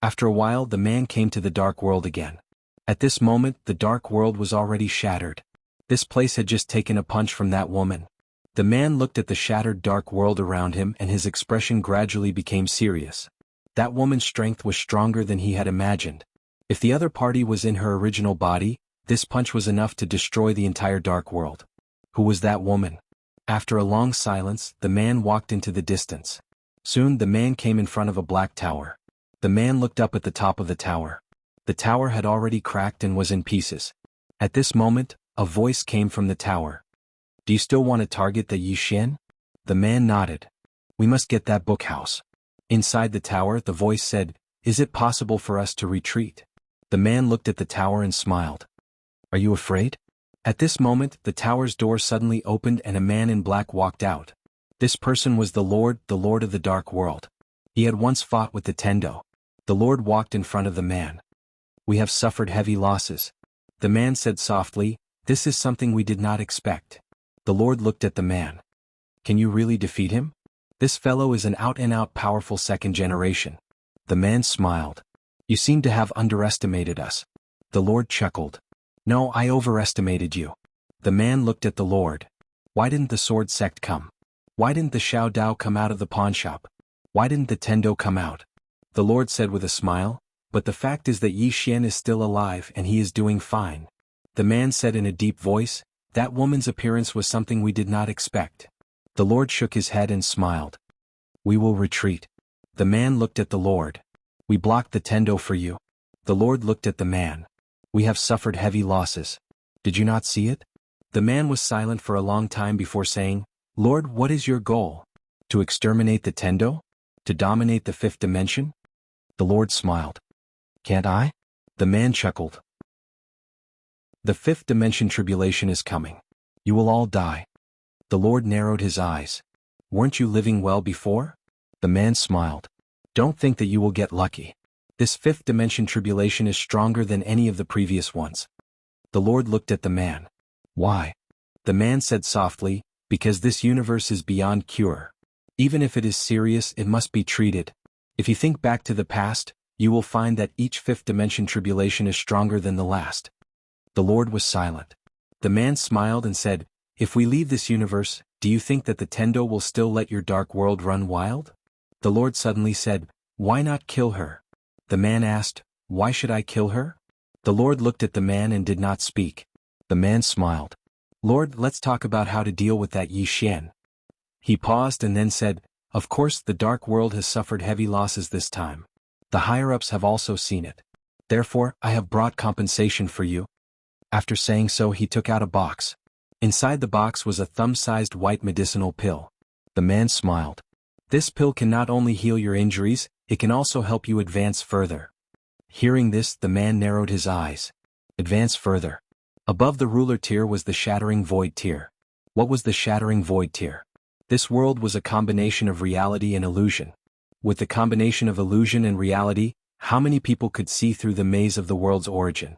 After a while, the man came to the dark world again. At this moment, the dark world was already shattered. This place had just taken a punch from that woman. The man looked at the shattered dark world around him and his expression gradually became serious. That woman's strength was stronger than he had imagined. If the other party was in her original body, this punch was enough to destroy the entire dark world. Who was that woman? After a long silence, the man walked into the distance. Soon the man came in front of a black tower. The man looked up at the top of the tower. The tower had already cracked and was in pieces. At this moment, a voice came from the tower. "Do you still want to target the Yixin?" The man nodded. "We must get that book house." Inside the tower, the voice said, "Is it possible for us to retreat?" The man looked at the tower and smiled. "Are you afraid?" At this moment, the tower's door suddenly opened and a man in black walked out. This person was the Lord of the dark world. He had once fought with the Tendo. The Lord walked in front of the man. "We have suffered heavy losses." The man said softly, "This is something we did not expect." The Lord looked at the man. "Can you really defeat him? This fellow is an out-and-out powerful second generation." The man smiled. "You seem to have underestimated us." The Lord chuckled. "No, I overestimated you." The man looked at the Lord. "Why didn't the sword sect come? Why didn't the Xiao Dao come out of the pawn shop? Why didn't the Tendo come out?" The Lord said with a smile, "But the fact is that Yi Xian is still alive and he is doing fine." The man said in a deep voice, "That woman's appearance was something we did not expect." The Lord shook his head and smiled. "We will retreat." The man looked at the Lord. "We blocked the Tendo for you." The Lord looked at the man. "We have suffered heavy losses. Did you not see it?" The man was silent for a long time before saying, "Lord, what is your goal? To exterminate the Tendo? To dominate the fifth dimension?" The Lord smiled. "Can't I?" The man chuckled. "The fifth dimension tribulation is coming. You will all die." The Lord narrowed his eyes. "Weren't you living well before?" The man smiled. "Don't think that you will get lucky. This fifth dimension tribulation is stronger than any of the previous ones." The Lord looked at the man. "Why?" The man said softly, "Because this universe is beyond cure. Even if it is serious, it must be treated. If you think back to the past, you will find that each fifth dimension tribulation is stronger than the last." The Lord was silent. The man smiled and said, "If we leave this universe, do you think that the Tendo will still let your dark world run wild?" The Lord suddenly said, "Why not kill her?" The man asked, "Why should I kill her?" The Lord looked at the man and did not speak. The man smiled. "Lord, let's talk about how to deal with that Yi Xian." He paused and then said, "Of course the dark world has suffered heavy losses this time. The higher-ups have also seen it. Therefore, I have brought compensation for you." After saying so, he took out a box. Inside the box was a thumb-sized white medicinal pill. The man smiled. "This pill can not only heal your injuries, it can also help you advance further." Hearing this, the man narrowed his eyes. Advance further. Above the ruler tier was the shattering void tier. What was the shattering void tier? This world was a combination of reality and illusion. With the combination of illusion and reality, how many people could see through the maze of the world's origin?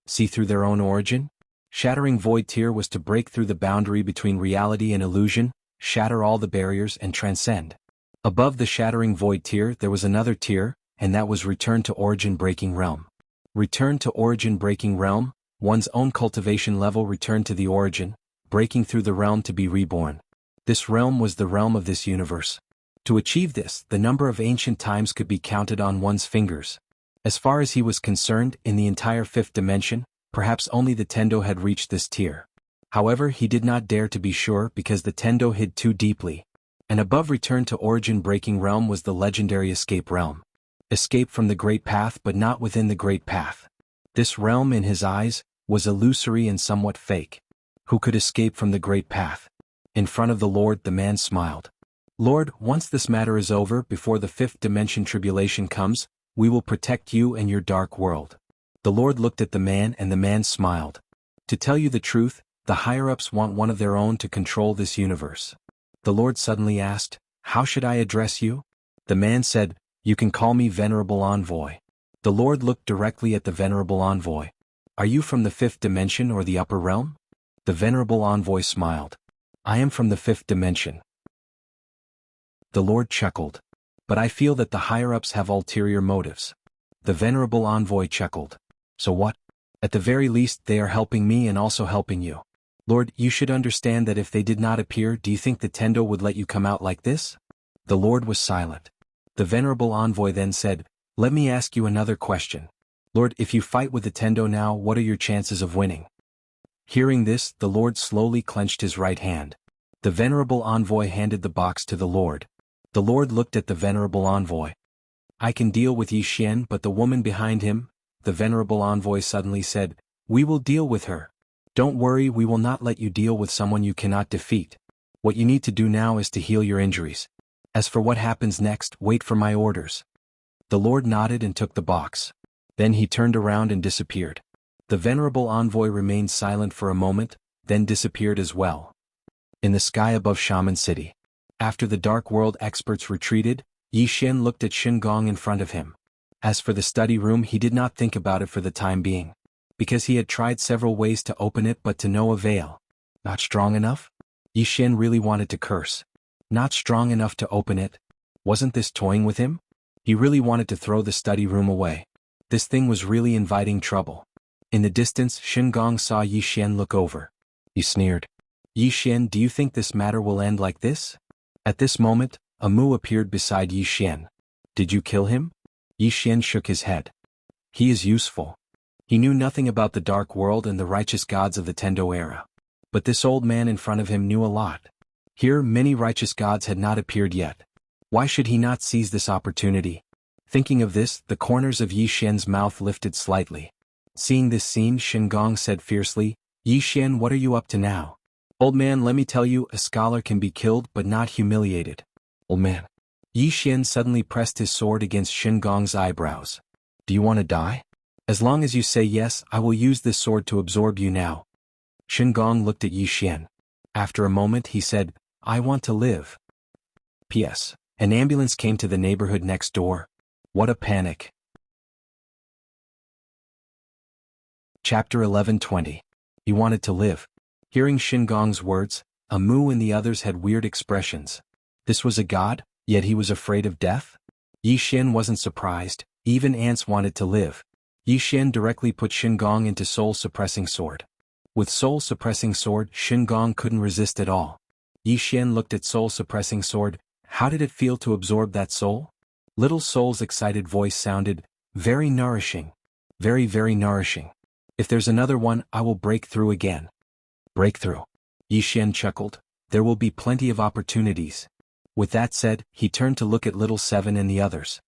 See through their own origin? Shattering void tier was to break through the boundary between reality and illusion, shatter all the barriers and transcend. Above the shattering void tier there was another tier, and that was return to origin breaking realm. Return to origin breaking realm, one's own cultivation level returned to the origin, breaking through the realm to be reborn. This realm was the realm of this universe. To achieve this, the number of ancient times could be counted on one's fingers. As far as he was concerned, in the entire fifth dimension, perhaps only the Tendo had reached this tier. However, he did not dare to be sure because the Tendo hid too deeply. And above return to origin-breaking realm was the legendary escape realm. Escape from the Great Path but not within the Great Path. This realm, in his eyes, was illusory and somewhat fake. Who could escape from the Great Path? In front of the Lord, the man smiled. Lord, once this matter is over, before the fifth dimension tribulation comes, we will protect you and your dark world. The Lord looked at the man and the man smiled. To tell you the truth, the higher-ups want one of their own to control this universe. The Lord suddenly asked, how should I address you? The man said, you can call me Venerable Envoy. The Lord looked directly at the Venerable Envoy. Are you from the fifth dimension or the upper realm? The Venerable Envoy smiled. I am from the fifth dimension. The Lord chuckled. But I feel that the higher-ups have ulterior motives. The Venerable Envoy chuckled. So what? At the very least they are helping me and also helping you. Lord, you should understand that if they did not appear, do you think the Tendo would let you come out like this? The Lord was silent. The Venerable Envoy then said, let me ask you another question. Lord, if you fight with the Tendo now, what are your chances of winning? Hearing this, the Lord slowly clenched his right hand. The Venerable Envoy handed the box to the Lord. The Lord looked at the Venerable Envoy. I can deal with Yi Xian, but the woman behind him, the Venerable Envoy suddenly said, we will deal with her. Don't worry, we will not let you deal with someone you cannot defeat. What you need to do now is to heal your injuries. As for what happens next, wait for my orders. The Lord nodded and took the box. Then he turned around and disappeared. The Venerable Envoy remained silent for a moment, then disappeared as well. In the sky above Shaman City. After the Dark World experts retreated, Yi Xian looked at Gong in front of him. As for the study room, he did not think about it for the time being. Because he had tried several ways to open it but to no avail. Not strong enough? Yi Xian really wanted to curse. Not strong enough to open it? Wasn't this toying with him? He really wanted to throw the study room away. This thing was really inviting trouble. In the distance, Gong saw Yi Xian look over. He sneered. Yi Xian, do you think this matter will end like this? At this moment, a Mu appeared beside Yi Xian. Did you kill him? Yi Xian shook his head. He is useful. He knew nothing about the dark world and the righteous gods of the Tendo era. But this old man in front of him knew a lot. Here, many righteous gods had not appeared yet. Why should he not seize this opportunity? Thinking of this, the corners of Yi Xian's mouth lifted slightly. Seeing this scene, Gong said fiercely, Yi Xian, what are you up to now? Old man, let me tell you, a scholar can be killed but not humiliated. Old man. Yi Xian suddenly pressed his sword against Gong's eyebrows. Do you want to die? As long as you say yes, I will use this sword to absorb you now. Gong looked at Yi Xian. After a moment he said, I want to live. P.S. An ambulance came to the neighborhood next door. What a panic. Chapter 11:20. He wanted to live. Hearing Gong's words, Amu and the others had weird expressions. This was a god, yet he was afraid of death? Yi Xian wasn't surprised, even ants wanted to live. Yi Xian directly put Gong into soul-suppressing sword. With soul-suppressing sword, Gong couldn't resist at all. Yi Xian looked at soul-suppressing sword. How did it feel to absorb that soul? Little soul's excited voice sounded, very nourishing. Very, very nourishing. If there's another one, I will break through again. Breakthrough. Yi Xian chuckled. There will be plenty of opportunities. With that said, he turned to look at Little Seven and the others.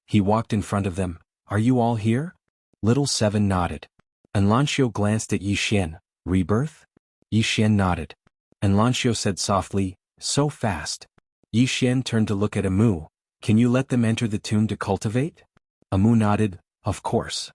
He walked in front of them. Are you all here? Little Seven nodded. And Lanxiu glanced at Yi Xian. Rebirth? Yi Xian nodded. And Lanxiu said softly, so fast. Yi Xian turned to look at Amu. Can you let them enter the tomb to cultivate? Amu nodded, of course.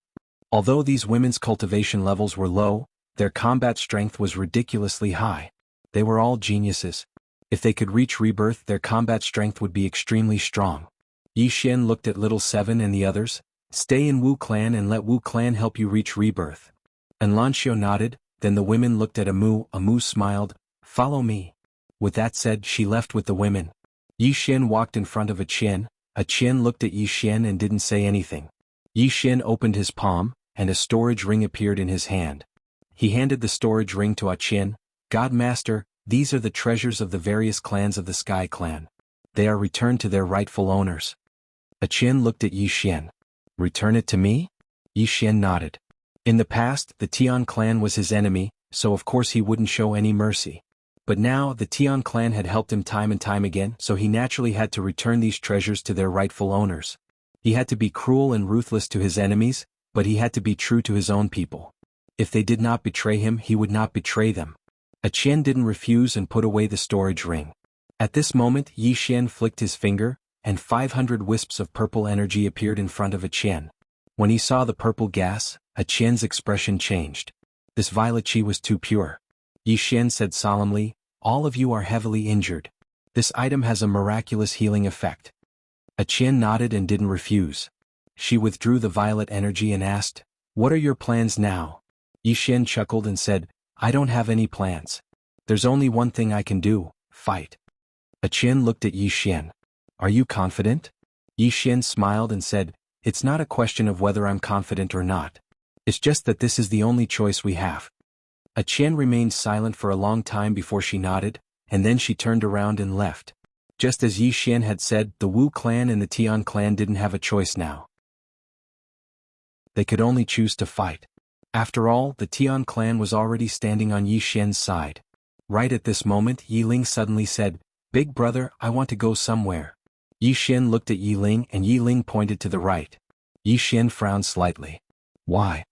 Although these women's cultivation levels were low, their combat strength was ridiculously high. They were all geniuses. If they could reach rebirth, their combat strength would be extremely strong. Yi Xian looked at Little Seven and the others. Stay in Wu Clan and let Wu Clan help you reach rebirth. And Lanxiu nodded. Then the women looked at Amu. Amu smiled. Follow me. With that said, she left with the women. Yi Xian walked in front of a Qian. A Qian looked at Yi Xian and didn't say anything. Yi Xian opened his palm, and a storage ring appeared in his hand. He handed the storage ring to a Qian. God Master, these are the treasures of the various clans of the Sky Clan. They are returned to their rightful owners. A Qian looked at Yi Xian. Return it to me? Yi Xian nodded. In the past, the Tian clan was his enemy, so of course he wouldn't show any mercy. But now the Tian clan had helped him time and time again, so he naturally had to return these treasures to their rightful owners. He had to be cruel and ruthless to his enemies, but he had to be true to his own people. If they did not betray him, he would not betray them. A Qian didn't refuse and put away the storage ring. At this moment Yi Xian flicked his finger, and 500 wisps of purple energy appeared in front of a Qian. When he saw the purple gas, a Qian's expression changed. This violet qi was too pure. Yi Xian said solemnly, "All of you are heavily injured. This item has a miraculous healing effect." A Qian nodded and didn't refuse. She withdrew the violet energy and asked, "What are your plans now?" Yi Xian chuckled and said, "I don't have any plans. There's only one thing I can do, fight." A Qian looked at Yi Xian. "Are you confident?" Yi Xian smiled and said, "It's not a question of whether I'm confident or not. It's just that this is the only choice we have." A Qian remained silent for a long time before she nodded, and then she turned around and left. Just as Yi Xian had said, the Wu clan and the Tian clan didn't have a choice now. They could only choose to fight. After all, the Tian clan was already standing on Yi Xian's side. Right at this moment, Yi Ling suddenly said, "Big brother, I want to go somewhere." Yi Xian looked at Yi Ling and Yi Ling pointed to the right. Yi Xian frowned slightly. "Why?"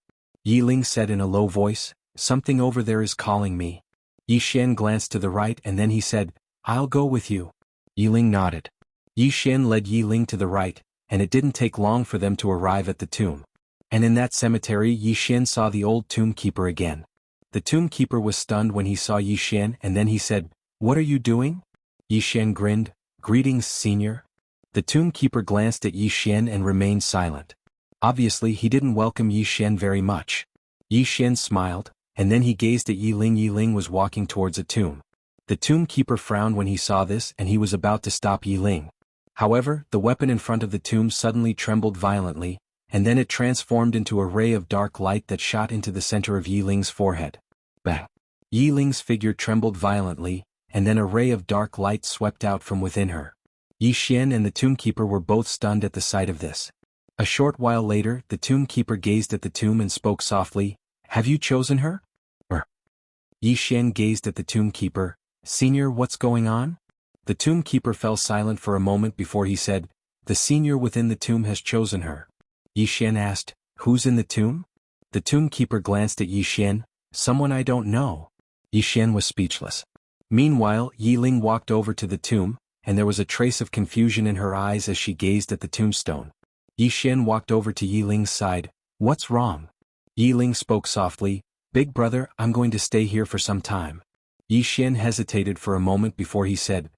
Yi Ling said in a low voice, "Something over there is calling me." Yi Xian glanced to the right and then he said, "I'll go with you." Yi Ling nodded. Yi Xian led Yi Ling to the right, and it didn't take long for them to arrive at the tomb. And in that cemetery Yi Xian saw the old tomb keeper again. The tomb keeper was stunned when he saw Yi Xian and then he said, "What are you doing?" Yi Xian grinned, "Greetings, senior." The tomb keeper glanced at Yi Xian and remained silent. Obviously he didn't welcome Yi Xian very much. Yi Xian smiled, and then he gazed at Yi Ling. Yi Ling was walking towards a tomb. The tomb keeper frowned when he saw this and he was about to stop Yi Ling. However, the weapon in front of the tomb suddenly trembled violently, and then it transformed into a ray of dark light that shot into the center of Yi Ling's forehead. Bang! Yi Ling's figure trembled violently, and then a ray of dark light swept out from within her. Yi Xian and the tomb keeper were both stunned at the sight of this. A short while later, the tomb keeper gazed at the tomb and spoke softly, "Have you chosen her?" Yi Xian gazed at the tomb keeper, "Senior, what's going on?" The tomb keeper fell silent for a moment before he said, "The senior within the tomb has chosen her." Yi Xian asked, "Who's in the tomb?" The tomb keeper glanced at Yi Xian, "Someone I don't know." Yi Xian was speechless. Meanwhile, Yi Ling walked over to the tomb, and there was a trace of confusion in her eyes as she gazed at the tombstone. Yi Xian walked over to Yi Ling's side. "What's wrong?" Yi Ling spoke softly, "Big brother, I'm going to stay here for some time." Yi Xian hesitated for a moment before he said,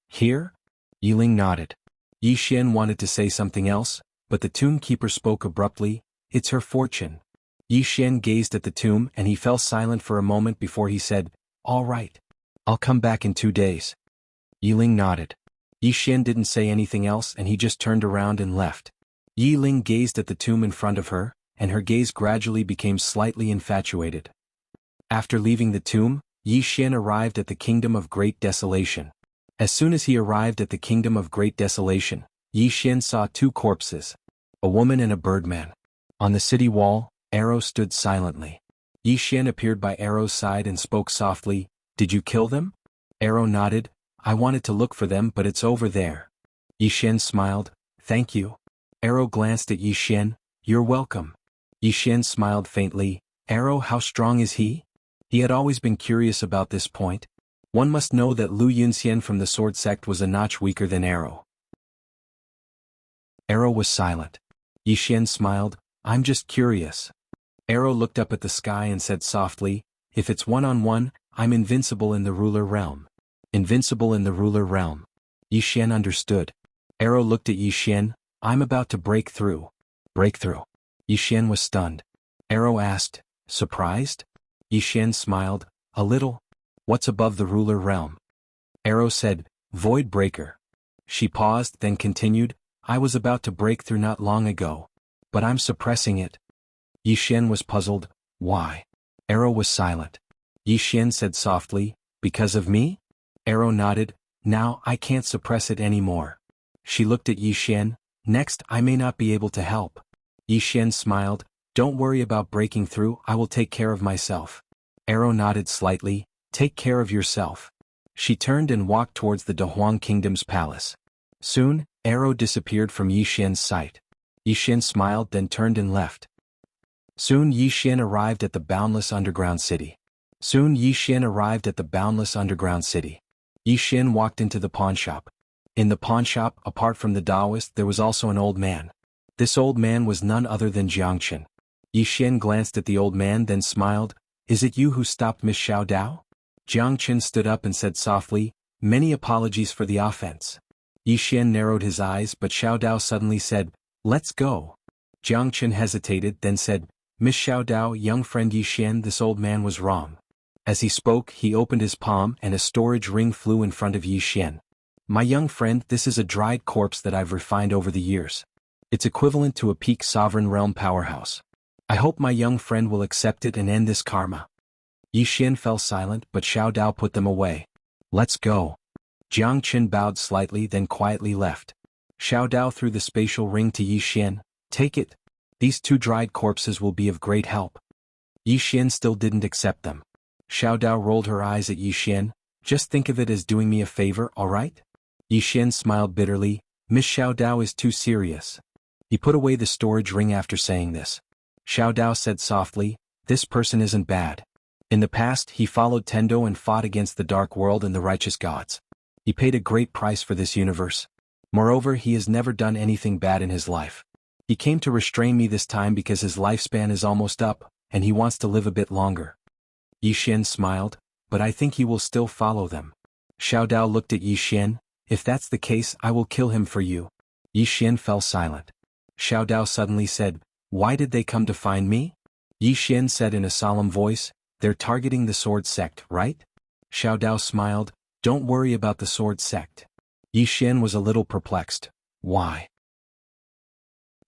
"Here?" Yi Ling nodded. Yi Xian wanted to say something else, but the tomb keeper spoke abruptly, "It's her fortune." Yi Xian gazed at the tomb and he fell silent for a moment before he said, "All right. I'll come back in 2 days." Yi Ling nodded. Yi Xian didn't say anything else and he just turned around and left. Yi Ling gazed at the tomb in front of her, and her gaze gradually became slightly infatuated. After leaving the tomb, Yi Xian arrived at the Kingdom of Great Desolation. As soon as he arrived at the Kingdom of Great Desolation, Yi Xian saw 2 corpses, a woman and a birdman. On the city wall, Arrow stood silently. Yi Xian appeared by Arrow's side and spoke softly, "Did you kill them?" Arrow nodded, "I wanted to look for them but it's over there." Yi Xian smiled, "Thank you." Arrow glanced at Yi Xian, "You're welcome." Yi Xian smiled faintly, "Arrow, how strong is he?" He had always been curious about this point. One must know that Lu Yunxian from the Sword Sect was a notch weaker than Arrow. Arrow was silent. Yi Xian smiled, "I'm just curious." Arrow looked up at the sky and said softly, "If it's one-on-one, I'm invincible in the ruler realm." Invincible in the ruler realm. Yi Xian understood. Arrow looked at Yi Xian, "I'm about to break through." Breakthrough. Yi Xian was stunned. Arrow asked, "Surprised?" Yi Xian smiled, "A little." "What's above the ruler realm?" Arrow said, "Void Breaker." She paused, then continued, "I was about to break through not long ago. But I'm suppressing it." Yi Xian was puzzled, "Why?" Arrow was silent. Yi Xian said softly, "Because of me?" Arrow nodded, "Now I can't suppress it anymore." She looked at Yi Xian, "Next I may not be able to help." Yi Xian smiled, "Don't worry about breaking through, I will take care of myself." Arrow nodded slightly, "Take care of yourself." She turned and walked towards the Dehuang Kingdom's palace. Soon, Arrow disappeared from Yi Xian's sight. Yi Xian smiled, then turned and left. Soon Yi Xian arrived at the boundless underground city. Yi Xian walked into the pawnshop. In the pawnshop, apart from the Taoist, there was also an old man. This old man was none other than Jiangchen. Yi Xian glanced at the old man, then smiled. "Is it you who stopped Miss Xiao Dao?" Jiangchen stood up and said softly, "Many apologies for the offense." Yi Xian narrowed his eyes, but Xiao Dao suddenly said, "Let's go." Jiangchen hesitated, then said, "Miss Xiao Dao, young friend Yi Xian, this old man was wrong." As he spoke, he opened his palm and a storage ring flew in front of Yi Xian. "My young friend, this is a dried corpse that I've refined over the years. It's equivalent to a peak sovereign realm powerhouse. I hope my young friend will accept it and end this karma." Yi Xian fell silent, but Xiao Dao put them away. "Let's go." Jiangchen bowed slightly, then quietly left. Xiao Dao threw the spatial ring to Yi Xian. "Take it. These 2 dried corpses will be of great help." Yi Xian still didn't accept them. Xiao Dao rolled her eyes at Yi Xian. "Just think of it as doing me a favor, alright?" Yi Xian smiled bitterly. "Miss Xiao Dao is too serious." He put away the storage ring after saying this. Xiao Dao said softly, "This person isn't bad. In the past, he followed Tendo and fought against the dark world and the righteous gods. He paid a great price for this universe. Moreover, he has never done anything bad in his life. He came to restrain me this time because his lifespan is almost up, and he wants to live a bit longer." Yi Xian smiled, "But I think he will still follow them." Xiao Dao looked at Yi Xian. "If that's the case, I will kill him for you." Yi Xian fell silent. Xiao Dao suddenly said, "Why did they come to find me?" Yi Xian said in a solemn voice, "They're targeting the sword sect, right?" Xiao Dao smiled, "Don't worry about the sword sect." Yi Xian was a little perplexed. "Why?"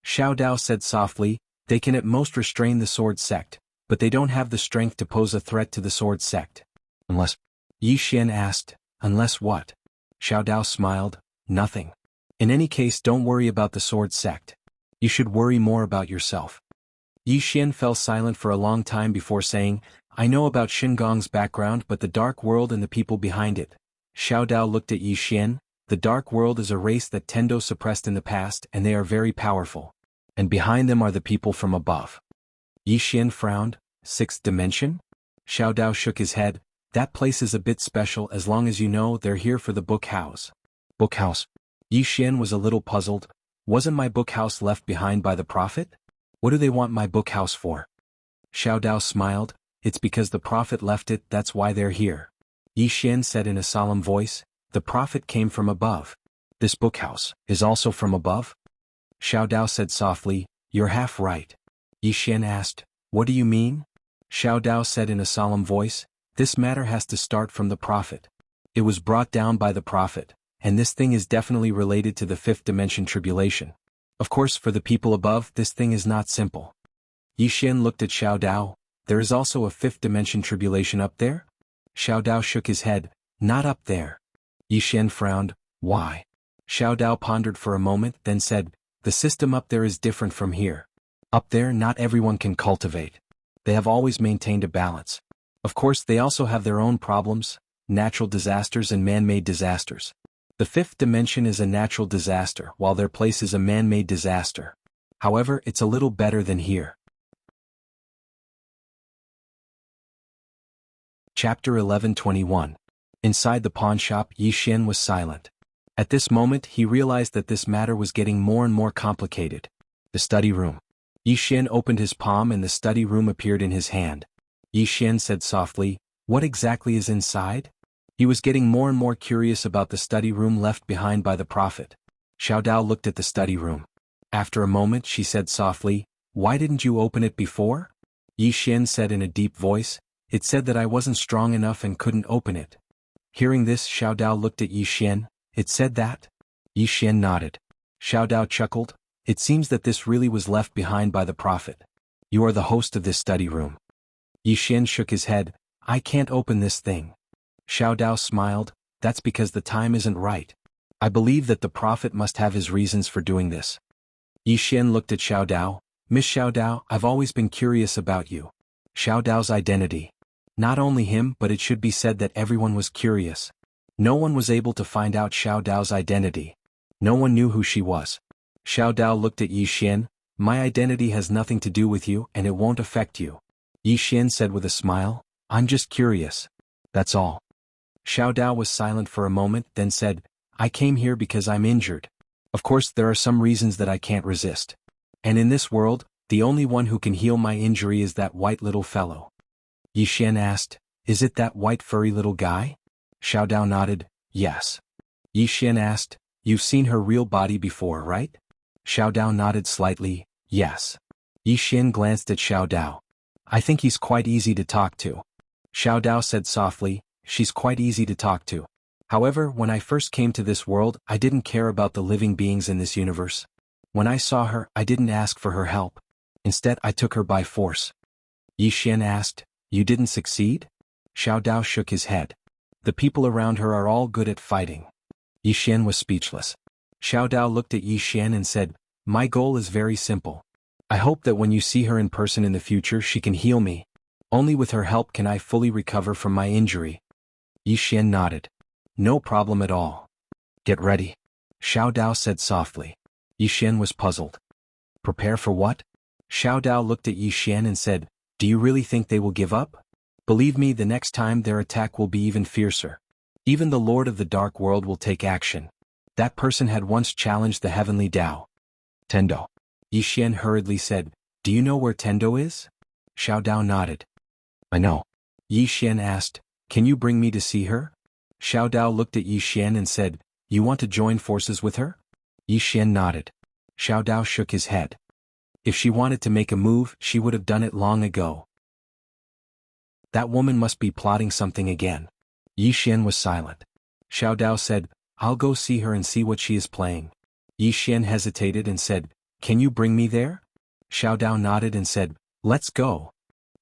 Xiao Dao said softly, "They can at most restrain the sword sect, but they don't have the strength to pose a threat to the sword sect." "Unless?" Yi Xian asked. "Unless what?" Xiao Dao smiled, "Nothing. In any case, don't worry about the sword sect. You should worry more about yourself." Yi Xian fell silent for a long time before saying, "I know about Xingong's background, but the dark world and the people behind it." Xiao Dao looked at Yi Xian. "The dark world is a race that Tendo suppressed in the past, and they are very powerful. And behind them are the people from above." Yi Xian frowned. "Sixth dimension?" Xiao Dao shook his head. "That place is a bit special as long as you know they're here for the book house." "Book house?" Yi Xian was a little puzzled. "Wasn't my book house left behind by the Prophet? What do they want my book house for?" Xiao Dao smiled. "It's because the Prophet left it, that's why they're here." Yi Xian said in a solemn voice, "The Prophet came from above. This book house is also from above?" Xiao Dao said softly, "You're half right." Yi Xian asked, "What do you mean?" Xiao Dao said in a solemn voice, "This matter has to start from the Prophet. It was brought down by the Prophet, and this thing is definitely related to the 5th dimension tribulation. Of course, for the people above, this thing is not simple." Yi Xian looked at Xiao Dao. "There is also a 5th dimension tribulation up there?" Xiao Dao shook his head. "Not up there." Yi Xian frowned. "Why?" Xiao Dao pondered for a moment, then said, "The system up there is different from here. Up there, not everyone can cultivate. They have always maintained a balance. Of course, they also have their own problems, natural disasters and man-made disasters. The 5th dimension is a natural disaster, while their place is a man-made disaster. However, it's a little better than here." Chapter 11:21. Inside the pawnshop, Yi Xian was silent. At this moment, he realized that this matter was getting more and more complicated. The study room. Yi Xian opened his palm and the study room appeared in his hand. Yi Xian said softly, "What exactly is inside?" He was getting more and more curious about the study room left behind by the Prophet. Xiao Dao looked at the study room. After a moment, she said softly, "Why didn't you open it before?" Yi Xian said in a deep voice, "It said that I wasn't strong enough and couldn't open it." Hearing this, Xiao Dao looked at Yi Xian. "It said that?" Yi Xian nodded. Xiao Dao chuckled. "It seems that this really was left behind by the Prophet. You are the host of this study room." Yi Xian shook his head. "I can't open this thing." Xiao Dao smiled. "That's because the time isn't right. I believe that the Prophet must have his reasons for doing this." Yi Xian looked at Xiao Dao. "Miss Xiao Dao, I've always been curious about you." Xiao Dao's identity. Not only him, but it should be said that everyone was curious. No one was able to find out Xiao Dao's identity. No one knew who she was. Xiao Dao looked at Yi Xian. My identity has nothing to do with you and it won't affect you. Yi Xian said with a smile, I'm just curious. That's all. Xiao Dao was silent for a moment, then said, I came here because I'm injured. Of course there are some reasons that I can't resist. And in this world, the only one who can heal my injury is that white little fellow. Yi Xian asked, Is it that white furry little guy? Xiao Dao nodded, yes. Yi Xian asked, You've seen her real body before, right? Xiao Dao nodded slightly, yes. Yi Xian glanced at Xiao Dao. I think he's quite easy to talk to. Xiao Dao said softly, She's quite easy to talk to. However, when I first came to this world, I didn't care about the living beings in this universe. When I saw her, I didn't ask for her help. Instead, I took her by force. Yi Xian asked, You didn't succeed? Xiao Dao shook his head. The people around her are all good at fighting. Yi Xian was speechless. Xiao Dao looked at Yi Xian and said, My goal is very simple. I hope that when you see her in person in the future she can heal me. Only with her help can I fully recover from my injury. Yi Xian nodded. No problem at all. Get ready. Xiao Dao said softly. Yi Xian was puzzled. Prepare for what? Xiao Dao looked at Yi Xian and said, Do you really think they will give up? Believe me, the next time their attack will be even fiercer. Even the Lord of the Dark World will take action. That person had once challenged the heavenly Tao. Tendo. Yi Xian hurriedly said, Do you know where Tendo is? Xiao Dao nodded. I know. Yi Xian asked, Can you bring me to see her? Xiao Dao looked at Yi Xian and said, You want to join forces with her? Yi Xian nodded. Xiao Dao shook his head. If she wanted to make a move, she would have done it long ago. That woman must be plotting something again. Yi Xian was silent. Xiao Dao said, I'll go see her and see what she is playing. Yi Xian hesitated and said, Can you bring me there? Xiao Dao nodded and said, Let's go.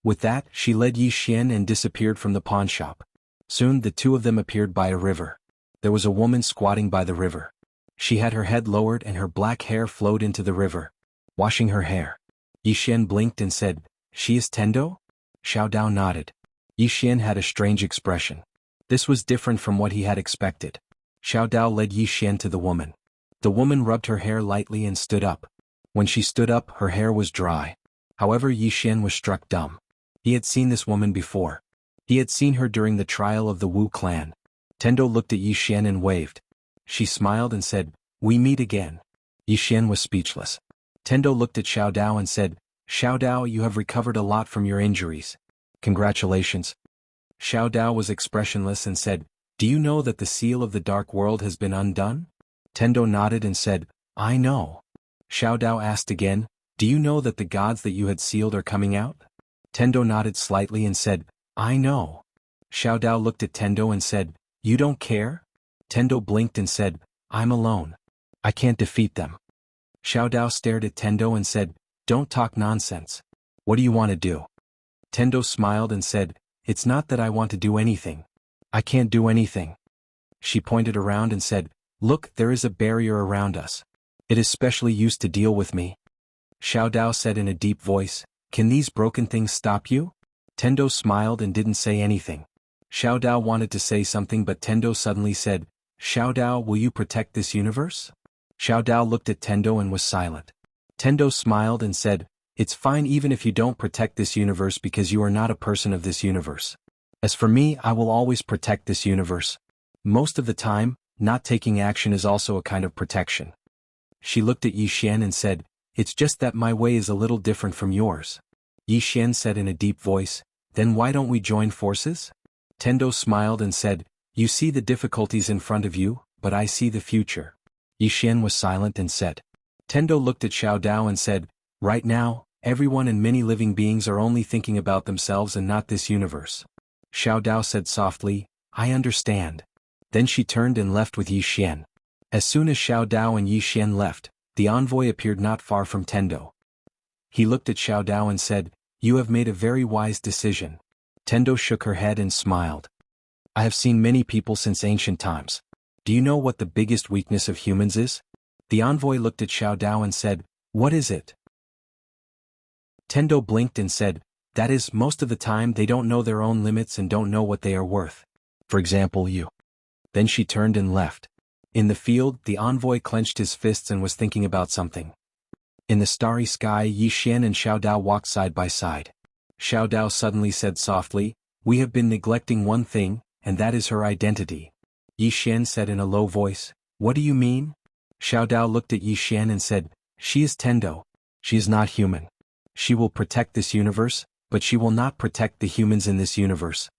With that, she led Yi Xian and disappeared from the pawn shop. Soon the two of them appeared by a river. There was a woman squatting by the river. She had her head lowered and her black hair flowed into the river, washing her hair. Yi Xian blinked and said, She is Tendo? Xiao Dao nodded. Yi Xian had a strange expression. This was different from what he had expected. Xiao Dao led Yi Xian to the woman. The woman rubbed her hair lightly and stood up. When she stood up, her hair was dry. However, Yi Xian was struck dumb. He had seen this woman before. He had seen her during the trial of the Wu clan. Tendo looked at Yi Xian and waved. She smiled and said, We meet again. Yi Xian was speechless. Tendo looked at Xiao Dao and said, Xiao Dao, you have recovered a lot from your injuries. Congratulations. Xiao Dao was expressionless and said, Do you know that the seal of the dark world has been undone? Tendo nodded and said, I know. Xiao Dao asked again, Do you know that the gods that you had sealed are coming out? Tendo nodded slightly and said, I know. Xiao Dao looked at Tendo and said, You don't care? Tendo blinked and said, I'm alone. I can't defeat them. Xiao Dao stared at Tendo and said, Don't talk nonsense. What do you want to do? Tendo smiled and said, It's not that I want to do anything. I can't do anything. She pointed around and said, Look, there is a barrier around us. It is specially used to deal with me. Xiao Dao said in a deep voice, Can these broken things stop you? Tendo smiled and didn't say anything. Xiao Dao wanted to say something but Tendo suddenly said, Xiao Dao, will you protect this universe? Xiao Dao looked at Tendo and was silent. Tendo smiled and said, It's fine even if you don't protect this universe because you are not a person of this universe. As for me, I will always protect this universe. Most of the time, not taking action is also a kind of protection. She looked at Yi Xian and said, It's just that my way is a little different from yours. Yi Xian said in a deep voice, Then why don't we join forces? Tendo smiled and said, You see the difficulties in front of you, but I see the future. Yi Xian was silent and said. Tendo looked at Xiao Dao and said, Right now, everyone and many living beings are only thinking about themselves and not this universe. Xiao Dao said softly, I understand. Then she turned and left with Yi Xian. As soon as Xiao Dao and Yi Xian left, the envoy appeared not far from Tendo. He looked at Xiao Dao and said, You have made a very wise decision. Tendo shook her head and smiled. I have seen many people since ancient times. Do you know what the biggest weakness of humans is? The envoy looked at Xiao Dao and said, What is it? Tendo blinked and said, That is, most of the time they don't know their own limits and don't know what they are worth. For example, you. Then she turned and left. In the field, the envoy clenched his fists and was thinking about something. In the starry sky, Yi Xian and Xiao Dao walked side by side. Xiao Dao suddenly said softly, "We have been neglecting one thing, and that is her identity." Yi Xian said in a low voice, "What do you mean?" Xiao Dao looked at Yi Xian and said, "She is Tendo. She is not human. She will protect this universe, but she will not protect the humans in this universe."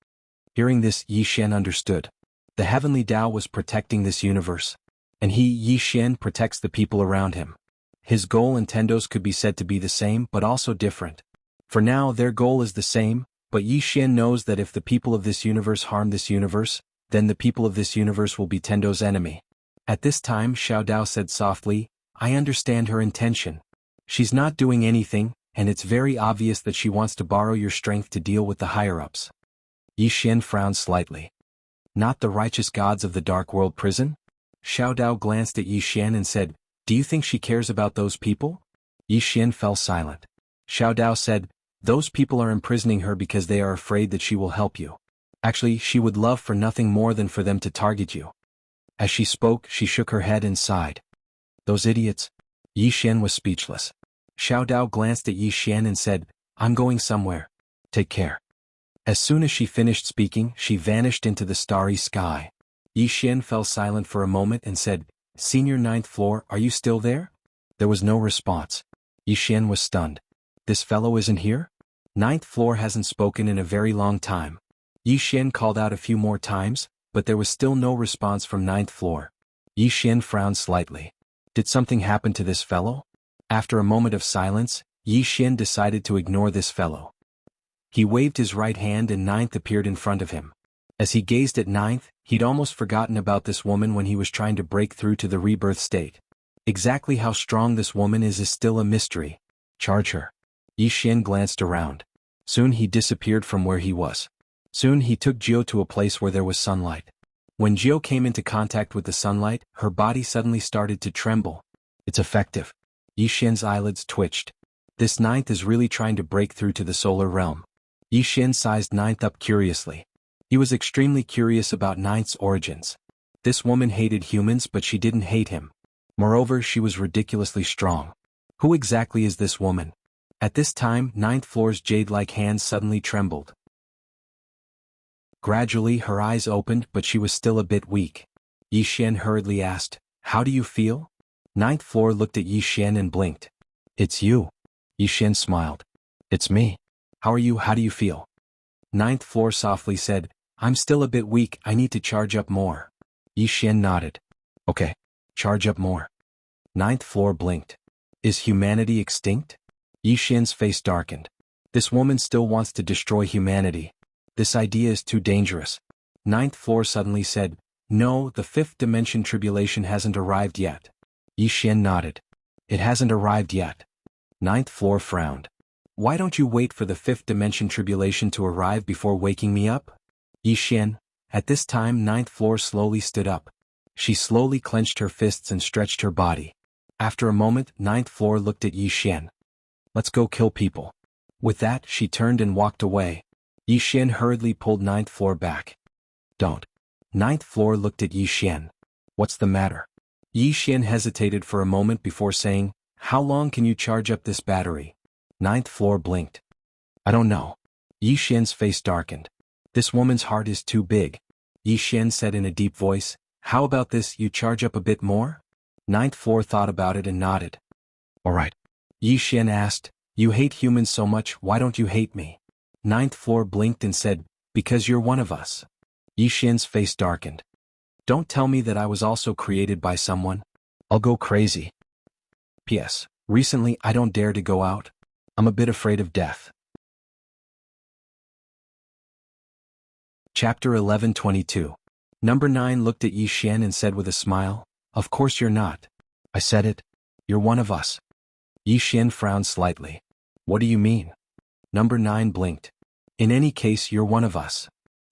Hearing this, Yi Xian understood. The heavenly Tao was protecting this universe. And he, Yi Xian, protects the people around him. His goal and Tendo's could be said to be the same but also different. For now their goal is the same, but Yi Xian knows that if the people of this universe harm this universe, then the people of this universe will be Tendo's enemy. At this time Xiao Dao said softly, "I understand her intention. She's not doing anything, and it's very obvious that she wants to borrow your strength to deal with the higher-ups." Yi Xian frowned slightly. "Not the righteous gods of the Dark World prison?" Xiao Dao glanced at Yi Xian and said, "Do you think she cares about those people?" Yi Xian fell silent. Xiao Dao said, "Those people are imprisoning her because they are afraid that she will help you. Actually, she would love for nothing more than for them to target you." As she spoke, she shook her head and sighed. "Those idiots." Yi Xian was speechless. Xiao Dao glanced at Yi Xian and said, "I'm going somewhere. Take care." As soon as she finished speaking, she vanished into the starry sky. Yi Xian fell silent for a moment and said, "Senior ninth floor, are you still there?" There was no response. Yi Xian was stunned. "This fellow isn't here? Ninth floor hasn't spoken in a very long time." Yi Xian called out a few more times, but there was still no response from ninth floor. Yi Xian frowned slightly. Did something happen to this fellow? After a moment of silence, Yi Xian decided to ignore this fellow. He waved his right hand and ninth appeared in front of him. As he gazed at ninth, he'd almost forgotten about this woman when he was trying to break through to the rebirth state. Exactly how strong this woman is still a mystery. Charge her. Yi Xian glanced around. Soon he disappeared from where he was. Soon he took Jiao to a place where there was sunlight. When Jiao came into contact with the sunlight, her body suddenly started to tremble. It's effective. Yi Xian's eyelids twitched. This ninth is really trying to break through to the solar realm. Yi Xian sized ninth up curiously. He was extremely curious about ninth's origins. This woman hated humans but she didn't hate him. Moreover, she was ridiculously strong. Who exactly is this woman? At this time, ninth floor's jade-like hands suddenly trembled. Gradually her eyes opened but she was still a bit weak. Yi Xian hurriedly asked, "How do you feel?" Ninth floor looked at Yi Xian and blinked. "It's you." Yi Xian smiled. "It's me. How are you? How do you feel?" Ninth floor softly said, "I'm still a bit weak, I need to charge up more." Yi Xian nodded. "Okay. Charge up more." Ninth floor blinked. "Is humanity extinct?" Yi Xian's face darkened. This woman still wants to destroy humanity. This idea is too dangerous. Ninth floor suddenly said, "No, the fifth dimension tribulation hasn't arrived yet." Yi Xian nodded. "It hasn't arrived yet." Ninth floor frowned. "Why don't you wait for the fifth dimension tribulation to arrive before waking me up?" Yi Xian. At this time ninth floor slowly stood up. She slowly clenched her fists and stretched her body. After a moment, ninth floor looked at Yi Xian. "Let's go kill people." With that, she turned and walked away. Yi Xian hurriedly pulled ninth floor back. "Don't." Ninth floor looked at Yi Xian. "What's the matter?" Yi Xian hesitated for a moment before saying, "How long can you charge up this battery?" Ninth floor blinked. "I don't know." Yi Xian's face darkened. "This woman's heart is too big." Yi Xian said in a deep voice, "How about this, you charge up a bit more?" Ninth floor thought about it and nodded. "All right." Yi Xian asked, "You hate humans so much, why don't you hate me?" Ninth floor blinked and said, "Because you're one of us." Yi Xian's face darkened. "Don't tell me that I was also created by someone. I'll go crazy. P.S. Recently I don't dare to go out. I'm a bit afraid of death." Chapter 11:22. Number 9 looked at Yi Xian and said with a smile, "Of course you're not. I said it. You're one of us." Yi Xian frowned slightly. "What do you mean?" Number 9 blinked. "In any case, you're one of us."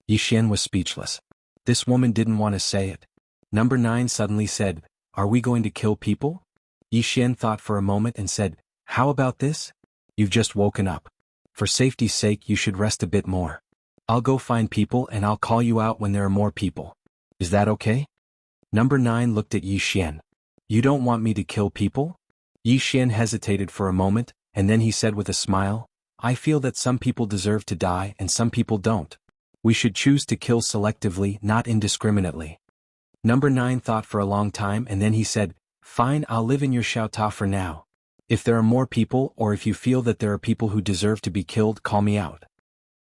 Yi Xian was speechless. This woman didn't want to say it. Number 9 suddenly said, "Are we going to kill people?" Yi Xian thought for a moment and said, "How about this? You've just woken up. For safety's sake you should rest a bit more. I'll go find people and I'll call you out when there are more people." Is that okay? Number 9 looked at Yi Xian. You don't want me to kill people? Yi Xian hesitated for a moment, and then he said with a smile, I feel that some people deserve to die and some people don't. We should choose to kill selectively, not indiscriminately. Number 9 thought for a long time and then he said, Fine, I'll live in your xiaota for now. If there are more people or if you feel that there are people who deserve to be killed, call me out.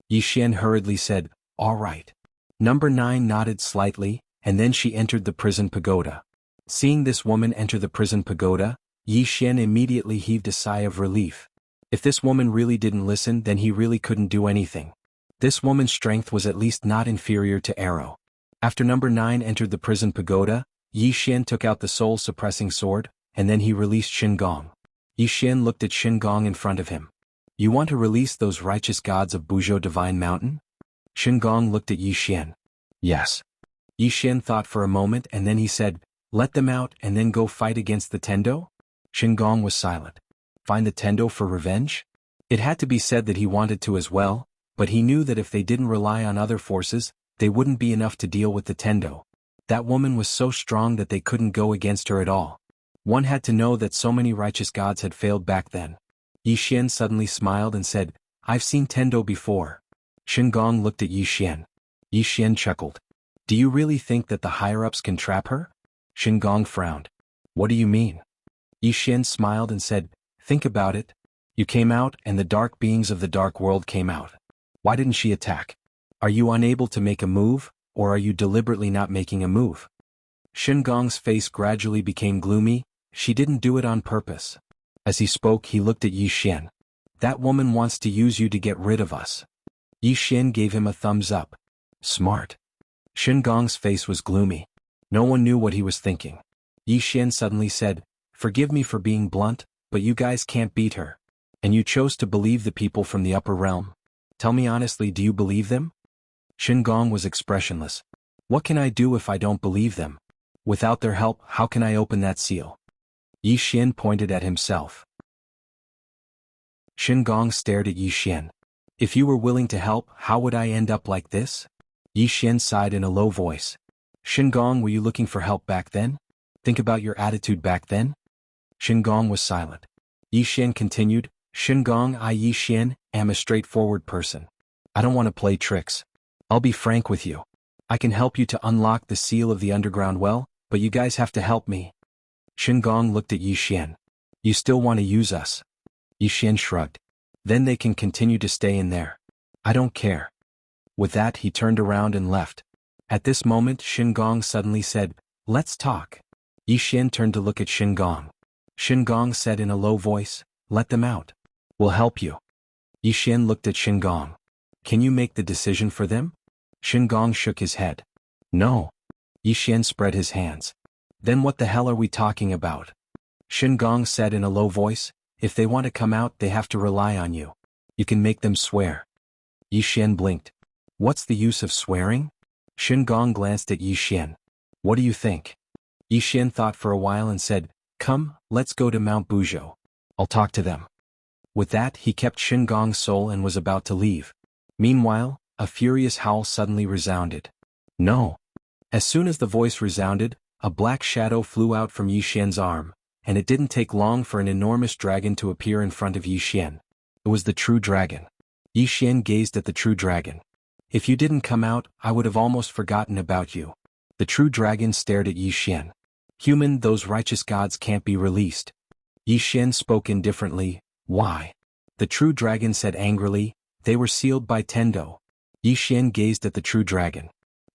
Yi Xian hurriedly said, All right. Number 9 nodded slightly, and then she entered the prison pagoda. Seeing this woman enter the prison pagoda, Yi Xian immediately heaved a sigh of relief. If this woman really didn't listen, then he really couldn't do anything. This woman's strength was at least not inferior to Arrow. After number 9 entered the prison pagoda, Yi Xian took out the soul-suppressing sword, and then he released Shingong. Yi Xian looked at Shingong in front of him. You want to release those righteous gods of Buzhou Divine Mountain? Shingong looked at Yi Xian. Yes. Yi Xian thought for a moment and then he said, Let them out and then go fight against the Tendo? Shingong was silent. Find the Tendo for revenge? It had to be said that he wanted to as well, but he knew that if they didn't rely on other forces, they wouldn't be enough to deal with the Tendo. That woman was so strong that they couldn't go against her at all. One had to know that so many righteous gods had failed back then. Yi Xian suddenly smiled and said, I've seen Tendo before. Shingong looked at Yi Xian. Yi Xian chuckled. Do you really think that the higher-ups can trap her? Shingong frowned. What do you mean? Yi Xian smiled and said, Think about it. You came out and the dark beings of the dark world came out. Why didn't she attack? Are you unable to make a move, or are you deliberately not making a move? Shingong's face gradually became gloomy. She didn't do it on purpose. As he spoke, he looked at Yi Xian. That woman wants to use you to get rid of us. Yi Xian gave him a thumbs up. Smart. Shingong's face was gloomy. No one knew what he was thinking. Yi Xian suddenly said, Forgive me for being blunt, but you guys can't beat her. And you chose to believe the people from the upper realm. Tell me honestly, do you believe them? Shingong was expressionless. What can I do if I don't believe them? Without their help, how can I open that seal? Yi Xian pointed at himself. Shingong stared at Yi Xian. If you were willing to help, how would I end up like this? Yi Xian sighed in a low voice. Shingong, were you looking for help back then? Think about your attitude back then? Shingong was silent. Yi Xian continued, Shingong, I Yi Xian, am a straightforward person. I don't want to play tricks. I'll be frank with you. I can help you to unlock the seal of the underground well, but you guys have to help me. Shingong looked at Yi Xian. You still want to use us? Yi Xian shrugged. Then they can continue to stay in there. I don't care. With that he turned around and left. At this moment Shingong suddenly said, Let's talk. Yi Xian turned to look at Shingong. Shingong said in a low voice, Let them out. We'll help you. Yi Xian looked at Shingong. Can you make the decision for them? Shingong shook his head. No. Yi Xian spread his hands. Then what the hell are we talking about? Shingong said in a low voice, If they want to come out they have to rely on you. You can make them swear. Yi Xian blinked. What's the use of swearing? Shingong glanced at Yi Xian. What do you think? Yi Xian thought for a while and said, Come, let's go to Mount Buzhou. I'll talk to them. With that he kept Shingong's soul and was about to leave. Meanwhile, a furious howl suddenly resounded. No. As soon as the voice resounded, a black shadow flew out from Yi Xian's arm, and it didn't take long for an enormous dragon to appear in front of Yi Xian. It was the true dragon. Yi Xian gazed at the true dragon. If you didn't come out, I would have almost forgotten about you. The true dragon stared at Yi Xian. Human, those righteous gods can't be released. Yi Xian spoke indifferently. Why? The true dragon said angrily, They were sealed by Tendo. Yi Xian gazed at the true dragon.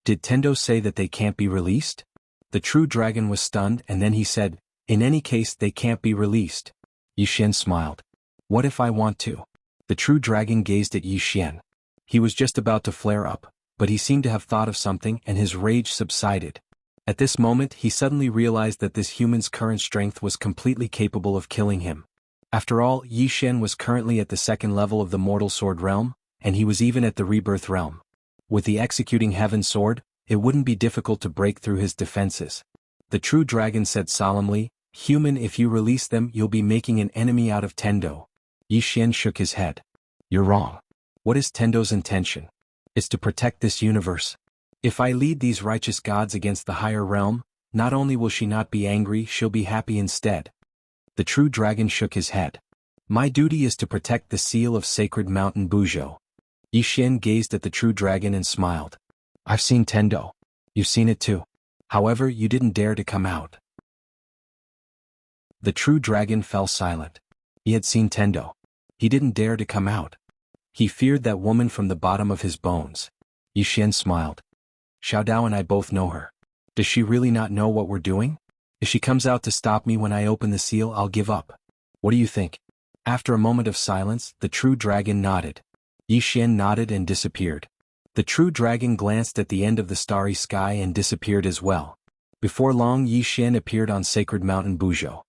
Did Tendo say that they can't be released? The true dragon was stunned and then he said, In any case they can't be released. Yi Xian smiled. What if I want to? The true dragon gazed at Yi Xian. He was just about to flare up, but he seemed to have thought of something and his rage subsided. At this moment he suddenly realized that this human's current strength was completely capable of killing him. After all, Yi Xian was currently at the second level of the Mortal Sword realm, and he was even at the Rebirth realm. With the Executing Heaven sword, it wouldn't be difficult to break through his defenses. The true dragon said solemnly, Human, if you release them you'll be making an enemy out of Tendo. Yi Xian shook his head. You're wrong. What is Tendo's intention? It's to protect this universe. If I lead these righteous gods against the higher realm, not only will she not be angry, she'll be happy instead. The true dragon shook his head. My duty is to protect the seal of sacred mountain Buzhou. Yi Xian gazed at the true dragon and smiled. I've seen Tendo. You've seen it too. However, you didn't dare to come out. The true dragon fell silent. He had seen Tendo. He didn't dare to come out. He feared that woman from the bottom of his bones. Yi Xian smiled. Xiao Dao and I both know her. Does she really not know what we're doing? If she comes out to stop me when I open the seal, I'll give up. What do you think? After a moment of silence, the true dragon nodded. Yi Xian nodded and disappeared. The true dragon glanced at the end of the starry sky and disappeared as well. Before long, Yi Xian appeared on sacred mountain Buzhou.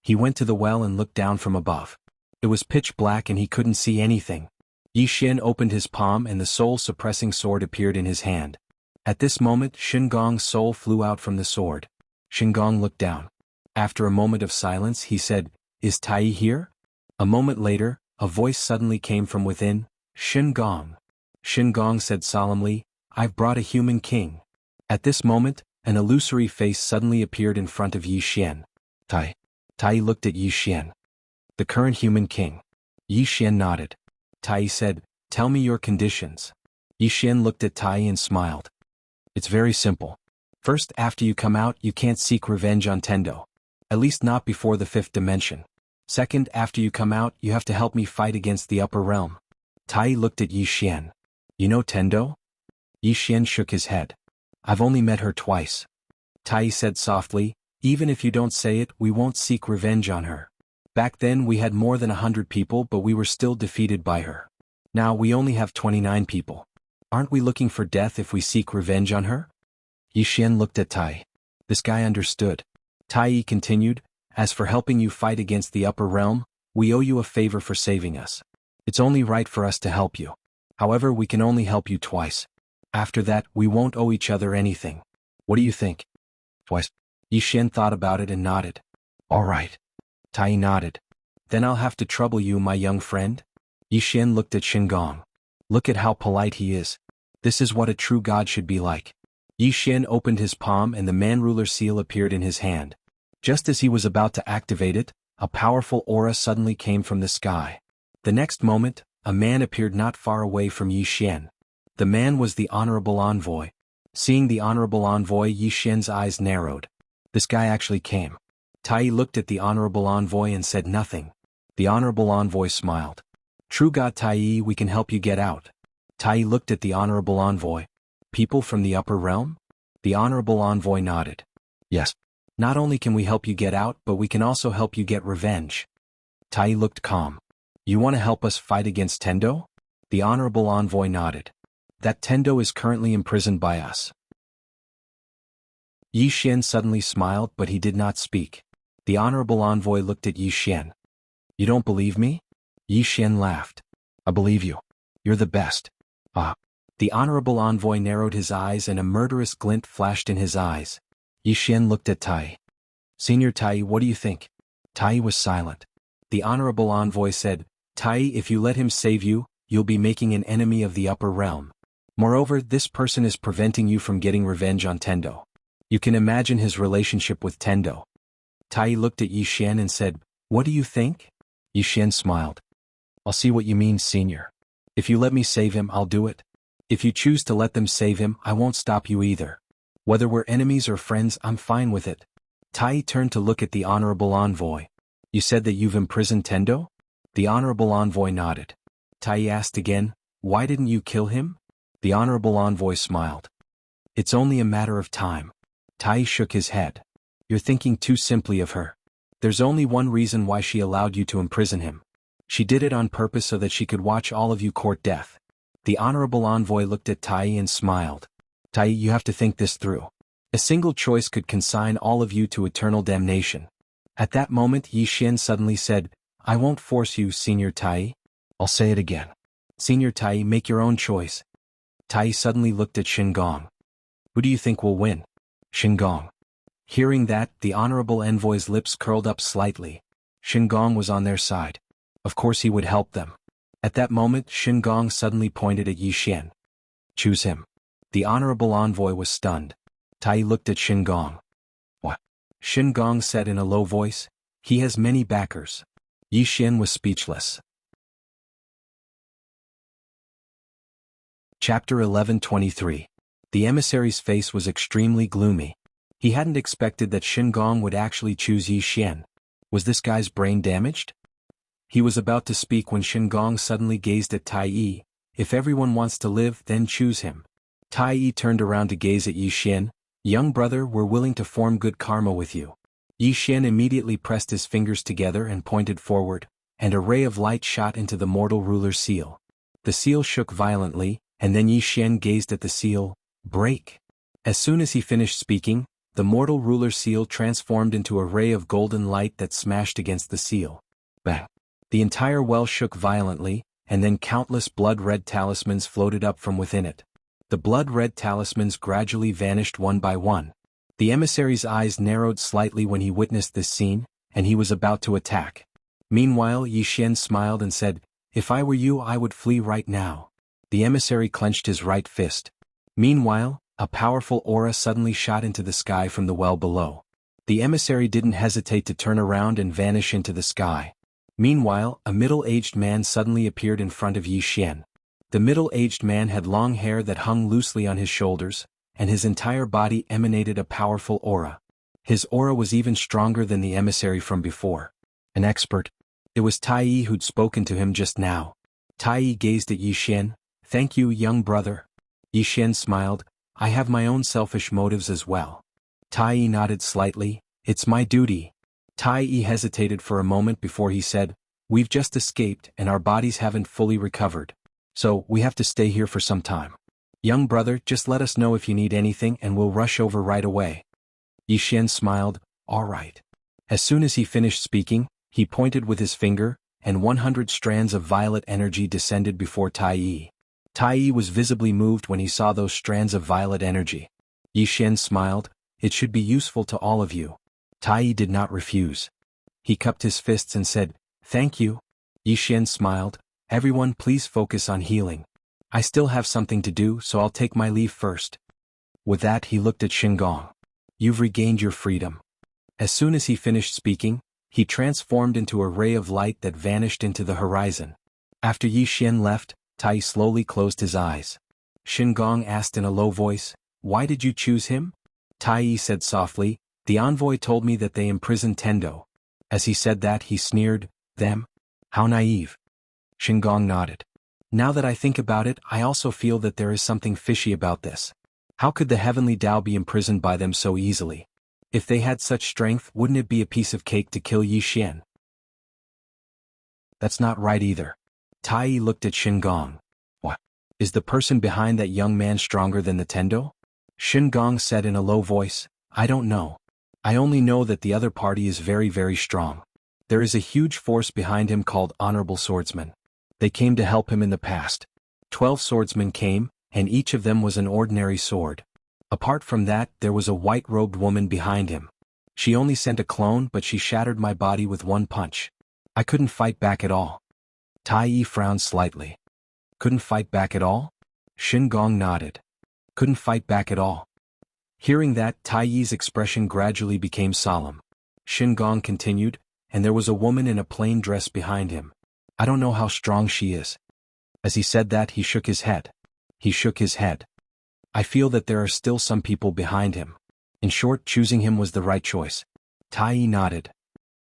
He went to the well and looked down from above. It was pitch black and he couldn't see anything. Yi Xian opened his palm and the soul-suppressing sword appeared in his hand. At this moment, Shengong's soul flew out from the sword. Shengong looked down. After a moment of silence, he said, Is Tai here? A moment later, a voice suddenly came from within, Shengong. Shengong said solemnly, I've brought a human king. At this moment, an illusory face suddenly appeared in front of Yi Xian. Tai. Tai looked at Yi Xian. The current human king. Yi Xian nodded. Tai said, Tell me your conditions. Yi Xian looked at Tai and smiled. It's very simple. First, after you come out, you can't seek revenge on Tendo. At least not before the 5th dimension. Second, after you come out, you have to help me fight against the upper realm. Tai looked at Yi Xian. You know Tendo? Yi Xian shook his head. I've only met her twice. Tai said softly, Even if you don't say it, we won't seek revenge on her. Back then we had more than 100 people, but we were still defeated by her. Now we only have 29 people. Aren't we looking for death if we seek revenge on her? Yi Xian looked at Tai. This guy understood. Tai continued, As for helping you fight against the upper realm, we owe you a favor for saving us. It's only right for us to help you. However, we can only help you twice. After that, we won't owe each other anything. What do you think? Twice. Yi Xian thought about it and nodded. All right. Tai nodded. Then I'll have to trouble you, my young friend. Yi Xian looked at Shengong. Look at how polite he is. This is what a true god should be like. Yi Xian opened his palm and the man-ruler seal appeared in his hand. Just as he was about to activate it, a powerful aura suddenly came from the sky. The next moment, a man appeared not far away from Yi Xian. The man was the Honorable Envoy. Seeing the Honorable Envoy, Yi Xian's eyes narrowed. This guy actually came. Tai looked at the Honorable Envoy and said nothing. The Honorable Envoy smiled. True God Tai, we can help you get out. Tai looked at the Honorable Envoy. People from the upper realm? The Honorable Envoy nodded. Yes. Not only can we help you get out, but we can also help you get revenge. Tai looked calm. You want to help us fight against Tendo? The Honorable Envoy nodded. That Tendo is currently imprisoned by us. Yi Xian suddenly smiled, but he did not speak. The Honorable Envoy looked at Yi Xian. You don't believe me? Yi Xian laughed. I believe you. You're the best. Ah. The Honorable Envoy narrowed his eyes and a murderous glint flashed in his eyes. Yi Xian looked at Tai. Senior Tai, what do you think? Tai was silent. The Honorable Envoy said, Tai, if you let him save you, you'll be making an enemy of the upper realm. Moreover, this person is preventing you from getting revenge on Tendo. You can imagine his relationship with Tendo. Tai looked at Yi Xian and said, What do you think? Yi Xian smiled. I'll see what you mean, Senior. If you let me save him, I'll do it. If you choose to let them save him, I won't stop you either. Whether we're enemies or friends, I'm fine with it. Tai turned to look at the Honorable Envoy. You said that you've imprisoned Tendo? The Honorable Envoy nodded. Tai asked again, Why didn't you kill him? The Honorable Envoy smiled. It's only a matter of time. Tai shook his head. You're thinking too simply of her. There's only one reason why she allowed you to imprison him. She did it on purpose so that she could watch all of you court death. The Honorable Envoy looked at Tai and smiled. Tai, you have to think this through. A single choice could consign all of you to eternal damnation. At that moment, Yi Xian suddenly said, I won't force you, Senior Tai. I'll say it again. Senior Tai, make your own choice. Tai suddenly looked at Shengong. Who do you think will win? Shengong. Hearing that, the Honorable Envoy's lips curled up slightly. Shengong was on their side. Of course he would help them. At that moment, Shengong suddenly pointed at Yi Xian. Choose him. The honorable envoy was stunned. Tai looked at Shin Gong. What? Shin Gong said in a low voice, he has many backers. Yi Xian was speechless. Chapter 11:23. The emissary's face was extremely gloomy. He hadn't expected that Shin Gong would actually choose Yi Xian. Was this guy's brain damaged? He was about to speak when Shin Gong suddenly gazed at Tai Yi. If everyone wants to live, then choose him. Tai Yi turned around to gaze at Yi Xian. Young brother, we're willing to form good karma with you. Yi Xian immediately pressed his fingers together and pointed forward, and a ray of light shot into the mortal ruler's seal. The seal shook violently, and then Yi Xian gazed at the seal. Break. As soon as he finished speaking, the mortal ruler's seal transformed into a ray of golden light that smashed against the seal. Bang. The entire well shook violently, and then countless blood-red talismans floated up from within it. The blood-red talismans gradually vanished one by one. The emissary's eyes narrowed slightly when he witnessed this scene, and he was about to attack. Meanwhile, Yi Xian smiled and said, if I were you, I would flee right now. The emissary clenched his right fist. Meanwhile, a powerful aura suddenly shot into the sky from the well below. The emissary didn't hesitate to turn around and vanish into the sky. Meanwhile, a middle-aged man suddenly appeared in front of Yi Xian. The middle-aged man had long hair that hung loosely on his shoulders, and his entire body emanated a powerful aura. His aura was even stronger than the emissary from before. An expert. It was Tai Yi who'd spoken to him just now. Tai Yi gazed at Yi Xian. Thank you, young brother. Yi Xian smiled. I have my own selfish motives as well. Tai Yi nodded slightly. It's my duty. Tai Yi hesitated for a moment before he said, we've just escaped and our bodies haven't fully recovered. So, we have to stay here for some time. Young brother, just let us know if you need anything and we'll rush over right away. Yi Xian smiled. All right. As soon as he finished speaking, he pointed with his finger, and 100 strands of violet energy descended before Tai Yi. Tai Yi was visibly moved when he saw those strands of violet energy. Yi Xian smiled. It should be useful to all of you. Tai Yi did not refuse. He cupped his fists and said, thank you. Yi Xian smiled. Everyone please focus on healing. I still have something to do, so I'll take my leave first. With that he looked at Shin Gong. You've regained your freedom. As soon as he finished speaking, he transformed into a ray of light that vanished into the horizon. After Yi Xian left, Tai slowly closed his eyes. Shin Gong asked in a low voice, why did you choose him? Tai said softly, the envoy told me that they imprisoned Tendo. As he said that he sneered, them? How naive. Shin Gong nodded. Now that I think about it, I also feel that there is something fishy about this. How could the heavenly Tao be imprisoned by them so easily? If they had such strength, wouldn't it be a piece of cake to kill Yi Xian? That's not right either. Tai looked at Shin Gong. What? Is the person behind that young man stronger than the Tendo? Shin Gong said in a low voice, I don't know. I only know that the other party is very, very strong. There is a huge force behind him called Honorable Swordsmen. They came to help him in the past. 12 swordsmen came, and each of them was an ordinary sword. Apart from that, there was a white-robed woman behind him. She only sent a clone, but she shattered my body with one punch. I couldn't fight back at all. Tai frowned slightly. Couldn't fight back at all? Shin Gong nodded. Couldn't fight back at all. Hearing that, Tai's expression gradually became solemn. Shin Gong continued, and there was a woman in a plain dress behind him. I don't know how strong she is. As he said that, he shook his head. He shook his head. I feel that there are still some people behind him. In short, choosing him was the right choice. Tai nodded.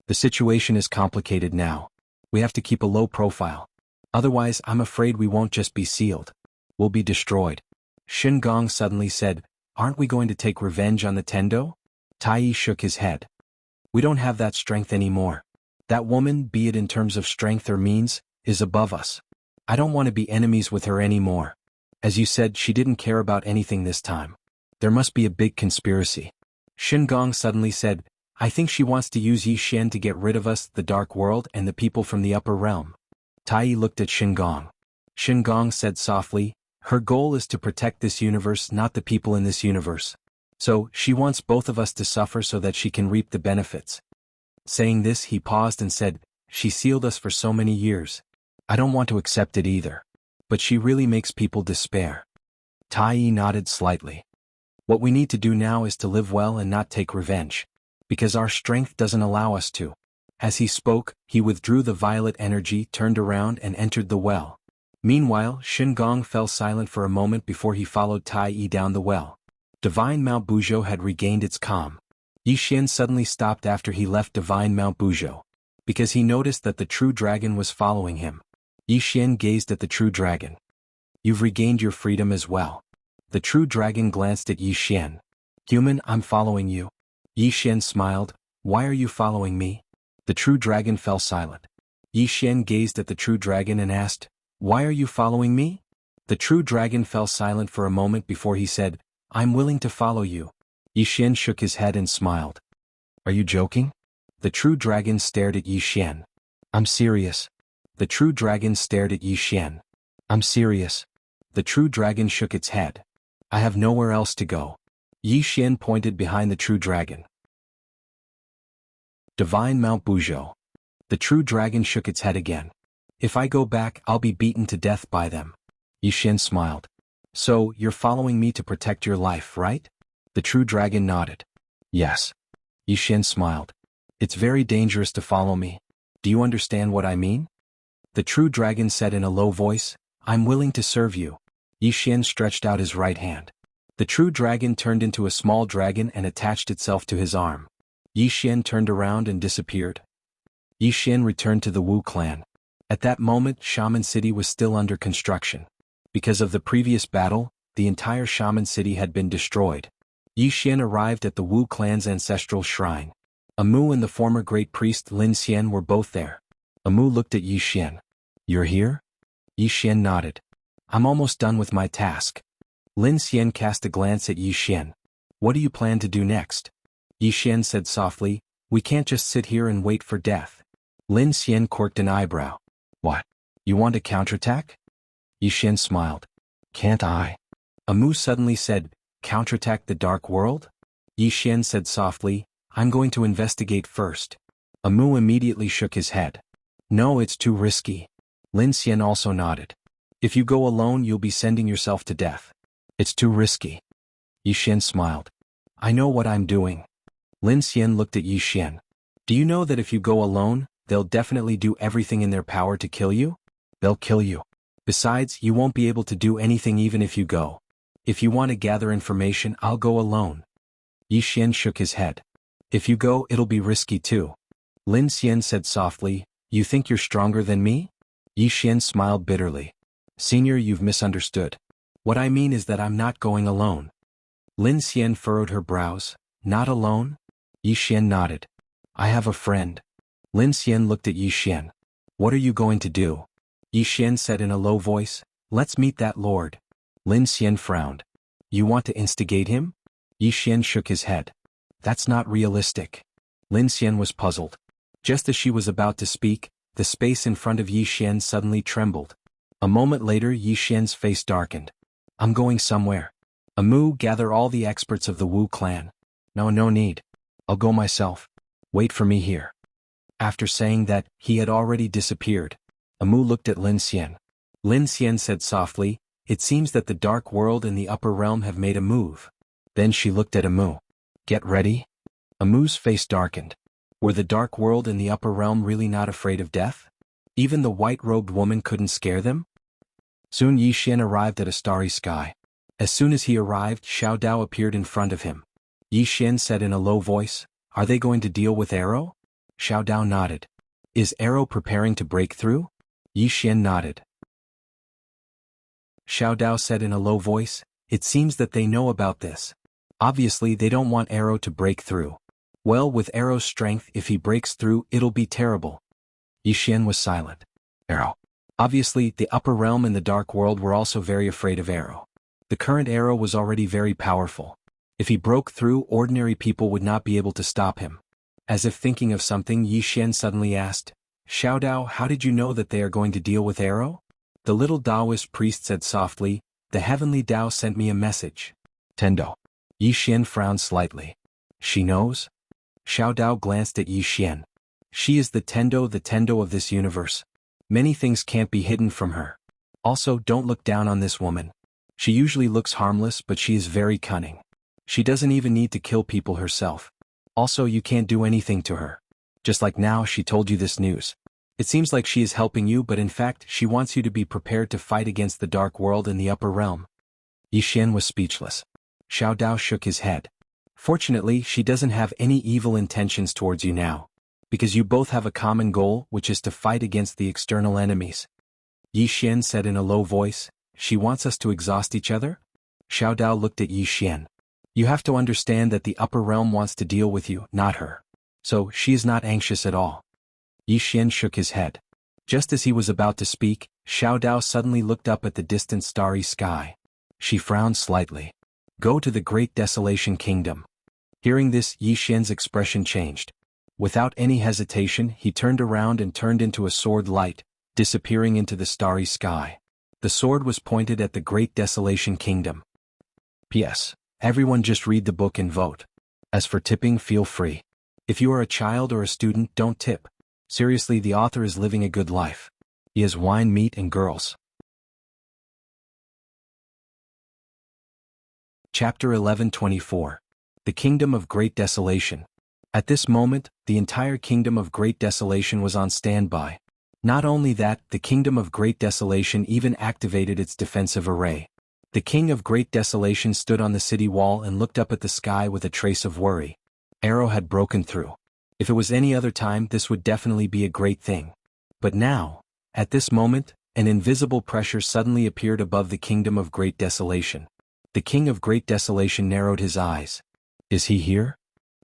The situation is complicated now. We have to keep a low profile. Otherwise, I'm afraid we won't just be sealed. We'll be destroyed. Shin Gong suddenly said, aren't we going to take revenge on the Tendo? Tai shook his head. We don't have that strength anymore. That woman, be it in terms of strength or means, is above us. I don't want to be enemies with her anymore. As you said, she didn't care about anything this time. There must be a big conspiracy. Shin Gong suddenly said, I think she wants to use Yi Xian to get rid of us, the dark world, and the people from the upper realm. Tai looked at Shin Gong. Shin Gong said softly, her goal is to protect this universe, not the people in this universe. So, she wants both of us to suffer so that she can reap the benefits. Saying this, he paused and said, she sealed us for so many years. I don't want to accept it either. But she really makes people despair. Tai Yi nodded slightly. What we need to do now is to live well and not take revenge. Because our strength doesn't allow us to. As he spoke, he withdrew the violet energy, turned around and entered the well. Meanwhile, Shin Gong fell silent for a moment before he followed Tai Yi down the well. Divine Mount Buzhou had regained its calm. Yi Xian suddenly stopped after he left Divine Mount Buzhou. Because he noticed that the true dragon was following him. Yi Xian gazed at the true dragon. You've regained your freedom as well. The true dragon glanced at Yi Xian. Human, I'm following you. Yi Xian smiled. Why are you following me? The true dragon fell silent. Yi Xian gazed at the true dragon and asked, Why are you following me? The true dragon fell silent for a moment before he said, I'm willing to follow you. Yi Xian shook his head and smiled. Are you joking? The true dragon stared at Yi Xian. I'm serious. The true dragon stared at Yi Xian. I'm serious. The true dragon shook its head. I have nowhere else to go. Yi Xian pointed behind the true dragon. Divine Mount Buzhou. The true dragon shook its head again. If I go back, I'll be beaten to death by them. Yi Xian smiled. So, you're following me to protect your life, right? The true dragon nodded. Yes. Yi Xian smiled. It's very dangerous to follow me. Do you understand what I mean? The true dragon said in a low voice, I'm willing to serve you. Yi Xian stretched out his right hand. The true dragon turned into a small dragon and attached itself to his arm. Yi Xian turned around and disappeared. Yi Xian returned to the Wu clan. At that moment, Shaman City was still under construction. Because of the previous battle, the entire Shaman City had been destroyed. Yi Xian arrived at the Wu clan's ancestral shrine. Amu and the former great priest Lin Xian were both there. Amu looked at Yi Xian. You're here? Yi Xian nodded. I'm almost done with my task. Lin Xian cast a glance at Yi Xian. What do you plan to do next? Yi Xian said softly, we can't just sit here and wait for death. Lin Xian quirked an eyebrow. What? You want to counterattack? Yi Xian smiled. Can't I? Amu suddenly said, counterattack the dark world? Yi Xian said softly, I'm going to investigate first. Amu immediately shook his head. No, it's too risky. Lin Xian also nodded. If you go alone, you'll be sending yourself to death. It's too risky. Yi Xian smiled. I know what I'm doing. Lin Xian looked at Yi Xian. Do you know that if you go alone, they'll definitely do everything in their power to kill you? They'll kill you. Besides, you won't be able to do anything even if you go. If you want to gather information, I'll go alone. Yi Xian shook his head. If you go, it'll be risky too. Lin Xian said softly, you think you're stronger than me? Yi Xian smiled bitterly. Senior, you've misunderstood. What I mean is that I'm not going alone. Lin Xian furrowed her brows. Not alone? Yi Xian nodded. I have a friend. Lin Xian looked at Yi Xian. What are you going to do? Yi Xian said in a low voice, let's meet that lord. Lin Xian frowned. You want to instigate him? Yi Xian shook his head. That's not realistic. Lin Xian was puzzled. Just as she was about to speak, the space in front of Yi Xian suddenly trembled. A moment later, Yi Xian's face darkened. I'm going somewhere. Amu, gather all the experts of the Wu clan. No need. I'll go myself. Wait for me here. After saying that, he had already disappeared. Amu looked at Lin Xian. Lin Xian said softly, it seems that the dark world and the upper realm have made a move. Then she looked at Amu. Get ready? Amu's face darkened. Were the dark world and the upper realm really not afraid of death? Even the white-robed woman couldn't scare them? Soon Yi Xian arrived at a starry sky. As soon as he arrived, Xiao Dao appeared in front of him. Yi Xian said in a low voice, are they going to deal with Arrow? Xiao Dao nodded. Is Arrow preparing to break through? Yi Xian nodded. Xiao Dao said in a low voice, it seems that they know about this. Obviously they don't want Arrow to break through. Well, with Arrow's strength, if he breaks through, it'll be terrible. Yi Xian was silent. Arrow. Obviously, the upper realm and the dark world were also very afraid of Arrow. The current Arrow was already very powerful. If he broke through, ordinary people would not be able to stop him. As if thinking of something, Yi Xian suddenly asked, Xiao Dao, how did you know that they are going to deal with Arrow? The little Taoist priest said softly, the heavenly Tao sent me a message. Tendo. Yi Xian frowned slightly. She knows? Xiao Dao glanced at Yi Xian. She is the Tendo of this universe. Many things can't be hidden from her. Also, don't look down on this woman. She usually looks harmless, but she is very cunning. She doesn't even need to kill people herself. Also, you can't do anything to her. Just like now she told you this news. It seems like she is helping you, but in fact she wants you to be prepared to fight against the dark world in the upper realm. Yi Xian was speechless. Xiao Dao shook his head. Fortunately, she doesn't have any evil intentions towards you now. Because you both have a common goal, which is to fight against the external enemies. Yi Xian said in a low voice, she wants us to exhaust each other? Xiao Dao looked at Yi Xian. You have to understand that the upper realm wants to deal with you, not her. So, she is not anxious at all. Yi Xian shook his head. Just as he was about to speak, Xiao Dao suddenly looked up at the distant starry sky. She frowned slightly. Go to the Great Desolation Kingdom. Hearing this, Yi Xian's expression changed. Without any hesitation, he turned around and turned into a sword light, disappearing into the starry sky. The sword was pointed at the Great Desolation Kingdom. P.S. Everyone just read the book and vote. As for tipping, feel free. If you are a child or a student, don't tip. Seriously, the author is living a good life. He has wine, meat, and girls. Chapter 11:24. The Kingdom of Great Desolation. At this moment, the entire Kingdom of Great Desolation was on standby. Not only that, the Kingdom of Great Desolation even activated its defensive array. The King of Great Desolation stood on the city wall and looked up at the sky with a trace of worry. Arrow had broken through. If it was any other time, this would definitely be a great thing. But now, at this moment, an invisible pressure suddenly appeared above the Kingdom of Great Desolation. The King of Great Desolation narrowed his eyes. Is he here?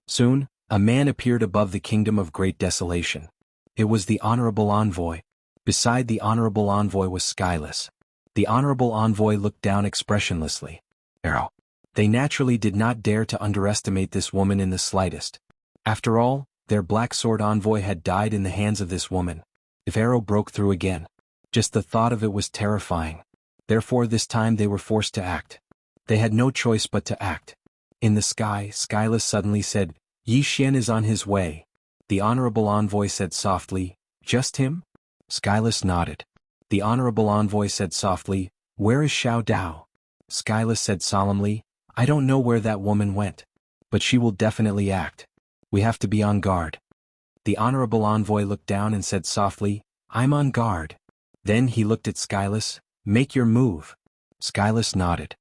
Soon, a man appeared above the Kingdom of Great Desolation. It was the Honorable Envoy. Beside the Honorable Envoy was Skyless. The Honorable Envoy looked down expressionlessly. Arrow. They naturally did not dare to underestimate this woman in the slightest. After all, their Black Sword Envoy had died in the hands of this woman. If Arrow broke through again, just the thought of it was terrifying. Therefore this time they were forced to act. They had no choice but to act. In the sky, Skyless suddenly said, Yi Xian is on his way. The Honorable Envoy said softly, Just him? Skyless nodded. The Honorable Envoy said softly, Where is Xiao Dao? Skyless said solemnly, I don't know where that woman went. But she will definitely act. We have to be on guard. The Honorable Envoy looked down and said softly, I'm on guard. Then he looked at Skyless, Make your move. Skyless nodded.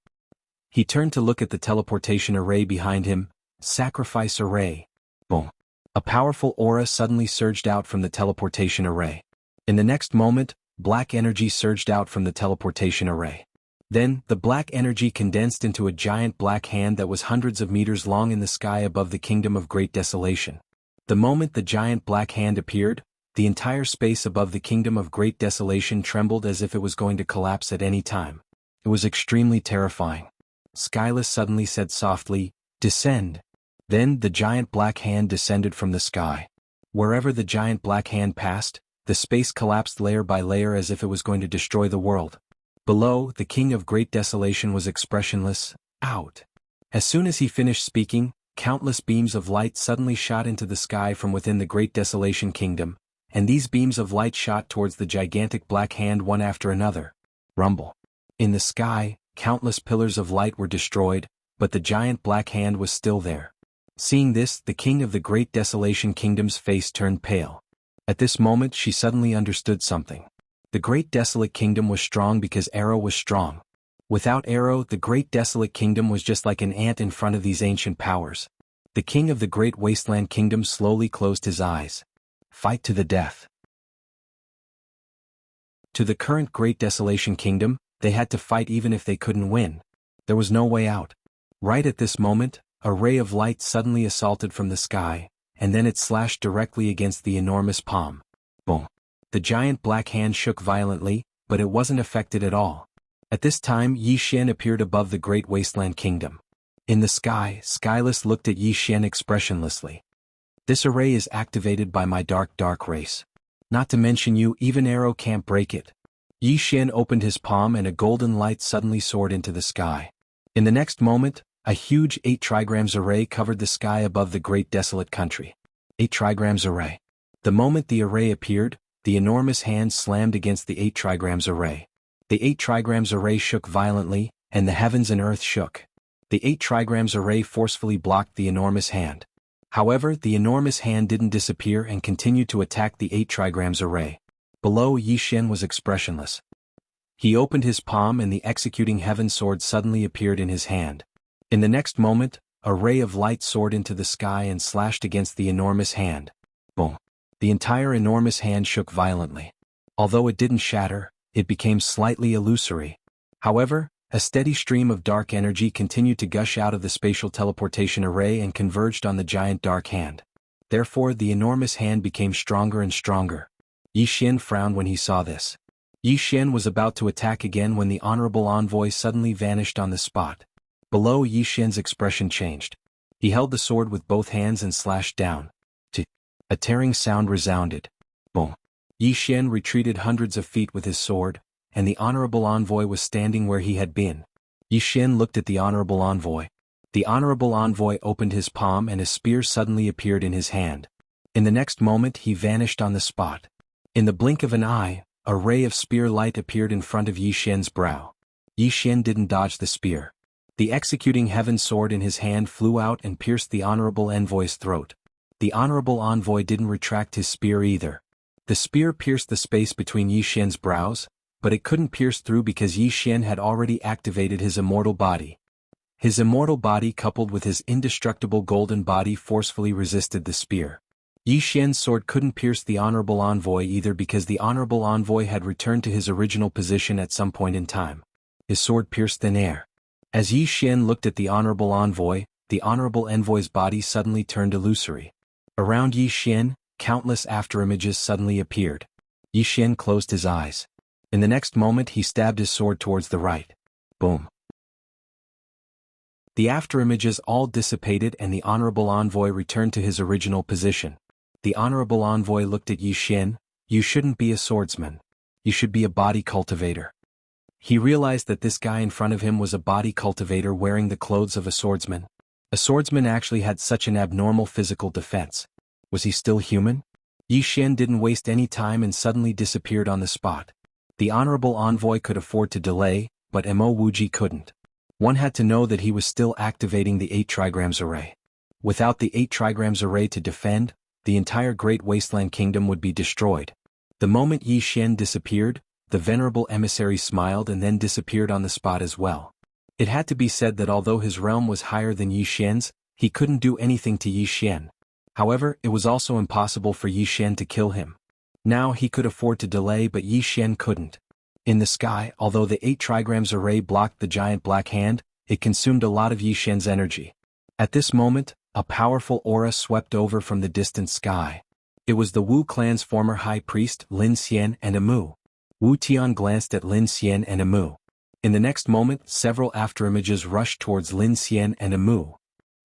He turned to look at the teleportation array behind him, Sacrifice Array. Boom. A powerful aura suddenly surged out from the teleportation array. In the next moment, black energy surged out from the teleportation array. Then, the black energy condensed into a giant black hand that was hundreds of meters long in the sky above the Kingdom of Great Desolation. The moment the giant black hand appeared, the entire space above the Kingdom of Great Desolation trembled as if it was going to collapse at any time. It was extremely terrifying. Skyless suddenly said softly, Descend. Then the giant black hand descended from the sky. Wherever the giant black hand passed, the space collapsed layer by layer as if it was going to destroy the world. Below, the King of Great Desolation was expressionless, out. As soon as he finished speaking, countless beams of light suddenly shot into the sky from within the Great Desolation Kingdom, and these beams of light shot towards the gigantic black hand one after another. Rumble. In the sky, countless pillars of light were destroyed, but the giant black hand was still there. Seeing this, the King of the Great Desolation Kingdom's face turned pale. At this moment she suddenly understood something. The Great Desolate Kingdom was strong because Arrow was strong. Without Arrow, the Great Desolate Kingdom was just like an ant in front of these ancient powers. The King of the Great Wasteland Kingdom slowly closed his eyes. Fight to the death. To the current Great Desolation Kingdom, they had to fight even if they couldn't win. There was no way out. Right at this moment, a ray of light suddenly assaulted from the sky, and then it slashed directly against the enormous palm. Boom. The giant black hand shook violently, but it wasn't affected at all. At this time Yi Xian appeared above the Great Wasteland Kingdom. In the sky, Skyless looked at Yi Xian expressionlessly. This array is activated by my dark race. Not to mention you, even Arrow can't break it. Yi Xian opened his palm and a golden light suddenly soared into the sky. In the next moment, a huge 8 trigrams array covered the sky above the Great Desolate Country. 8 trigrams array. The moment the array appeared, the enormous hand slammed against the 8 trigrams array. The 8 trigrams array shook violently, and the heavens and earth shook. The 8 trigrams array forcefully blocked the enormous hand. However, the enormous hand didn't disappear and continued to attack the 8 trigrams array. Below, Yi Xian was expressionless. He opened his palm and the executing heaven sword suddenly appeared in his hand. In the next moment, a ray of light soared into the sky and slashed against the enormous hand. Boom! The entire enormous hand shook violently. Although it didn't shatter, it became slightly illusory. However, a steady stream of dark energy continued to gush out of the spatial teleportation array and converged on the giant dark hand. Therefore, the enormous hand became stronger and stronger. Yi Xian frowned when he saw this. Yi Xian was about to attack again when the honorable envoy suddenly vanished on the spot. Below, Yi Xian's expression changed. He held the sword with both hands and slashed down. A tearing sound resounded. Boom! Yi Xian retreated hundreds of feet with his sword, and the honorable envoy was standing where he had been. Yi Xian looked at the honorable envoy. The honorable envoy opened his palm and a spear suddenly appeared in his hand. In the next moment he vanished on the spot. In the blink of an eye, a ray of spear light appeared in front of Yi Xian's brow. Yi Xian didn't dodge the spear. The executing heaven sword in his hand flew out and pierced the honorable envoy's throat. The honorable envoy didn't retract his spear either. The spear pierced the space between Yi Xian's brows, but it couldn't pierce through because Yi Xian had already activated his immortal body. His immortal body coupled with his indestructible golden body forcefully resisted the spear. Yi Xian's sword couldn't pierce the honorable envoy either because the honorable envoy had returned to his original position at some point in time. His sword pierced thin air. As Yi Xian looked at the honorable envoy's body suddenly turned illusory. Around Yi Xian, countless afterimages suddenly appeared. Yi Xian closed his eyes. In the next moment he stabbed his sword towards the right. Boom! The afterimages all dissipated and the honorable envoy returned to his original position. The honorable envoy looked at Yi Xian. You shouldn't be a swordsman. You should be a body cultivator. He realized that this guy in front of him was a body cultivator wearing the clothes of a swordsman. A swordsman actually had such an abnormal physical defense. Was he still human? Yi Xian didn't waste any time and suddenly disappeared on the spot. The honorable envoy could afford to delay, but Mo Wuji couldn't. One had to know that he was still activating the 8 trigrams array. Without the 8 trigrams array to defend, the entire Great Wasteland Kingdom would be destroyed. The moment Yi Xian disappeared, the venerable emissary smiled and then disappeared on the spot as well. It had to be said that although his realm was higher than Yi Xian's, he couldn't do anything to Yi Xian. However, it was also impossible for Yi Xian to kill him. Now he could afford to delay but Yi Xian couldn't. In the sky, although the 8 trigrams array blocked the giant black hand, it consumed a lot of Yi Xian's energy. At this moment, a powerful aura swept over from the distant sky. It was the Wu clan's former high priest Lin Xian and Amu. Wu Tian glanced at Lin Xian and Amu. In the next moment, several afterimages rushed towards Lin Xian and Amu.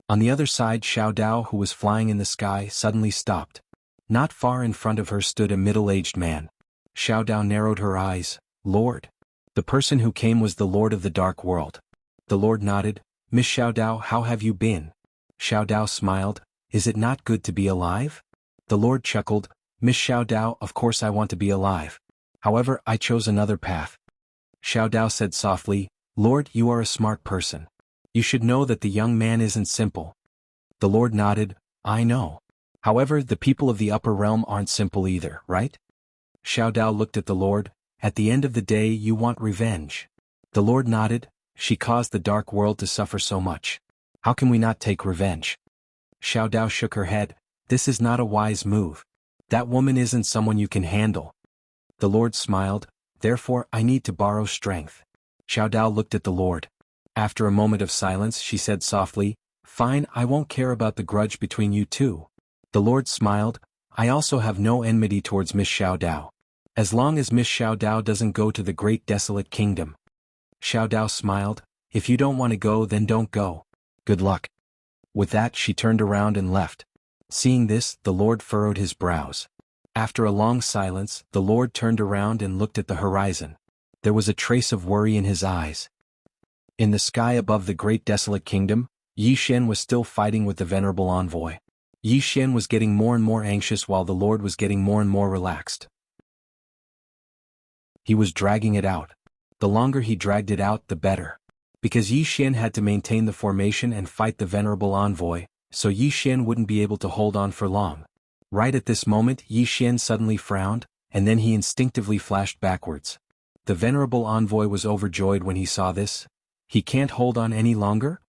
On the other side, Xiao Dao, who was flying in the sky, suddenly stopped. Not far in front of her stood a middle-aged man. Xiao Dao narrowed her eyes. Lord. The person who came was the Lord of the Dark World. The Lord nodded. Miss Xiao Dao, how have you been? Xiao Dao smiled. Is it not good to be alive? The Lord chuckled. Miss Xiao Dao, of course I want to be alive. However, I chose another path. Xiao Dao said softly, Lord, you are a smart person. You should know that the young man isn't simple. The Lord nodded. I know. However, the people of the upper realm aren't simple either, right? Xiao Dao looked at the Lord. At the end of the day, you want revenge. The Lord nodded. She caused the dark world to suffer so much. How can we not take revenge? Xiao Dao shook her head. This is not a wise move. That woman isn't someone you can handle. The Lord smiled. Therefore, I need to borrow strength. Xiao Dao looked at the Lord. After a moment of silence, she said softly, Fine, I won't care about the grudge between you two. The Lord smiled. I also have no enmity towards Miss Xiao Dao. As long as Miss Xiao Dao doesn't go to the Great Desolate Kingdom. Xiao Dao smiled. If you don't want to go, then don't go. Good luck. With that, she turned around and left. Seeing this, the Lord furrowed his brows. After a long silence, the Lord turned around and looked at the horizon. There was a trace of worry in his eyes. In the sky above the Great Desolate Kingdom, Yi Xian was still fighting with the venerable envoy. Yi Xian was getting more and more anxious while the Lord was getting more and more relaxed. He was dragging it out. The longer he dragged it out, the better. Because Yi Xian had to maintain the formation and fight the venerable envoy, so Yi Xian wouldn't be able to hold on for long. Right at this moment Yi Xian suddenly frowned, and then he instinctively flashed backwards. The venerable envoy was overjoyed when he saw this. He can't hold on any longer?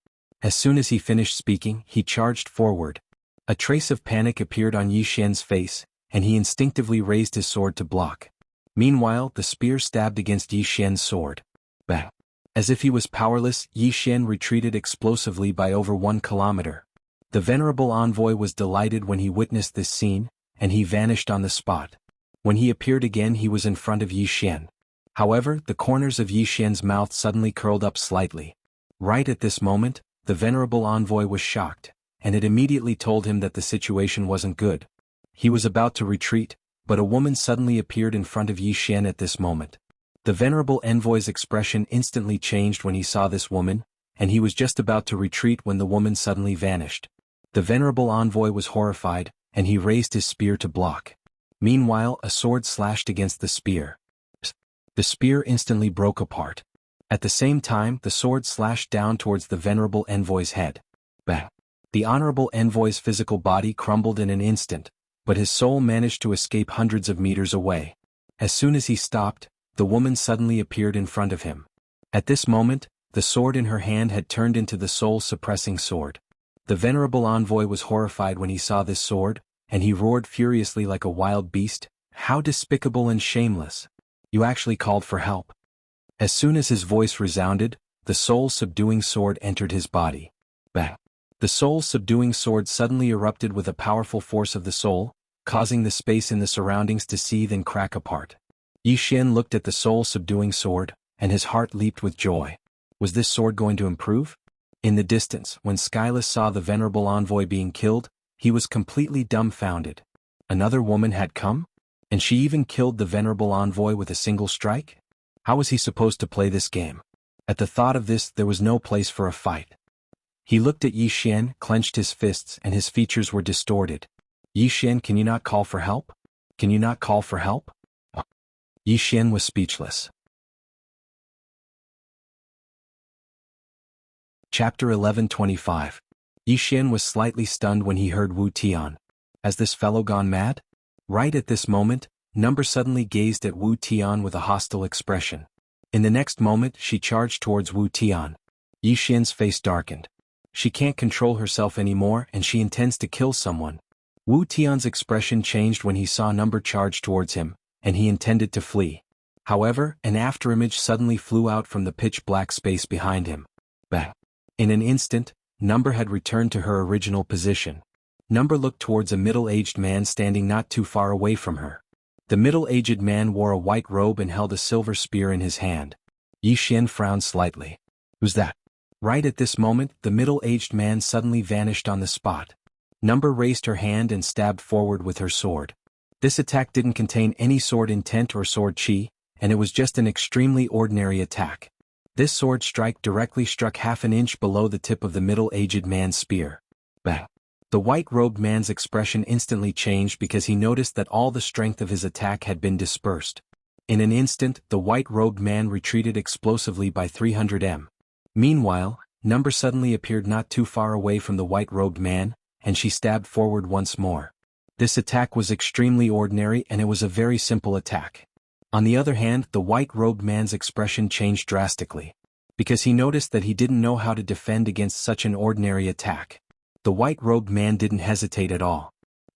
As soon as he finished speaking, he charged forward. A trace of panic appeared on Yi Xian's face, and he instinctively raised his sword to block. Meanwhile, the spear stabbed against Yi Xian's sword. Bang! As if he was powerless, Yi Xian retreated explosively by over 1 kilometer. The venerable envoy was delighted when he witnessed this scene, and he vanished on the spot. When he appeared again he was in front of Yi Xian. However, the corners of Yi Xian's mouth suddenly curled up slightly. Right at this moment, the venerable envoy was shocked, and it immediately told him that the situation wasn't good. He was about to retreat, but a woman suddenly appeared in front of Yi Xian at this moment. The venerable envoy's expression instantly changed when he saw this woman, and he was just about to retreat when the woman suddenly vanished. The venerable envoy was horrified, and he raised his spear to block. Meanwhile, a sword slashed against the spear. The spear instantly broke apart. At the same time, the sword slashed down towards the venerable envoy's head. Bang! The honorable envoy's physical body crumbled in an instant, but his soul managed to escape hundreds of meters away. As soon as he stopped, the woman suddenly appeared in front of him. At this moment, the sword in her hand had turned into the soul-suppressing sword. The venerable envoy was horrified when he saw this sword, and he roared furiously like a wild beast. How despicable and shameless! You actually called for help. As soon as his voice resounded, the soul-subduing sword entered his body. Bang! The soul-subduing sword suddenly erupted with a powerful force of the soul, causing the space in the surroundings to seethe and crack apart. Yi Xian looked at the soul-subduing sword, and his heart leaped with joy. Was this sword going to improve? In the distance, when Skyless saw the venerable envoy being killed, he was completely dumbfounded. Another woman had come? And she even killed the venerable envoy with a single strike? How was he supposed to play this game? At the thought of this, there was no place for a fight. He looked at Yi Xian, clenched his fists, and his features were distorted. Yi Xian, can you not call for help? Can you not call for help? Yi Xian was speechless. Chapter 11:25. Yi Xian was slightly stunned when he heard Wu Tian. Has this fellow gone mad? Right at this moment, Number suddenly gazed at Wu Tian with a hostile expression. In the next moment, she charged towards Wu Tian. Yi Xian's face darkened. She can't control herself anymore and she intends to kill someone. Wu Tian's expression changed when he saw Number charge towards him, and he intended to flee. However, an afterimage suddenly flew out from the pitch-black space behind him. Bang! In an instant, Number had returned to her original position. Number looked towards a middle-aged man standing not too far away from her. The middle-aged man wore a white robe and held a silver spear in his hand. Yi Xian frowned slightly. Who's that? Right at this moment, the middle-aged man suddenly vanished on the spot. Number raised her hand and stabbed forward with her sword. This attack didn't contain any sword intent or sword chi, and it was just an extremely ordinary attack. This sword strike directly struck half an inch below the tip of the middle-aged man's spear. Bang! The white-robed man's expression instantly changed because he noticed that all the strength of his attack had been dispersed. In an instant, the white-robed man retreated explosively by 300 m. Meanwhile, Number suddenly appeared not too far away from the white-robed man, and she stabbed forward once more. This attack was extremely ordinary and it was a very simple attack. On the other hand, the white-robed man's expression changed drastically. Because he noticed that he didn't know how to defend against such an ordinary attack. The white-robed man didn't hesitate at all.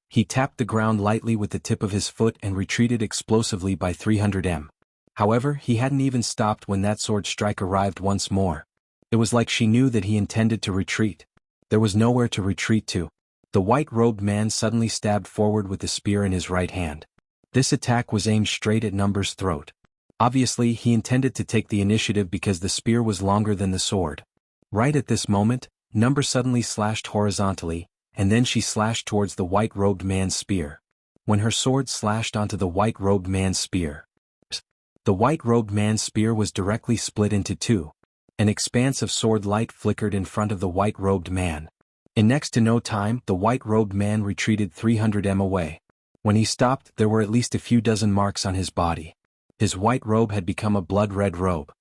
He tapped the ground lightly with the tip of his foot and retreated explosively by 300 m. However, he hadn't even stopped when that sword strike arrived once more. It was like she knew that he intended to retreat. There was nowhere to retreat to. The white-robed man suddenly stabbed forward with the spear in his right hand. This attack was aimed straight at Number's throat. Obviously, he intended to take the initiative because the spear was longer than the sword. Right at this moment, Number suddenly slashed horizontally, and then she slashed towards the white-robed man's spear. When her sword slashed onto the white-robed man's spear, the white-robed man's spear was directly split into two. An expanse of sword light flickered in front of the white-robed man. In next to no time, the white-robed man retreated 300 m away. When he stopped, there were at least a few dozen marks on his body. His white robe had become a blood-red robe.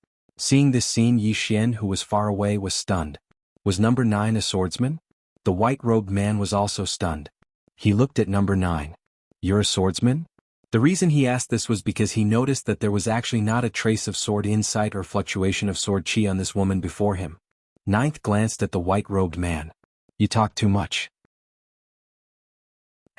Seeing this scene, Yi Xian, who was far away, was stunned. Was number 9 a swordsman? The white-robed man was also stunned. He looked at number 9. You're a swordsman? The reason he asked this was because he noticed that there was actually not a trace of sword insight or fluctuation of sword chi on this woman before him. Ninth glanced at the white-robed man. You talk too much.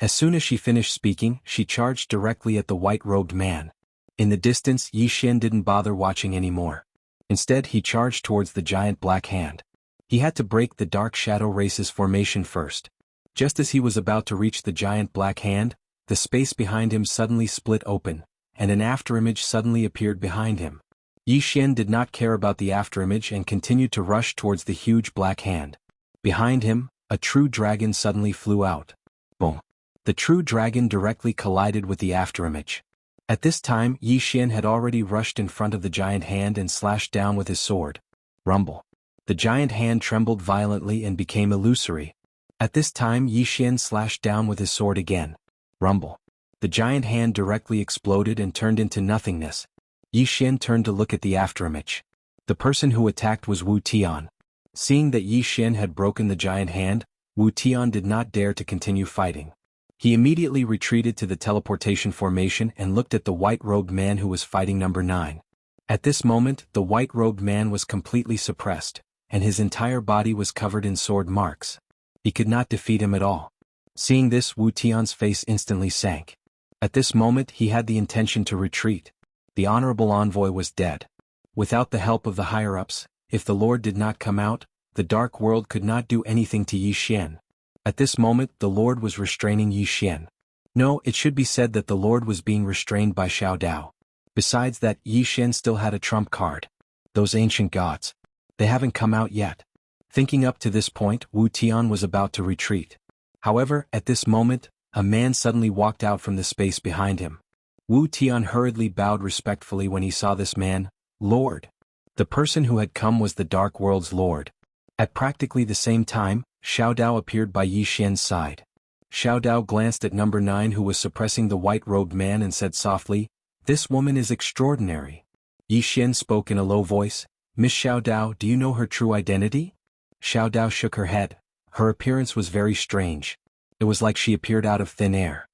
As soon as she finished speaking, she charged directly at the white-robed man. In the distance, Yi Xian didn't bother watching anymore. Instead, he charged towards the giant black hand. He had to break the dark shadow race's formation first. Just as he was about to reach the giant black hand, the space behind him suddenly split open, and an afterimage suddenly appeared behind him. Yi Xian did not care about the afterimage and continued to rush towards the huge black hand. Behind him, a true dragon suddenly flew out. Boom! The true dragon directly collided with the afterimage. At this time, Yi Xian had already rushed in front of the giant hand and slashed down with his sword. Rumble! The giant hand trembled violently and became illusory. At this time, Yi Xian slashed down with his sword again. Rumble! The giant hand directly exploded and turned into nothingness. Yi Xian turned to look at the afterimage. The person who attacked was Wu Tian. Seeing that Yi Xian had broken the giant hand, Wu Tian did not dare to continue fighting. He immediately retreated to the teleportation formation and looked at the white-robed man who was fighting number 9. At this moment, the white-robed man was completely suppressed, and his entire body was covered in sword marks. He could not defeat him at all. Seeing this, Wu Tian's face instantly sank. At this moment, he had the intention to retreat. The honorable envoy was dead. Without the help of the higher-ups, if the Lord did not come out, the dark world could not do anything to Yi Xian. At this moment, the Lord was restraining Yi Xian. No, it should be said that the Lord was being restrained by Xiao Dao. Besides that, Yi Xian still had a trump card. Those ancient gods. They haven't come out yet. Thinking up to this point, Wu Tian was about to retreat. However, at this moment, a man suddenly walked out from the space behind him. Wu Tian hurriedly bowed respectfully when he saw this man. Lord. The person who had come was the Dark World's Lord. At practically the same time, Xiao Dao appeared by Yi Xian's side. Xiao Dao glanced at number 9 who was suppressing the white-robed man and said softly, "This woman is extraordinary." Yi Xian spoke in a low voice, "Miss Xiao Dao, do you know her true identity?" Xiao Dao shook her head. Her appearance was very strange. It was like she appeared out of thin air.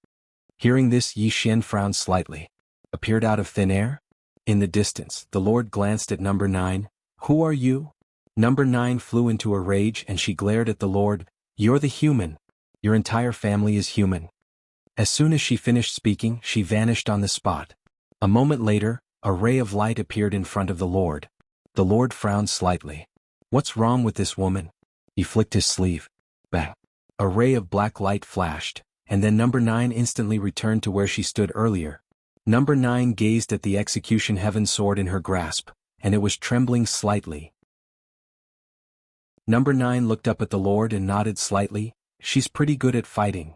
Hearing this, Yi Xian frowned slightly. Appeared out of thin air? In the distance, the Lord glanced at number 9. "Who are you?" Number 9 flew into a rage and she glared at the Lord. "You're the human. Your entire family is human." As soon as she finished speaking, she vanished on the spot. A moment later, a ray of light appeared in front of the Lord. The Lord frowned slightly. "What's wrong with this woman?" He flicked his sleeve. Bang! A ray of black light flashed, and then number 9 instantly returned to where she stood earlier. Number 9 gazed at the execution heaven sword in her grasp, and it was trembling slightly. Number 9 looked up at the Lord and nodded slightly. "She's pretty good at fighting."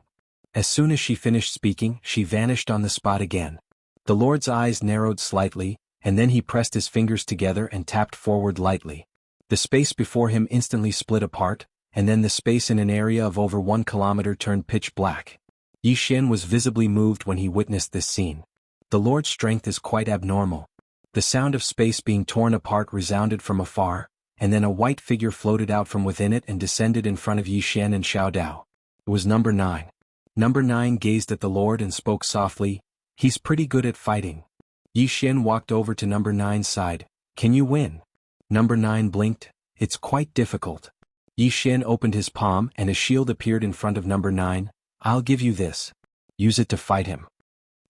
As soon as she finished speaking, she vanished on the spot again. The Lord's eyes narrowed slightly, and then he pressed his fingers together and tapped forward lightly. The space before him instantly split apart, and then the space in an area of over 1 kilometer turned pitch black. Yi Xian was visibly moved when he witnessed this scene. The Lord's strength is quite abnormal. The sound of space being torn apart resounded from afar, and then a white figure floated out from within it and descended in front of Yi Xian and Xiao Dao. It was number 9. Number 9 gazed at the Lord and spoke softly, "He's pretty good at fighting." Yi Xian walked over to number 9's side. "Can you win?" Number 9 blinked. "It's quite difficult." Yi Xian opened his palm and a shield appeared in front of number 9. "I'll give you this. Use it to fight him."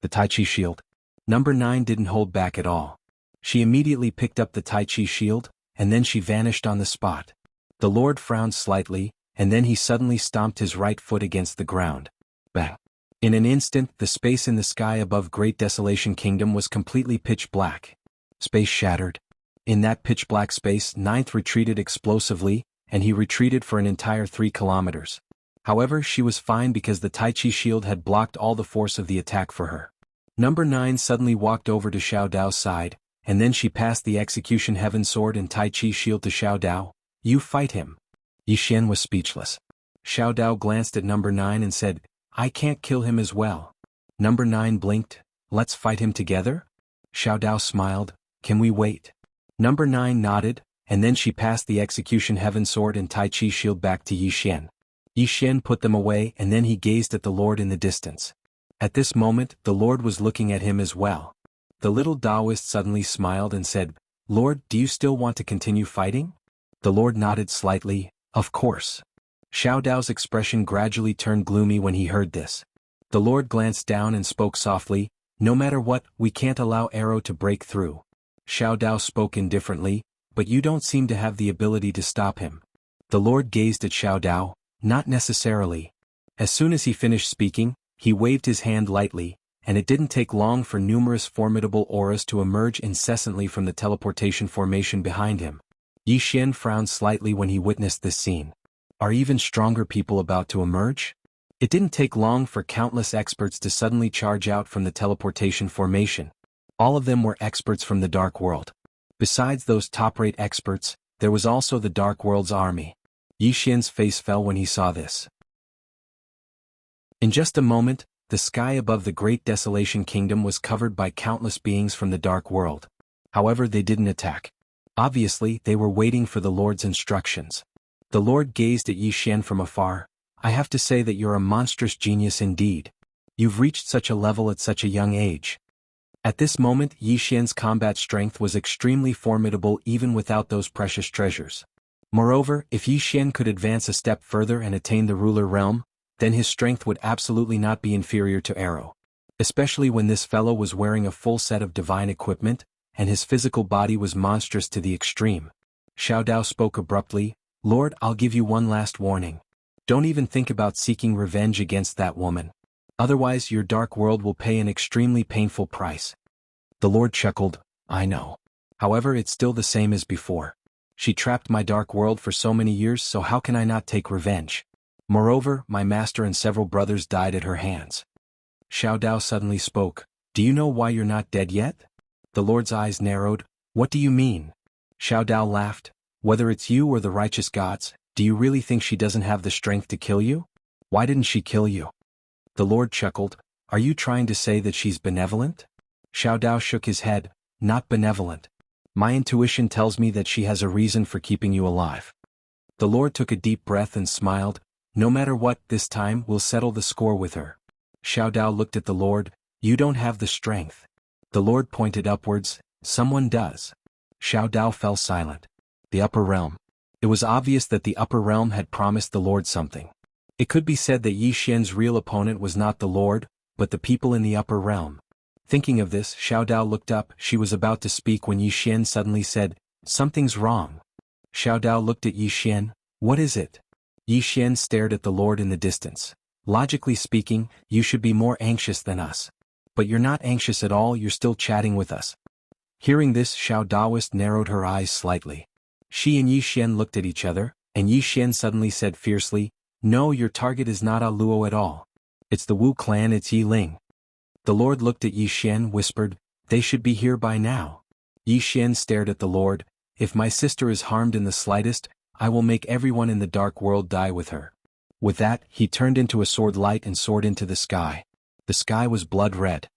The Tai Chi shield. Number 9 didn't hold back at all. She immediately picked up the Tai Chi shield, and then she vanished on the spot. The Lord frowned slightly, and then he suddenly stomped his right foot against the ground. Bang! In an instant, the space in the sky above Great Desolation Kingdom was completely pitch black. Space shattered. In that pitch black space, Ninth retreated explosively, and he retreated for an entire 3 kilometers. However, she was fine because the Tai Chi shield had blocked all the force of the attack for her. Number 9 suddenly walked over to Xiao Dao's side, and then she passed the execution heaven sword and Tai Chi shield to Xiao Dao. "You fight him." Yi Xian was speechless. Xiao Dao glanced at number 9 and said, "I can't kill him as well." Number 9 blinked. "Let's fight him together?" Xiao Dao smiled. "Can we wait?" Number 9 nodded, and then she passed the execution heaven sword and Tai Chi shield back to Yi Xian. Yi Xian put them away and then he gazed at the Lord in the distance. At this moment, the Lord was looking at him as well. The little Taoist suddenly smiled and said, "Lord, do you still want to continue fighting?" The Lord nodded slightly, "Of course." Xiao Dao's expression gradually turned gloomy when he heard this. The Lord glanced down and spoke softly, "No matter what, we can't allow Arrow to break through." Xiao Dao spoke indifferently, "But you don't seem to have the ability to stop him." The Lord gazed at Xiao Dao, "Not necessarily." As soon as he finished speaking, he waved his hand lightly, and it didn't take long for numerous formidable auras to emerge incessantly from the teleportation formation behind him. Yi Xian frowned slightly when he witnessed this scene. Are even stronger people about to emerge? It didn't take long for countless experts to suddenly charge out from the teleportation formation. All of them were experts from the Dark World. Besides those top-rate experts, there was also the Dark World's army. Yi Xian's face fell when he saw this. In just a moment, the sky above the Great Desolation Kingdom was covered by countless beings from the Dark World. However, they didn't attack. Obviously, they were waiting for the Lord's instructions. The Lord gazed at Yi Xian from afar. "I have to say that you're a monstrous genius indeed. You've reached such a level at such a young age." At this moment, Yi Xian's combat strength was extremely formidable even without those precious treasures. Moreover, if Yi Xian could advance a step further and attain the ruler realm, then his strength would absolutely not be inferior to Arrow. Especially when this fellow was wearing a full set of divine equipment, and his physical body was monstrous to the extreme. Xiao Dao spoke abruptly, "Lord, I'll give you one last warning. Don't even think about seeking revenge against that woman. Otherwise your Dark World will pay an extremely painful price." The Lord chuckled, "I know. However, it's still the same as before. She trapped my Dark World for so many years, so how can I not take revenge? Moreover, my master and several brothers died at her hands." Xiao Dao suddenly spoke, "Do you know why you're not dead yet?" The Lord's eyes narrowed, "What do you mean?" Xiao Dao laughed, "Whether it's you or the righteous gods, do you really think she doesn't have the strength to kill you? Why didn't she kill you?" The Lord chuckled, "Are you trying to say that she's benevolent?" Xiao Dao shook his head, "Not benevolent. My intuition tells me that she has a reason for keeping you alive." The Lord took a deep breath and smiled, "No matter what, this time we'll settle the score with her." Xiao Dao looked at the Lord, "You don't have the strength." The Lord pointed upwards, "Someone does." Xiao Dao fell silent. The upper realm. It was obvious that the upper realm had promised the Lord something. It could be said that Yi Xian's real opponent was not the Lord, but the people in the upper realm. Thinking of this, Xiao Dao looked up. She was about to speak when Yi Xian suddenly said, "Something's wrong." Xiao Dao looked at Yi Xian, "What is it?" Yi Xian stared at the Lord in the distance. "Logically speaking, you should be more anxious than us. But you're not anxious at all, you're still chatting with us." Hearing this, Xiao Daoist narrowed her eyes slightly. She and Yi Xian looked at each other, and Yi Xian suddenly said fiercely, "No, your target is not A Luo at all. It's the Wu clan, it's Yi Ling." The Lord looked at Yi Xian, whispered, "They should be here by now." Yi Xian stared at the Lord, "If my sister is harmed in the slightest, I will make everyone in the Dark World die with her." With that, he turned into a sword light and soared into the sky. The sky was blood red.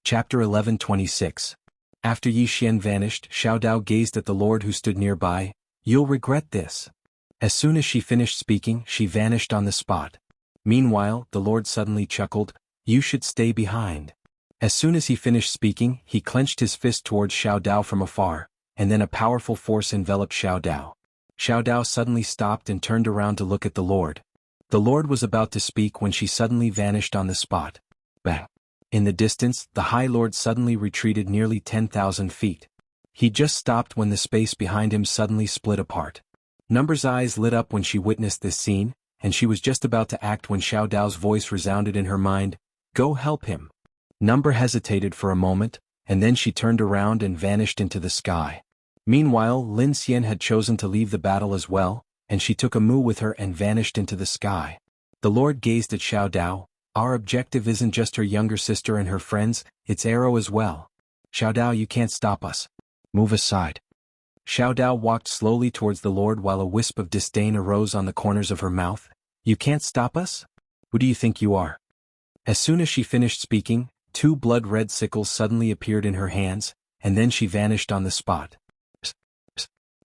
Chapter 11:26. After Yi Xian vanished, Xiao Dao gazed at the Lord who stood nearby. "You'll regret this." As soon as she finished speaking, she vanished on the spot. Meanwhile, the Lord suddenly chuckled, "You should stay behind." As soon as he finished speaking, he clenched his fist towards Xiao Dao from afar, and then a powerful force enveloped Xiao Dao. Xiao Dao suddenly stopped and turned around to look at the Lord. The Lord was about to speak when she suddenly vanished on the spot. Bang! In the distance, the High Lord suddenly retreated nearly 10,000 feet. He just stopped when the space behind him suddenly split apart. Number's eyes lit up when she witnessed this scene, and she was just about to act when Xiao Dao's voice resounded in her mind, "Go help him." Number hesitated for a moment, and then she turned around and vanished into the sky. Meanwhile, Lin Xian had chosen to leave the battle as well, and she took a Mu with her and vanished into the sky. The Lord gazed at Xiao Dao. "Our objective isn't just her younger sister and her friends, it's Arrow as well. Xiao Dao, you can't stop us. Move aside." Xiao Dao walked slowly towards the Lord while a wisp of disdain arose on the corners of her mouth. "You can't stop us? Who do you think you are?" As soon as she finished speaking, 2 blood-red sickles suddenly appeared in her hands, and then she vanished on the spot.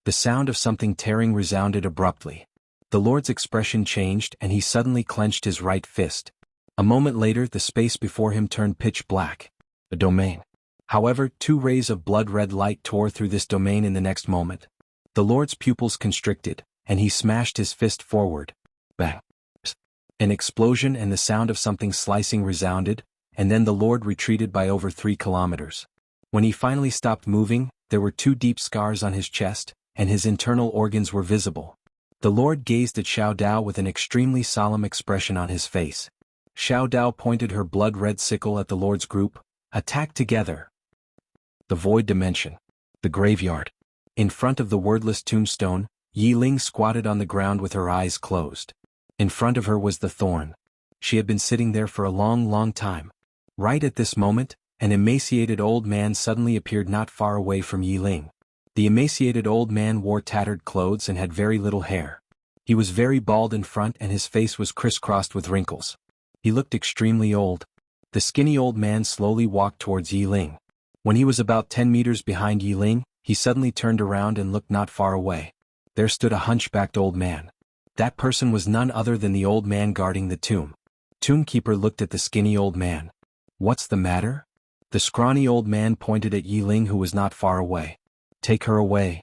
The sound of something tearing resounded abruptly. The Lord's expression changed and he suddenly clenched his right fist. A moment later the space before him turned pitch black. A domain. However, 2 rays of blood-red light tore through this domain in the next moment. The Lord's pupils constricted, and he smashed his fist forward. Bang. An explosion and the sound of something slicing resounded, and then the Lord retreated by over 3 kilometers. When he finally stopped moving, there were 2 deep scars on his chest, and his internal organs were visible. The Lord gazed at Xiao Dao with an extremely solemn expression on his face. Xiao Dao pointed her blood-red sickle at the Lord's group. Attack together. The void dimension. The graveyard. In front of the wordless tombstone, Yi Ling squatted on the ground with her eyes closed. In front of her was the thorn. She had been sitting there for a long time. Right at this moment, an emaciated old man suddenly appeared not far away from Yi Ling. The emaciated old man wore tattered clothes and had very little hair. He was very bald in front and his face was crisscrossed with wrinkles. He looked extremely old. The skinny old man slowly walked towards Yi Ling. When he was about 10 meters behind Yi Ling, he suddenly turned around and looked not far away. There stood a hunchbacked old man. That person was none other than the old man guarding the tomb. Tombkeeper looked at the skinny old man. What's the matter? The scrawny old man pointed at Yi Ling who was not far away. Take her away.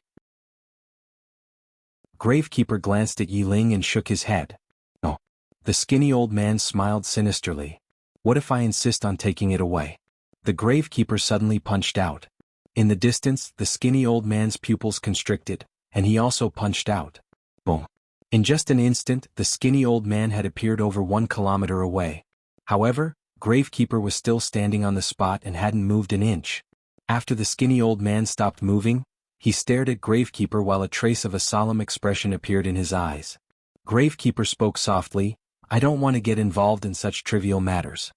Gravekeeper glanced at Yi Ling and shook his head. Oh. The skinny old man smiled sinisterly. What if I insist on taking it away? The gravekeeper suddenly punched out. In the distance, the skinny old man's pupils constricted, and he also punched out. Boom. In just an instant, the skinny old man had appeared over 1 kilometer away. However, Gravekeeper was still standing on the spot and hadn't moved an inch. After the skinny old man stopped moving, he stared at Gravekeeper while a trace of a solemn expression appeared in his eyes. Gravekeeper spoke softly, I don't want to get involved in such trivial matters.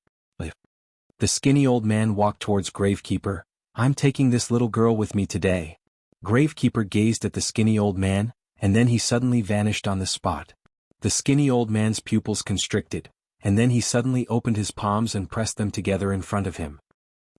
The skinny old man walked towards Gravekeeper. I'm taking this little girl with me today. Gravekeeper gazed at the skinny old man, and then he suddenly vanished on the spot. The skinny old man's pupils constricted, and then he suddenly opened his palms and pressed them together in front of him.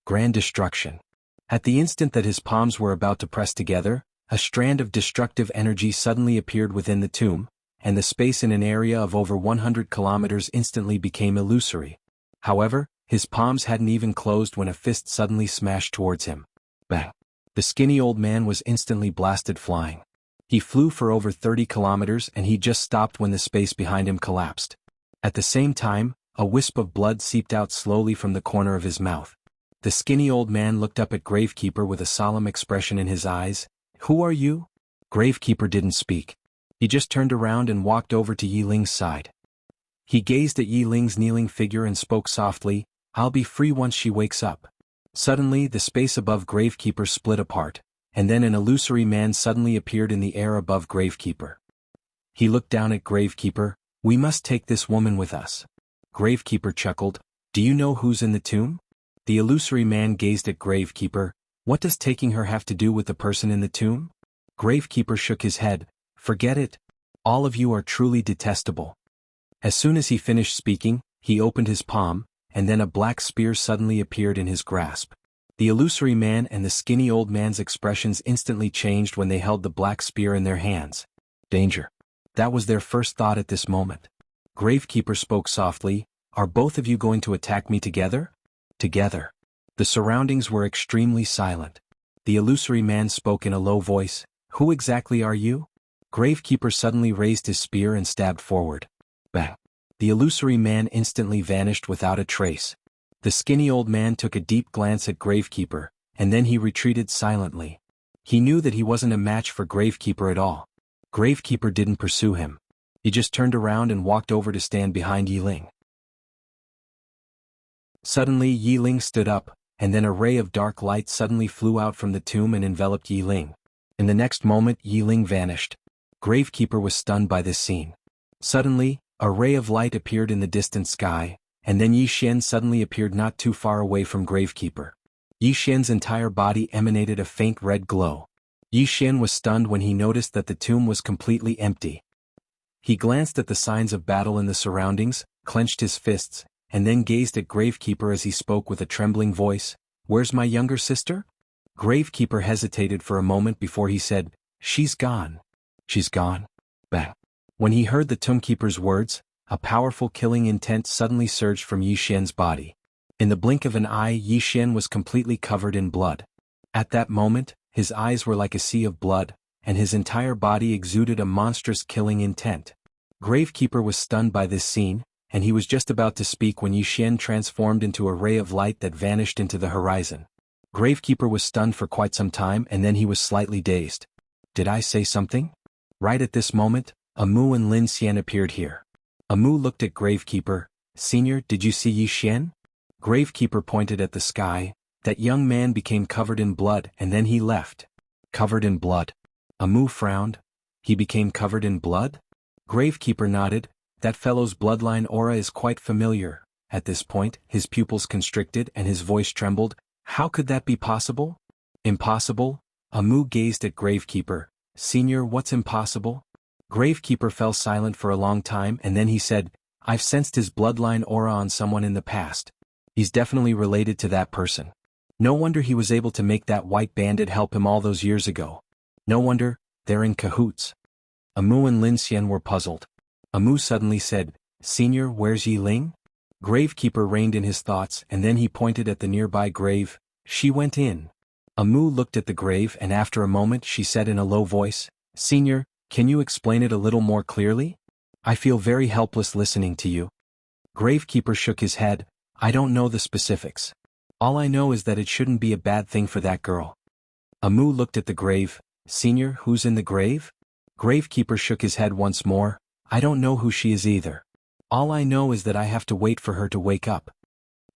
Grand destruction. At the instant that his palms were about to press together, a strand of destructive energy suddenly appeared within the tomb, and the space in an area of over 100 kilometers instantly became illusory. However, his palms hadn't even closed when a fist suddenly smashed towards him. Bang! The skinny old man was instantly blasted flying. He flew for over 30 kilometers and he just stopped when the space behind him collapsed. At the same time, a wisp of blood seeped out slowly from the corner of his mouth. The skinny old man looked up at Gravekeeper with a solemn expression in his eyes. Who are you? Gravekeeper didn't speak. He just turned around and walked over to Yi Ling's side. He gazed at Yi Ling's kneeling figure and spoke softly, I'll be free once she wakes up. Suddenly the space above Gravekeeper split apart, and then an illusory man suddenly appeared in the air above Gravekeeper. He looked down at Gravekeeper. We must take this woman with us. Gravekeeper chuckled. Do you know who's in the tomb? The illusory man gazed at Gravekeeper. What does taking her have to do with the person in the tomb? Gravekeeper shook his head. Forget it. All of you are truly detestable. As soon as he finished speaking, he opened his palm, and then a black spear suddenly appeared in his grasp. The illusory man and the skinny old man's expressions instantly changed when they held the black spear in their hands. Danger. That was their first thought at this moment. Gravekeeper spoke softly, Are both of you going to attack me together? Together. The surroundings were extremely silent. The illusory man spoke in a low voice, Who exactly are you? Gravekeeper suddenly raised his spear and stabbed forward. Bang. The illusory man instantly vanished without a trace. The skinny old man took a deep glance at Gravekeeper, and then he retreated silently. He knew that he wasn't a match for Gravekeeper at all. Gravekeeper didn't pursue him. He just turned around and walked over to stand behind Yi Ling. Suddenly Yi Ling stood up, and then a ray of dark light suddenly flew out from the tomb and enveloped Yi Ling. In the next moment Yi Ling vanished. Gravekeeper was stunned by this scene. Suddenly, a ray of light appeared in the distant sky, and then Yi Xian suddenly appeared not too far away from Gravekeeper. Yi Xian's entire body emanated a faint red glow. Yi Xian was stunned when he noticed that the tomb was completely empty. He glanced at the signs of battle in the surroundings, clenched his fists, and then gazed at Gravekeeper as he spoke with a trembling voice, "Where's my younger sister?" Gravekeeper hesitated for a moment before he said, "She's gone." "She's gone?" Bang. When he heard the Tombkeeper's words, a powerful killing intent suddenly surged from Yi Xian's body. In the blink of an eye, Yi Xian was completely covered in blood. At that moment, his eyes were like a sea of blood, and his entire body exuded a monstrous killing intent. Gravekeeper was stunned by this scene, and he was just about to speak when Yi Xian transformed into a ray of light that vanished into the horizon. Gravekeeper was stunned for quite some time and then he was slightly dazed. "Did I say something?" Right at this moment, Amu and Lin Xian appeared here. Amu looked at Gravekeeper. "Senior, did you see Yi Xian?" Gravekeeper pointed at the sky. That young man became covered in blood and then he left. Covered in blood. Amu frowned. He became covered in blood? Gravekeeper nodded. "That fellow's bloodline aura is quite familiar." At this point, his pupils constricted and his voice trembled. "How could that be possible?" "Impossible?" Amu gazed at Gravekeeper. "Senior, what's impossible?" Gravekeeper fell silent for a long time and then he said, "I've sensed his bloodline aura on someone in the past. He's definitely related to that person. No wonder he was able to make that white bandit help him all those years ago. No wonder, they're in cahoots." Amu and Lin Xian were puzzled. Amu suddenly said, "Senior, where's Yi Ling?" Gravekeeper reined in his thoughts and then he pointed at the nearby grave. "She went in." Amu looked at the grave and after a moment she said in a low voice, "Senior, can you explain it a little more clearly? I feel very helpless listening to you." Gravekeeper shook his head. "I don't know the specifics. All I know is that it shouldn't be a bad thing for that girl." Amu looked at the grave. "Senior, who's in the grave?" Gravekeeper shook his head once more. "I don't know who she is either. All I know is that I have to wait for her to wake up."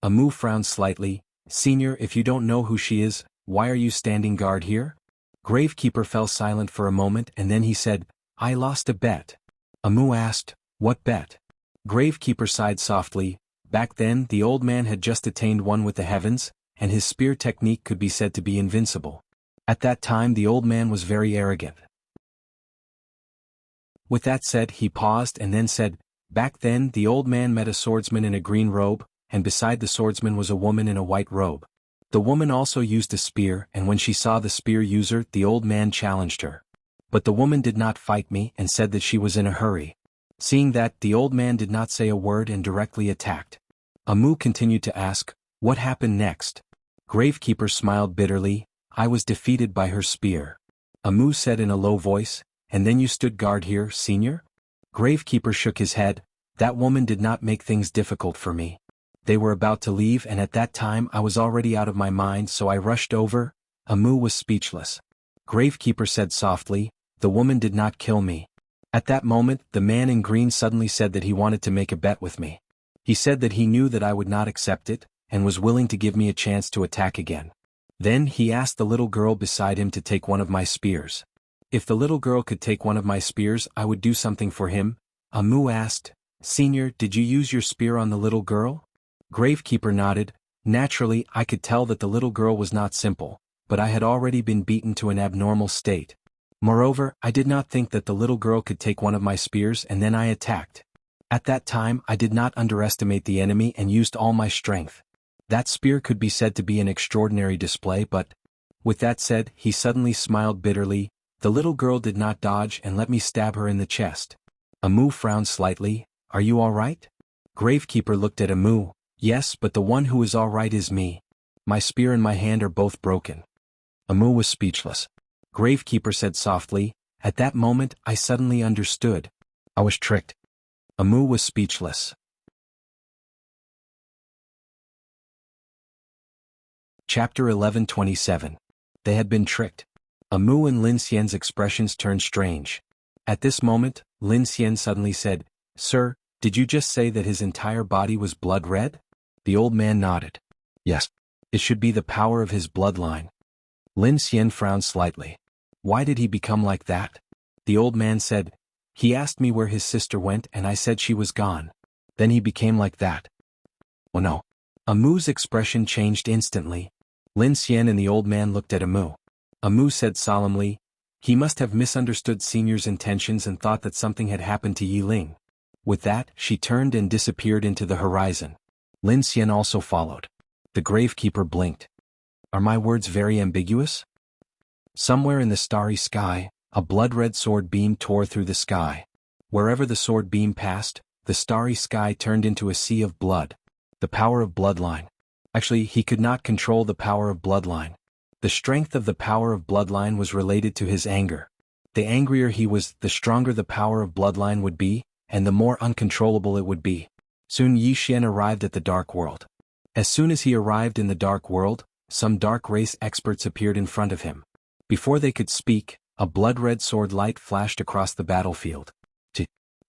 Amu frowned slightly. "Senior, if you don't know who she is, why are you standing guard here?" Gravekeeper fell silent for a moment and then he said, "I lost a bet." Amu asked, "What bet?" Gravekeeper sighed softly. Back then, the old man had just attained one with the heavens, and his spear technique could be said to be invincible. At that time the old man was very arrogant. With that said, he paused and then said, "Back then the old man met a swordsman in a green robe, and beside the swordsman was a woman in a white robe. The woman also used a spear, and when she saw the spear user, the old man challenged her. But the woman did not fight me and said that she was in a hurry. Seeing that, the old man did not say a word and directly attacked." Amu continued to ask, "What happened next?" Gravekeeper smiled bitterly. "I was defeated by her spear." Amu said in a low voice, "And then you stood guard here, Senior?" Gravekeeper shook his head. "That woman did not make things difficult for me. They were about to leave and at that time I was already out of my mind so I rushed over." Amu was speechless. Gravekeeper said softly, "The woman did not kill me." At that moment, the man in green suddenly said that he wanted to make a bet with me. He said that he knew that I would not accept it, and was willing to give me a chance to attack again. Then he asked the little girl beside him to take one of my spears. If the little girl could take one of my spears, I would do something for him. Amu asked, "Senior, did you use your spear on the little girl?" Gravekeeper nodded. "Naturally, I could tell that the little girl was not simple, but I had already been beaten to an abnormal state. Moreover, I did not think that the little girl could take one of my spears and then I attacked. At that time I did not underestimate the enemy and used all my strength. That spear could be said to be an extraordinary display but..." With that said, he suddenly smiled bitterly. "The little girl did not dodge and let me stab her in the chest." Amu frowned slightly. "Are you all right?" Gravekeeper looked at Amu. "Yes, but the one who is all right is me. My spear and my hand are both broken." Amu was speechless. Gravekeeper said softly, "At that moment, I suddenly understood. I was tricked." Amu was speechless. Chapter 11:27. They had been tricked. Amu and Lin Xian's expressions turned strange. At this moment, Lin Xian suddenly said, "Sir, did you just say that his entire body was blood red?" The old man nodded. "Yes. It should be the power of his bloodline." Lin Xian frowned slightly. "Why did he become like that?" The old man said, "He asked me where his sister went and I said she was gone. Then he became like that." "Oh no." Amu's expression changed instantly. Lin Xian and the old man looked at Amu. Amu said solemnly, "He must have misunderstood Senior's intentions and thought that something had happened to Yi Ling." With that, she turned and disappeared into the horizon. Lin Xian also followed. The gravekeeper blinked. Are my words very ambiguous? Somewhere in the starry sky, a blood-red sword beam tore through the sky. Wherever the sword beam passed, the starry sky turned into a sea of blood. The power of bloodline. Actually, he could not control the power of bloodline. The strength of the power of bloodline was related to his anger. The angrier he was, the stronger the power of bloodline would be, and the more uncontrollable it would be. Soon Yi Xian arrived at the Dark World. As soon as he arrived in the Dark World, some dark race experts appeared in front of him. Before they could speak, a blood-red sword light flashed across the battlefield.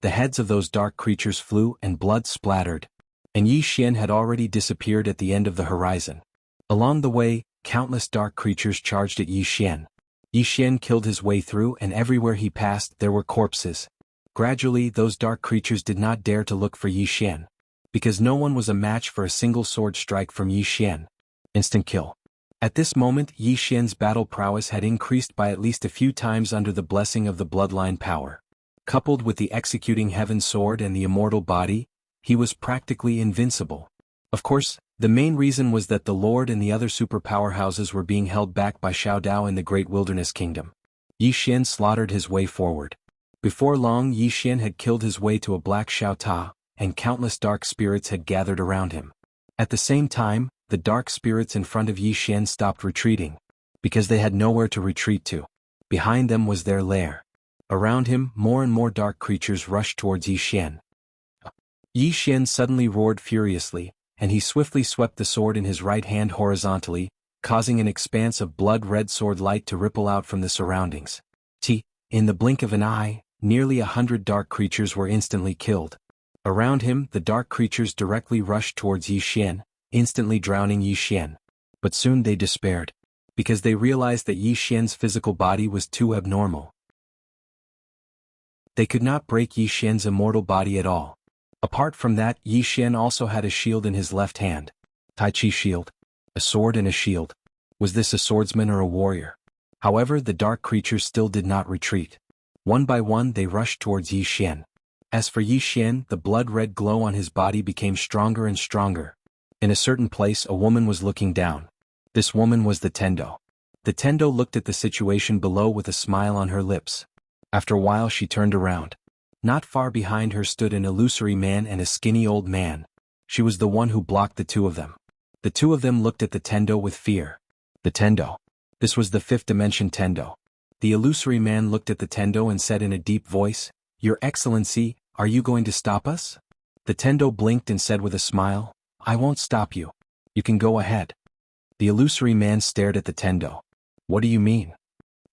The heads of those dark creatures flew and blood splattered. And Yi Xian had already disappeared at the end of the horizon. Along the way, countless dark creatures charged at Yi Xian. Yi Xian killed his way through, and everywhere he passed there were corpses. Gradually those dark creatures did not dare to look for Yi Xian. Because no one was a match for a single sword strike from Yi Xian. Instant kill. At this moment Yi Xian's battle prowess had increased by at least a few times under the blessing of the bloodline power. Coupled with the executing heaven sword and the immortal body, he was practically invincible. Of course, the main reason was that the Lord and the other super powerhouses were being held back by Xiao Dao in the Great Wilderness Kingdom. Yi Xian slaughtered his way forward. Before long Yi Xian had killed his way to a black Xiao Ta, and countless dark spirits had gathered around him. At the same time, the dark spirits in front of Yi Xian stopped retreating. Because they had nowhere to retreat to. Behind them was their lair. Around him, more and more dark creatures rushed towards Yi Xian. Yi Xian suddenly roared furiously, and he swiftly swept the sword in his right hand horizontally, causing an expanse of blood-red sword light to ripple out from the surroundings. In the blink of an eye, nearly 100 dark creatures were instantly killed. Around him, the dark creatures directly rushed towards Yi Xian, instantly drowning Yi Xian. But soon they despaired. Because they realized that Yi Xian's physical body was too abnormal. They could not break Yi Xian's immortal body at all. Apart from that, Yi Xian also had a shield in his left hand. Tai Chi shield. A sword and a shield. Was this a swordsman or a warrior? However, the dark creatures still did not retreat. One by one they rushed towards Yi Xian. As for Yi Xian, the blood-red glow on his body became stronger and stronger. In a certain place a woman was looking down. This woman was the Tendo. The Tendo looked at the situation below with a smile on her lips. After a while she turned around. Not far behind her stood an illusory man and a skinny old man. She was the one who blocked the two of them. The two of them looked at the Tendo with fear. The Tendo. This was the fifth dimension Tendo. The illusory man looked at the Tendo and said in a deep voice, "Your Excellency, are you going to stop us?" The Tendo blinked and said with a smile, "I won't stop you. You can go ahead." The illusory man stared at the Tendo. "What do you mean?"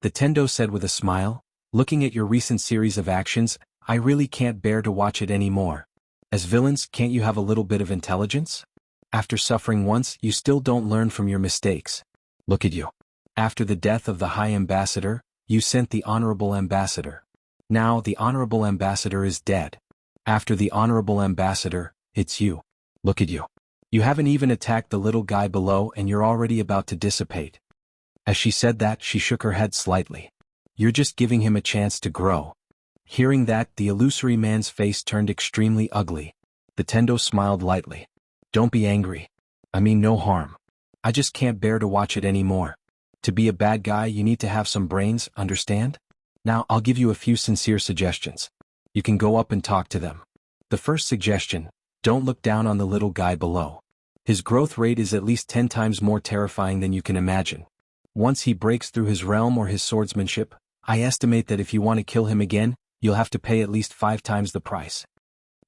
The Tendo said with a smile, "Looking at your recent series of actions, I really can't bear to watch it anymore. As villains, can't you have a little bit of intelligence? After suffering once, you still don't learn from your mistakes. Look at you. After the death of the High Ambassador, you sent the Honorable Ambassador. Now the Honorable Ambassador is dead. After the Honorable Ambassador, it's you. Look at you. You haven't even attacked the little guy below and you're already about to dissipate." As she said that, she shook her head slightly. "You're just giving him a chance to grow." Hearing that, the illusory man's face turned extremely ugly. The Tendo smiled lightly. "Don't be angry. I mean no harm. I just can't bear to watch it anymore. To be a bad guy you need to have some brains, understand? Now I'll give you a few sincere suggestions. You can go up and talk to them. The first suggestion, don't look down on the little guy below. His growth rate is at least 10 times more terrifying than you can imagine. Once he breaks through his realm or his swordsmanship, I estimate that if you want to kill him again, you'll have to pay at least 5 times the price."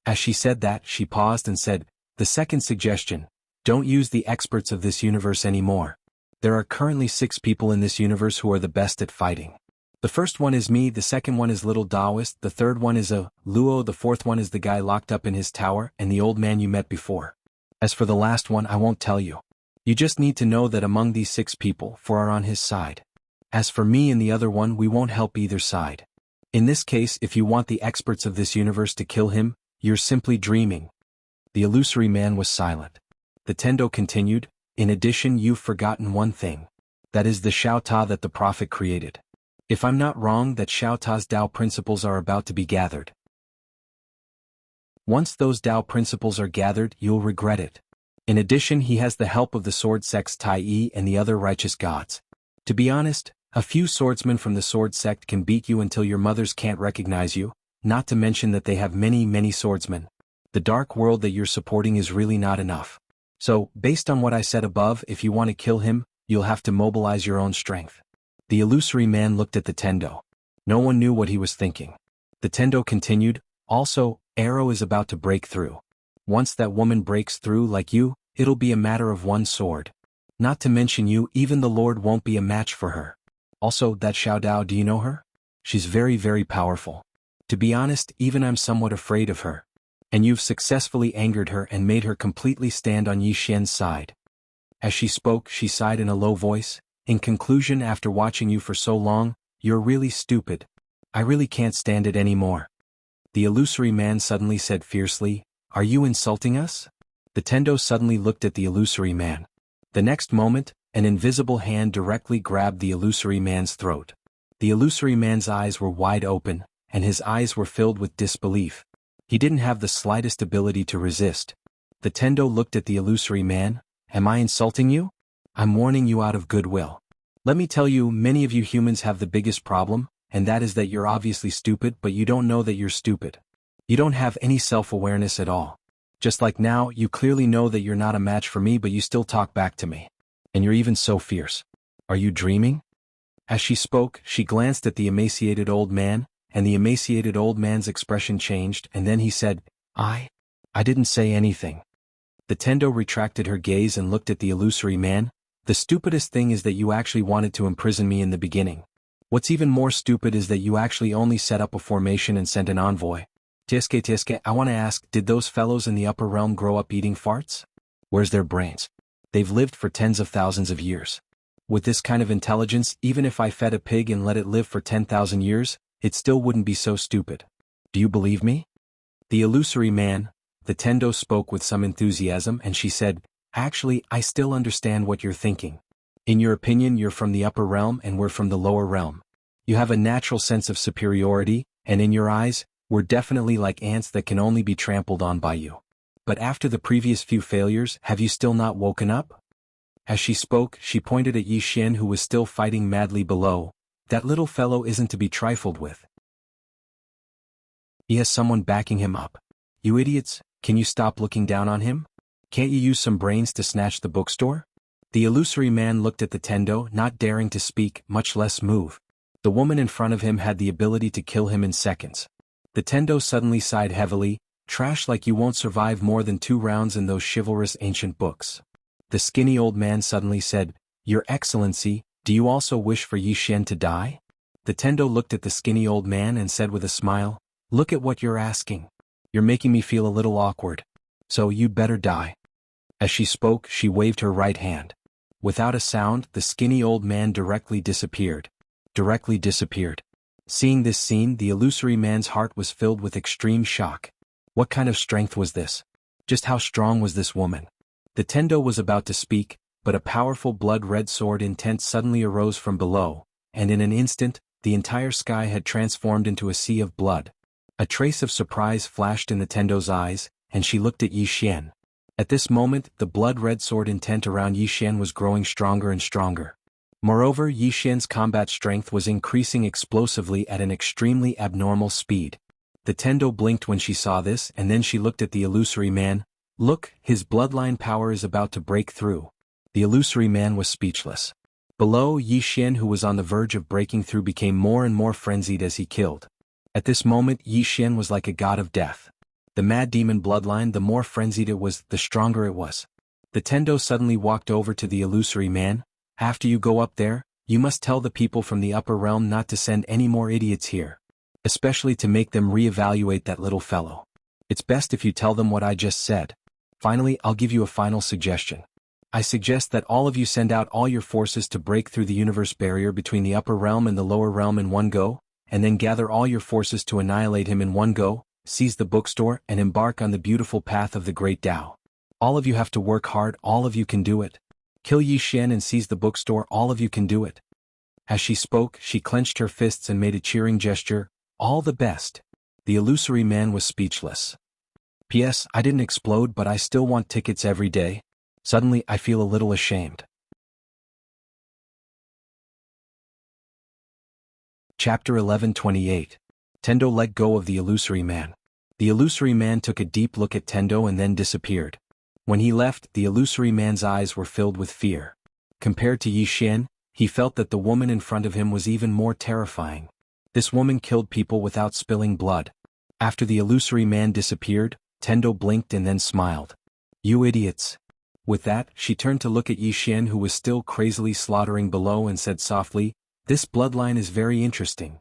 As she said that, she paused and said, "The second suggestion, don't use the experts of this universe anymore. There are currently 6 people in this universe who are the best at fighting. The first one is me, the second one is Little Taoist, the third one is a Luo, the fourth one is the guy locked up in his tower, and the old man you met before. As for the last one, I won't tell you. You just need to know that among these 6 people, 4 are on his side. As for me and the other one, we won't help either side. In this case, if you want the experts of this universe to kill him, you're simply dreaming." The illusory man was silent. The Tendo continued, "In addition, you've forgotten one thing. That is the Xiao Ta that the Prophet created. If I'm not wrong, that Xiao Ta's Tao principles are about to be gathered. Once those Tao principles are gathered, you'll regret it. In addition, he has the help of the sword sects Tai Yi and the other righteous gods. To be honest, a few swordsmen from the sword sect can beat you until your mothers can't recognize you, not to mention that they have many swordsmen. The dark world that you're supporting is really not enough. So, based on what I said above, if you want to kill him, you'll have to mobilize your own strength. The illusory man looked at the Tendo. No one knew what he was thinking. The Tendo continued, also, arrow is about to break through. Once that woman breaks through like you, it'll be a matter of one sword. Not to mention you, even the Lord won't be a match for her. Also, that Xiao Dao, do you know her? She's very powerful. To be honest, even I'm somewhat afraid of her. And you've successfully angered her and made her completely stand on Yi Xian's side. As she spoke, she sighed in a low voice. In conclusion, after watching you for so long, you're really stupid. I really can't stand it anymore. The illusory man suddenly said fiercely, are you insulting us? The Tendo suddenly looked at the illusory man. The next moment, an invisible hand directly grabbed the illusory man's throat. The illusory man's eyes were wide open, and his eyes were filled with disbelief. He didn't have the slightest ability to resist. The Tendo looked at the illusory man. Am I insulting you? I'm warning you out of goodwill. Let me tell you, many of you humans have the biggest problem, and that is that you're obviously stupid, but you don't know that you're stupid. You don't have any self-awareness at all. Just like now, you clearly know that you're not a match for me, but you still talk back to me. And you're even so fierce. Are you dreaming? As she spoke, she glanced at the emaciated old man, and the emaciated old man's expression changed, and then he said, I didn't say anything. The Tendo retracted her gaze and looked at the illusory man. The stupidest thing is that you actually wanted to imprison me in the beginning. What's even more stupid is that you actually only set up a formation and sent an envoy. Tiske, I want to ask, did those fellows in the upper realm grow up eating farts? Where's their brains? They've lived for tens of thousands of years. With this kind of intelligence, even if I fed a pig and let it live for 10,000 years, it still wouldn't be so stupid. Do you believe me? The illusory man, the Tendo spoke with some enthusiasm, and she said, actually, I still understand what you're thinking. In your opinion, you're from the upper realm and we're from the lower realm. You have a natural sense of superiority, and in your eyes, we're definitely like ants that can only be trampled on by you. But after the previous few failures, have you still not woken up? As she spoke, she pointed at Yi Xian, who was still fighting madly below. That little fellow isn't to be trifled with. He has someone backing him up. You idiots, can you stop looking down on him? Can't you use some brains to snatch the bookstore? The illusory man looked at the Tendo, not daring to speak, much less move. The woman in front of him had the ability to kill him in seconds. The Tendo suddenly sighed heavily, trash like you won't survive more than 2 rounds in those chivalrous ancient books. The skinny old man suddenly said, Your Excellency, do you also wish for Yi Xian to die? The Tendo looked at the skinny old man and said with a smile, Look at what you're asking. You're making me feel a little awkward. So you'd better die. As she spoke, she waved her right hand. Without a sound, the skinny old man directly disappeared. Seeing this scene, the illusory man's heart was filled with extreme shock. What kind of strength was this? Just how strong was this woman? The Tendo was about to speak, but a powerful blood-red sword intent suddenly arose from below, and in an instant, the entire sky had transformed into a sea of blood. A trace of surprise flashed in the Tendo's eyes, and she looked at Yi Xian. At this moment, the blood-red sword intent around Yi Xian was growing stronger and stronger. Moreover, Yi Xian's combat strength was increasing explosively at an extremely abnormal speed. The Tendo blinked when she saw this, and then she looked at the illusory man. Look, his bloodline power is about to break through. The illusory man was speechless. Below, Yi Xian, who was on the verge of breaking through, became more and more frenzied as he killed. At this moment, Yi Xian was like a god of death. The mad demon bloodline, the more frenzied it was, the stronger it was. The Tendo suddenly walked over to the illusory man. After you go up there, you must tell the people from the upper realm not to send any more idiots here. Especially to make them reevaluate that little fellow. It's best if you tell them what I just said. Finally, I'll give you a final suggestion. I suggest that all of you send out all your forces to break through the universe barrier between the upper realm and the lower realm in one go, and then gather all your forces to annihilate him in one go, seize the bookstore, and embark on the beautiful path of the great Tao. All of you have to work hard, all of you can do it. Kill Yi Xian and seize the bookstore, all of you can do it. As she spoke, she clenched her fists and made a cheering gesture. All the best. The illusory man was speechless. P.S. I didn't explode, but I still want tickets every day. Suddenly I feel a little ashamed. Chapter 11:28. Tendo let go of the illusory man. The illusory man took a deep look at Tendo and then disappeared. When he left, the illusory man's eyes were filled with fear. Compared to Yi Xian, he felt that the woman in front of him was even more terrifying. This woman killed people without spilling blood. After the illusory man disappeared, Tendo blinked and then smiled. "You idiots." With that, she turned to look at Yi Xian, who was still crazily slaughtering below, and said softly, "This bloodline is very interesting."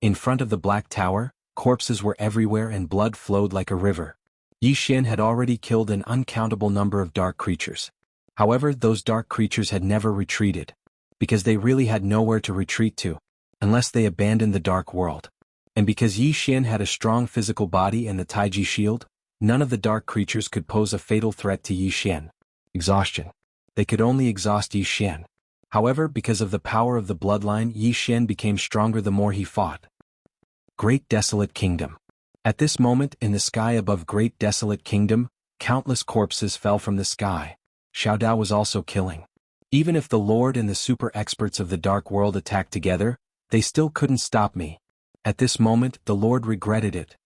In front of the Black Tower, corpses were everywhere and blood flowed like a river. Yi Xian had already killed an uncountable number of dark creatures. However, those dark creatures had never retreated. Because they really had nowhere to retreat to, unless they abandoned the dark world. And because Yi Xian had a strong physical body and the Taiji shield, none of the dark creatures could pose a fatal threat to Yi Xian. Exhaustion. They could only exhaust Yi Xian. However, because of the power of the bloodline, Yi Xian became stronger the more he fought. Great Desolate Kingdom. At this moment, in the sky above Great Desolate Kingdom, countless corpses fell from the sky. Xiao Dao was also killing. Even if the Lord and the super experts of the dark world attacked together, they still couldn't stop me. At this moment, the Lord regretted it.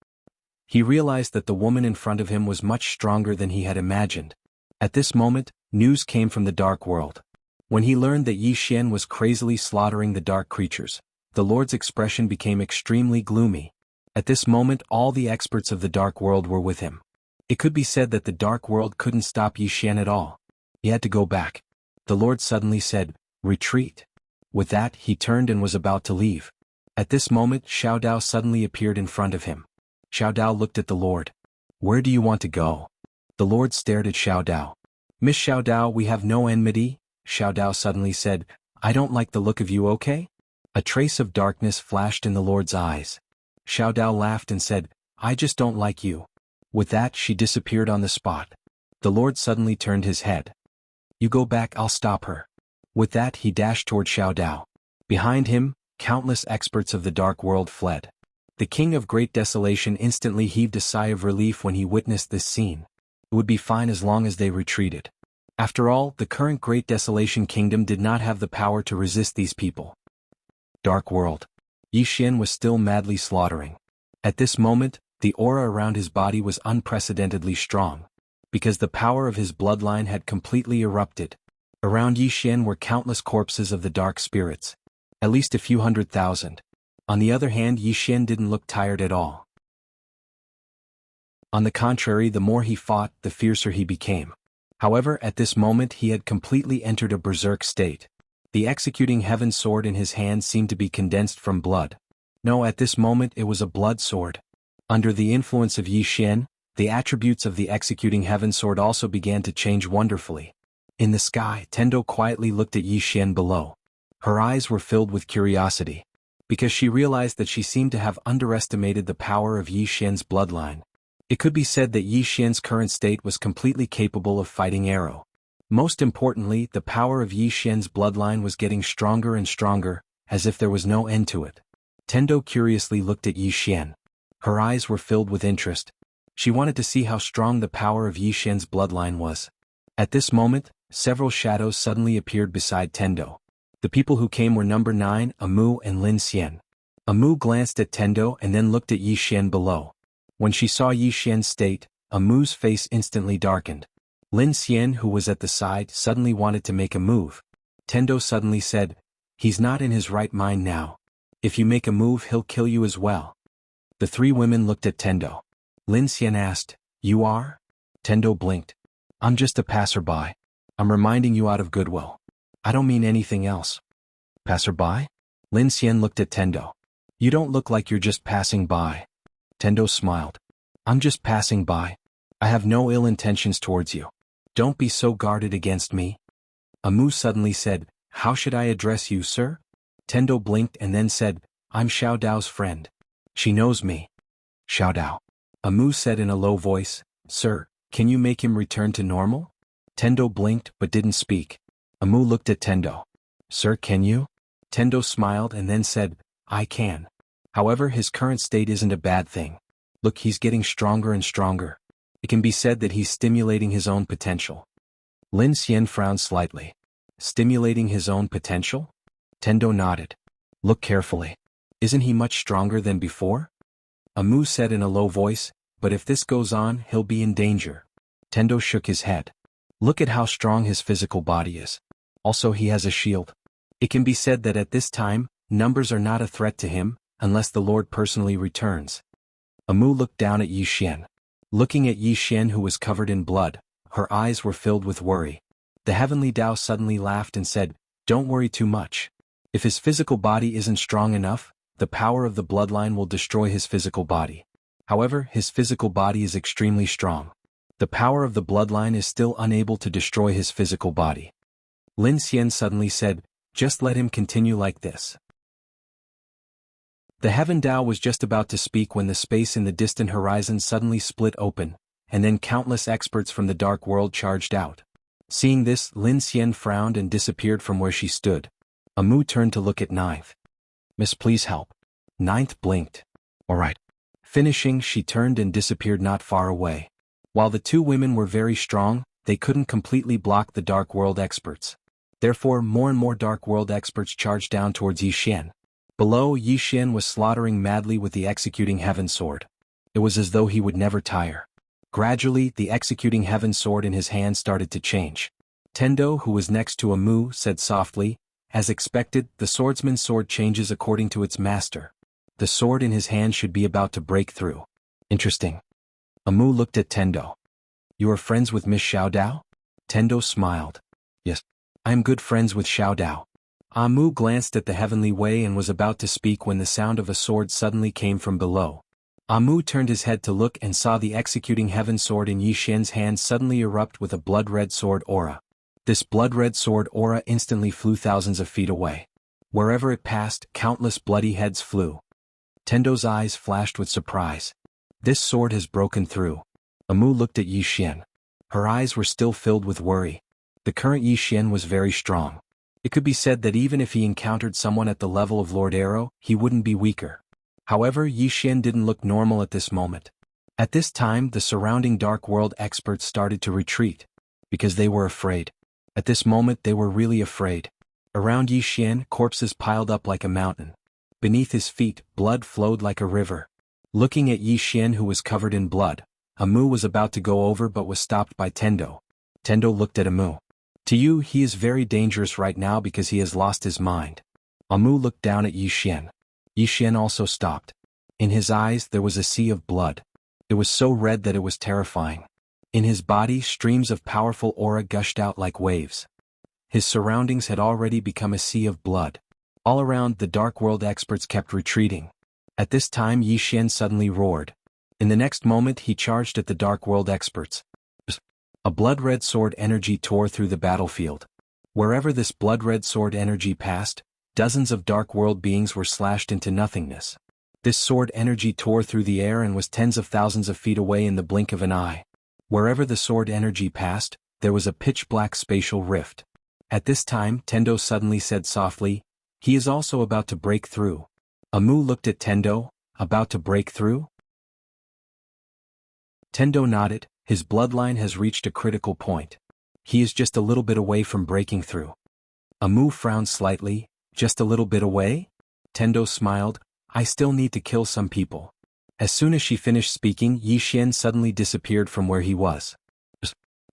He realized that the woman in front of him was much stronger than he had imagined. At this moment, news came from the dark world. When he learned that Yi Xian was crazily slaughtering the dark creatures, the Lord's expression became extremely gloomy. At this moment, all the experts of the dark world were with him. It could be said that the dark world couldn't stop Yi Xian at all. He had to go back. The Lord suddenly said, "Retreat." With that, he turned and was about to leave. At this moment, Xiao Dao suddenly appeared in front of him. Xiao Dao looked at the Lord. "Where do you want to go?" The Lord stared at Xiao Dao. "Miss Xiao Dao, we have no enmity," Xiao Dao suddenly said. "I don't like the look of you, okay?" A trace of darkness flashed in the Lord's eyes. Xiao Dao laughed and said, "I just don't like you." With that, she disappeared on the spot. The Lord suddenly turned his head. "You go back, I'll stop her." With that, he dashed toward Xiao Dao. Behind him, countless experts of the dark world fled. The King of Great Desolation instantly heaved a sigh of relief when he witnessed this scene. It would be fine as long as they retreated. After all, the current Great Desolation Kingdom did not have the power to resist these people. Dark World. Yi Xian was still madly slaughtering. At this moment, the aura around his body was unprecedentedly strong. Because the power of his bloodline had completely erupted. Around Yi Xian were countless corpses of the dark spirits. At least a few 100,000. On the other hand, Yi Xian didn't look tired at all. On the contrary, the more he fought, the fiercer he became. However, at this moment he had completely entered a berserk state. The executing heaven sword in his hand seemed to be condensed from blood. No, at this moment it was a blood sword. Under the influence of Yi Xian, the attributes of the executing heaven sword also began to change wonderfully. In the sky, Tendo quietly looked at Yi Xian below. Her eyes were filled with curiosity. Because she realized that she seemed to have underestimated the power of Yi Xian's bloodline. It could be said that Yi Xian's current state was completely capable of fighting arrow. Most importantly, the power of Yi Xian's bloodline was getting stronger and stronger, as if there was no end to it. Tendo curiously looked at Yi Xian. Her eyes were filled with interest. She wanted to see how strong the power of Yi Xian's bloodline was. At this moment, several shadows suddenly appeared beside Tendo. The people who came were number 9, Amu and Lin Xian. Amu glanced at Tendo and then looked at Yi Xian below. When she saw Yi Xian's state, Amu's face instantly darkened. Lin Xian, who was at the side, suddenly wanted to make a move. Tendo suddenly said, "He's not in his right mind now. If you make a move, he'll kill you as well." The three women looked at Tendo. Lin Xian asked, "You are?" Tendo blinked. "I'm just a passerby. I'm reminding you out of goodwill. I don't mean anything else." "Passerby?" Lin Xian looked at Tendo. "You don't look like you're just passing by." Tendo smiled. "I'm just passing by. I have no ill intentions towards you. Don't be so guarded against me." Amu suddenly said, "How should I address you, sir?" Tendo blinked and then said, "I'm Xiao Dao's friend. She knows me." "Xiao Dao." Amu said in a low voice, "Sir, can you make him return to normal?" Tendo blinked but didn't speak. Amu looked at Tendo. "Sir, can you?" Tendo smiled and then said, "I can. However, his current state isn't a bad thing. Look, he's getting stronger and stronger. It can be said that he's stimulating his own potential." Lin Xian frowned slightly. Stimulating his own potential? Tendo nodded. Look carefully. Isn't he much stronger than before? Amu said in a low voice, but if this goes on, he'll be in danger. Tendo shook his head. Look at how strong his physical body is. Also, he has a shield. It can be said that at this time, numbers are not a threat to him, unless the Lord personally returns. Amu looked down at Yi Xian. Looking at Yi Xian, who was covered in blood, her eyes were filled with worry. The heavenly Tao suddenly laughed and said, "Don't worry too much. If his physical body isn't strong enough, the power of the bloodline will destroy his physical body. However, his physical body is extremely strong. The power of the bloodline is still unable to destroy his physical body." Lin Xian suddenly said, "Just let him continue like this." The Heaven Tao was just about to speak when the space in the distant horizon suddenly split open, and then countless experts from the dark world charged out. Seeing this, Lin Xian frowned and disappeared from where she stood. Amu turned to look at Ninth. "Miss, please help." Ninth blinked. "All right." Finishing, she turned and disappeared not far away. While the two women were very strong, they couldn't completely block the dark world experts. Therefore, more and more dark world experts charged down towards Yi Xian. Below, Yi Xian was slaughtering madly with the executing heaven sword. It was as though he would never tire. Gradually, the executing heaven sword in his hand started to change. Tendo, who was next to Amu, said softly, "As expected, the swordsman's sword changes according to its master. The sword in his hand should be about to break through." Interesting. Amu looked at Tendo. "You are friends with Miss Xiao Dao?" Tendo smiled. "Yes. I am good friends with Xiao Dao." Amu glanced at the heavenly way and was about to speak when the sound of a sword suddenly came from below. Amu turned his head to look and saw the executing heaven sword in Yi Xian's hand suddenly erupt with a blood-red sword aura. This blood-red sword aura instantly flew thousands of feet away. Wherever it passed, countless bloody heads flew. Tendo's eyes flashed with surprise. This sword has broken through. Amu looked at Yi Xian. Her eyes were still filled with worry. The current Yi Xian was very strong. It could be said that even if he encountered someone at the level of Lord Arrow, he wouldn't be weaker. However, Yi Xian didn't look normal at this moment. At this time, the surrounding dark world experts started to retreat, because they were afraid. At this moment, they were really afraid. Around Yi Xian, corpses piled up like a mountain. Beneath his feet, blood flowed like a river. Looking at Yi Xian, who was covered in blood, Amu was about to go over but was stopped by Tendo. Tendo looked at Amu. "To you, he is very dangerous right now because he has lost his mind." Amu looked down at Yi Xian. Yi Xian also stopped. In his eyes there was a sea of blood. It was so red that it was terrifying. In his body, streams of powerful aura gushed out like waves. His surroundings had already become a sea of blood. All around, the dark world experts kept retreating. At this time, Yi Xian suddenly roared. In the next moment, he charged at the dark world experts. A blood-red sword energy tore through the battlefield. Wherever this blood-red sword energy passed, dozens of dark world beings were slashed into nothingness. This sword energy tore through the air and was tens of thousands of feet away in the blink of an eye. Wherever the sword energy passed, there was a pitch-black spatial rift. At this time, Tendo suddenly said softly, "He is also about to break through." Amu looked at Tendo. "About to break through?" Tendo nodded. His bloodline has reached a critical point. He is just a little bit away from breaking through. Amu frowned slightly. "Just a little bit away?" Tendo smiled. "I still need to kill some people." As soon as she finished speaking, Yi Xian suddenly disappeared from where he was.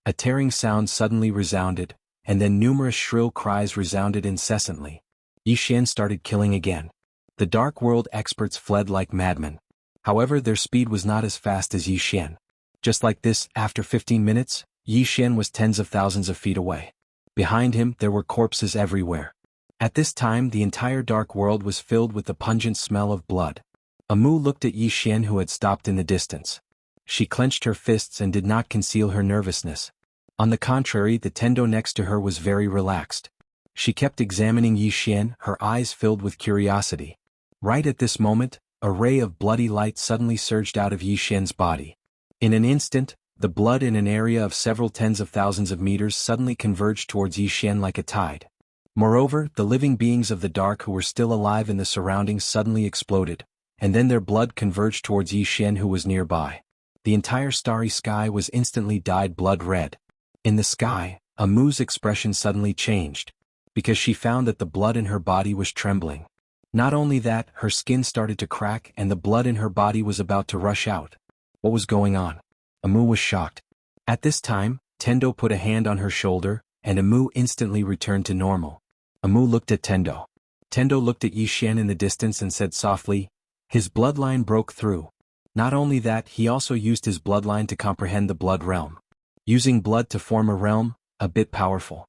A tearing sound suddenly resounded, and then numerous shrill cries resounded incessantly. Yi Xian started killing again. The dark world experts fled like madmen. However, their speed was not as fast as Yi Xian. Just like this, after 15 minutes, Yi Xian was tens of thousands of feet away. Behind him, there were corpses everywhere. At this time, the entire dark world was filled with the pungent smell of blood. Amu looked at Yi Xian, who had stopped in the distance. She clenched her fists and did not conceal her nervousness. On the contrary, the Tendo next to her was very relaxed. She kept examining Yi Xian, her eyes filled with curiosity. Right at this moment, a ray of bloody light suddenly surged out of Yi Xian's body. In an instant, the blood in an area of several tens of thousands of meters suddenly converged towards Yi Xian like a tide. Moreover, the living beings of the dark who were still alive in the surroundings suddenly exploded, and then their blood converged towards Yi Xian, who was nearby. The entire starry sky was instantly dyed blood red. In the sky, Amu's expression suddenly changed, because she found that the blood in her body was trembling. Not only that, her skin started to crack and the blood in her body was about to rush out. What was going on? Amu was shocked. At this time, Tendo put a hand on her shoulder, and Amu instantly returned to normal. Amu looked at Tendo. Tendo looked at Yishan in the distance and said softly, "His bloodline broke through." Not only that, he also used his bloodline to comprehend the blood realm. Using blood to form a realm, a bit powerful.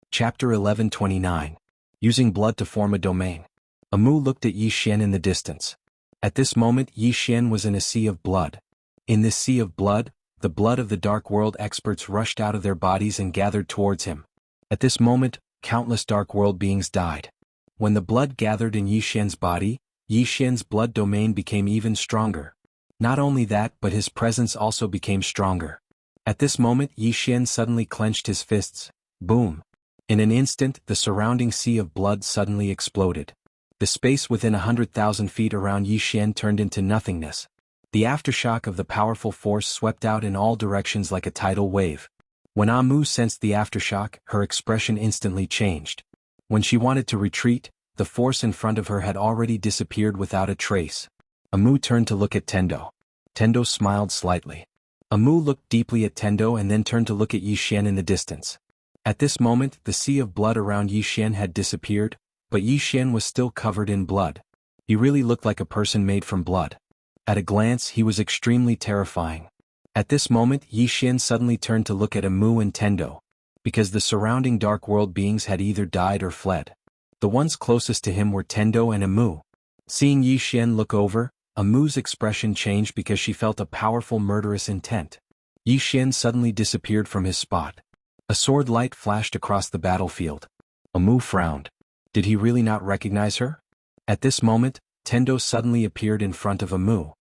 Chapter 11:29. Using blood to form a domain. Amu looked at Yishan in the distance. At this moment Yishan was in a sea of blood. In this sea of blood, the blood of the Dark World experts rushed out of their bodies and gathered towards him. At this moment, countless Dark World beings died. When the blood gathered in Yishan's body, Yishan's blood domain became even stronger. Not only that, but his presence also became stronger. At this moment Yishan suddenly clenched his fists. Boom! In an instant, the surrounding sea of blood suddenly exploded. The space within 100,000 feet around Yishan turned into nothingness. The aftershock of the powerful force swept out in all directions like a tidal wave. When Amu sensed the aftershock, her expression instantly changed. When she wanted to retreat, the force in front of her had already disappeared without a trace. Amu turned to look at Tendo. Tendo smiled slightly. Amu looked deeply at Tendo and then turned to look at Yishan in the distance. At this moment, the sea of blood around Yishan had disappeared, but Yishan was still covered in blood. He really looked like a person made from blood. At a glance, he was extremely terrifying. At this moment, Yishan suddenly turned to look at Amu and Tendo, because the surrounding Dark World beings had either died or fled. The ones closest to him were Tendo and Amu. Seeing Yishan look over, Amu's expression changed because she felt a powerful murderous intent. Yishan suddenly disappeared from his spot. A sword light flashed across the battlefield. Amu frowned. Did he really not recognize her? At this moment, Tendo suddenly appeared in front of Amu.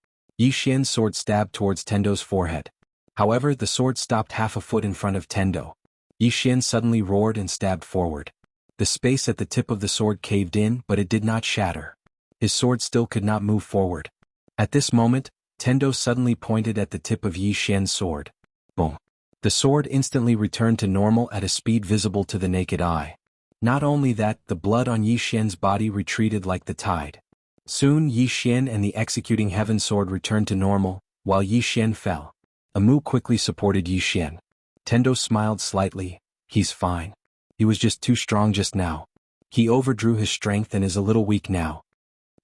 Yishan's sword stabbed towards Tendo's forehead. However, the sword stopped half a foot in front of Tendo. Yishan suddenly roared and stabbed forward. The space at the tip of the sword caved in, but it did not shatter. His sword still could not move forward. At this moment, Tendo suddenly pointed at the tip of Yishan's sword. Boom! The sword instantly returned to normal at a speed visible to the naked eye. Not only that, the blood on Yishan's body retreated like the tide. Soon Yishan and the executing heaven sword returned to normal, while Yishan fell. Amu quickly supported Yishan. Tendo smiled slightly. He's fine. He was just too strong just now. He overdrew his strength and is a little weak now.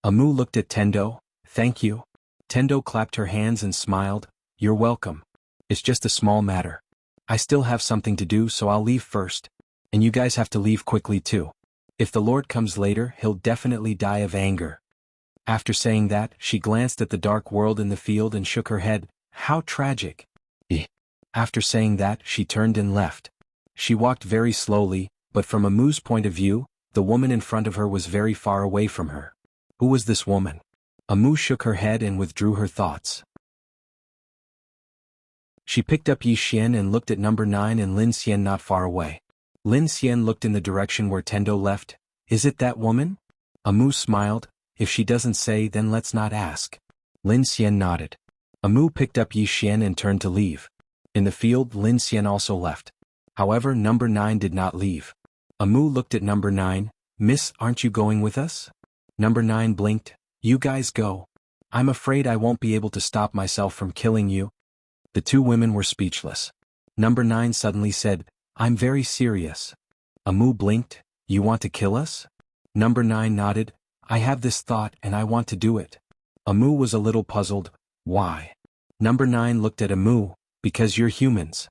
Amu looked at Tendo. Thank you. Tendo clapped her hands and smiled. You're welcome. It's just a small matter. I still have something to do, so I'll leave first. And you guys have to leave quickly too. If the Lord comes later, he'll definitely die of anger. After saying that, she glanced at the Dark World in the field and shook her head. How tragic. After saying that, she turned and left. She walked very slowly, but from Amu's point of view, the woman in front of her was very far away from her. Who was this woman? Amu shook her head and withdrew her thoughts. She picked up Yishan and looked at number 9 and Lin Xian not far away. Lin Xian looked in the direction where Tendo left. Is it that woman? Amu smiled. If she doesn't say, then let's not ask. Lin Xian nodded. Amu picked up Yishan and turned to leave. In the field, Lin Xian also left. However, number 9 did not leave. Amu looked at number 9. Miss, aren't you going with us? Number 9 blinked. You guys go. I'm afraid I won't be able to stop myself from killing you. The two women were speechless. Number 9 suddenly said, I'm very serious. Amu blinked. You want to kill us? Number 9 nodded. I have this thought and I want to do it. Amu was a little puzzled. Why? Number 9 looked at Amu. Because you're humans.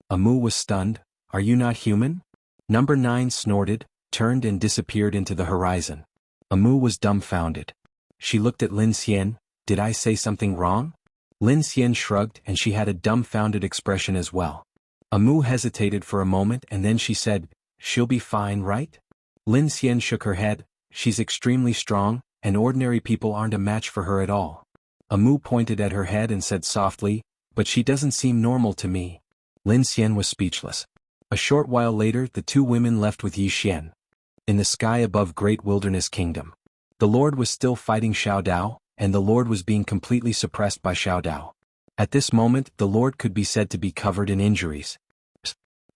Amu was stunned. Are you not human? Number 9 snorted, turned and disappeared into the horizon. Amu was dumbfounded. She looked at Lin Xian. Did I say something wrong? Lin Xian shrugged and she had a dumbfounded expression as well. Amu hesitated for a moment and then she said, she'll be fine, right? Lin Xian shook her head. She's extremely strong, and ordinary people aren't a match for her at all. Amu pointed at her head and said softly, but she doesn't seem normal to me. Lin Xian was speechless. A short while later, the two women left with Yishan. In the sky above Great Wilderness Kingdom, the Lord was still fighting Xiao Dao, and the Lord was being completely suppressed by Xiao Dao. At this moment, the Lord could be said to be covered in injuries.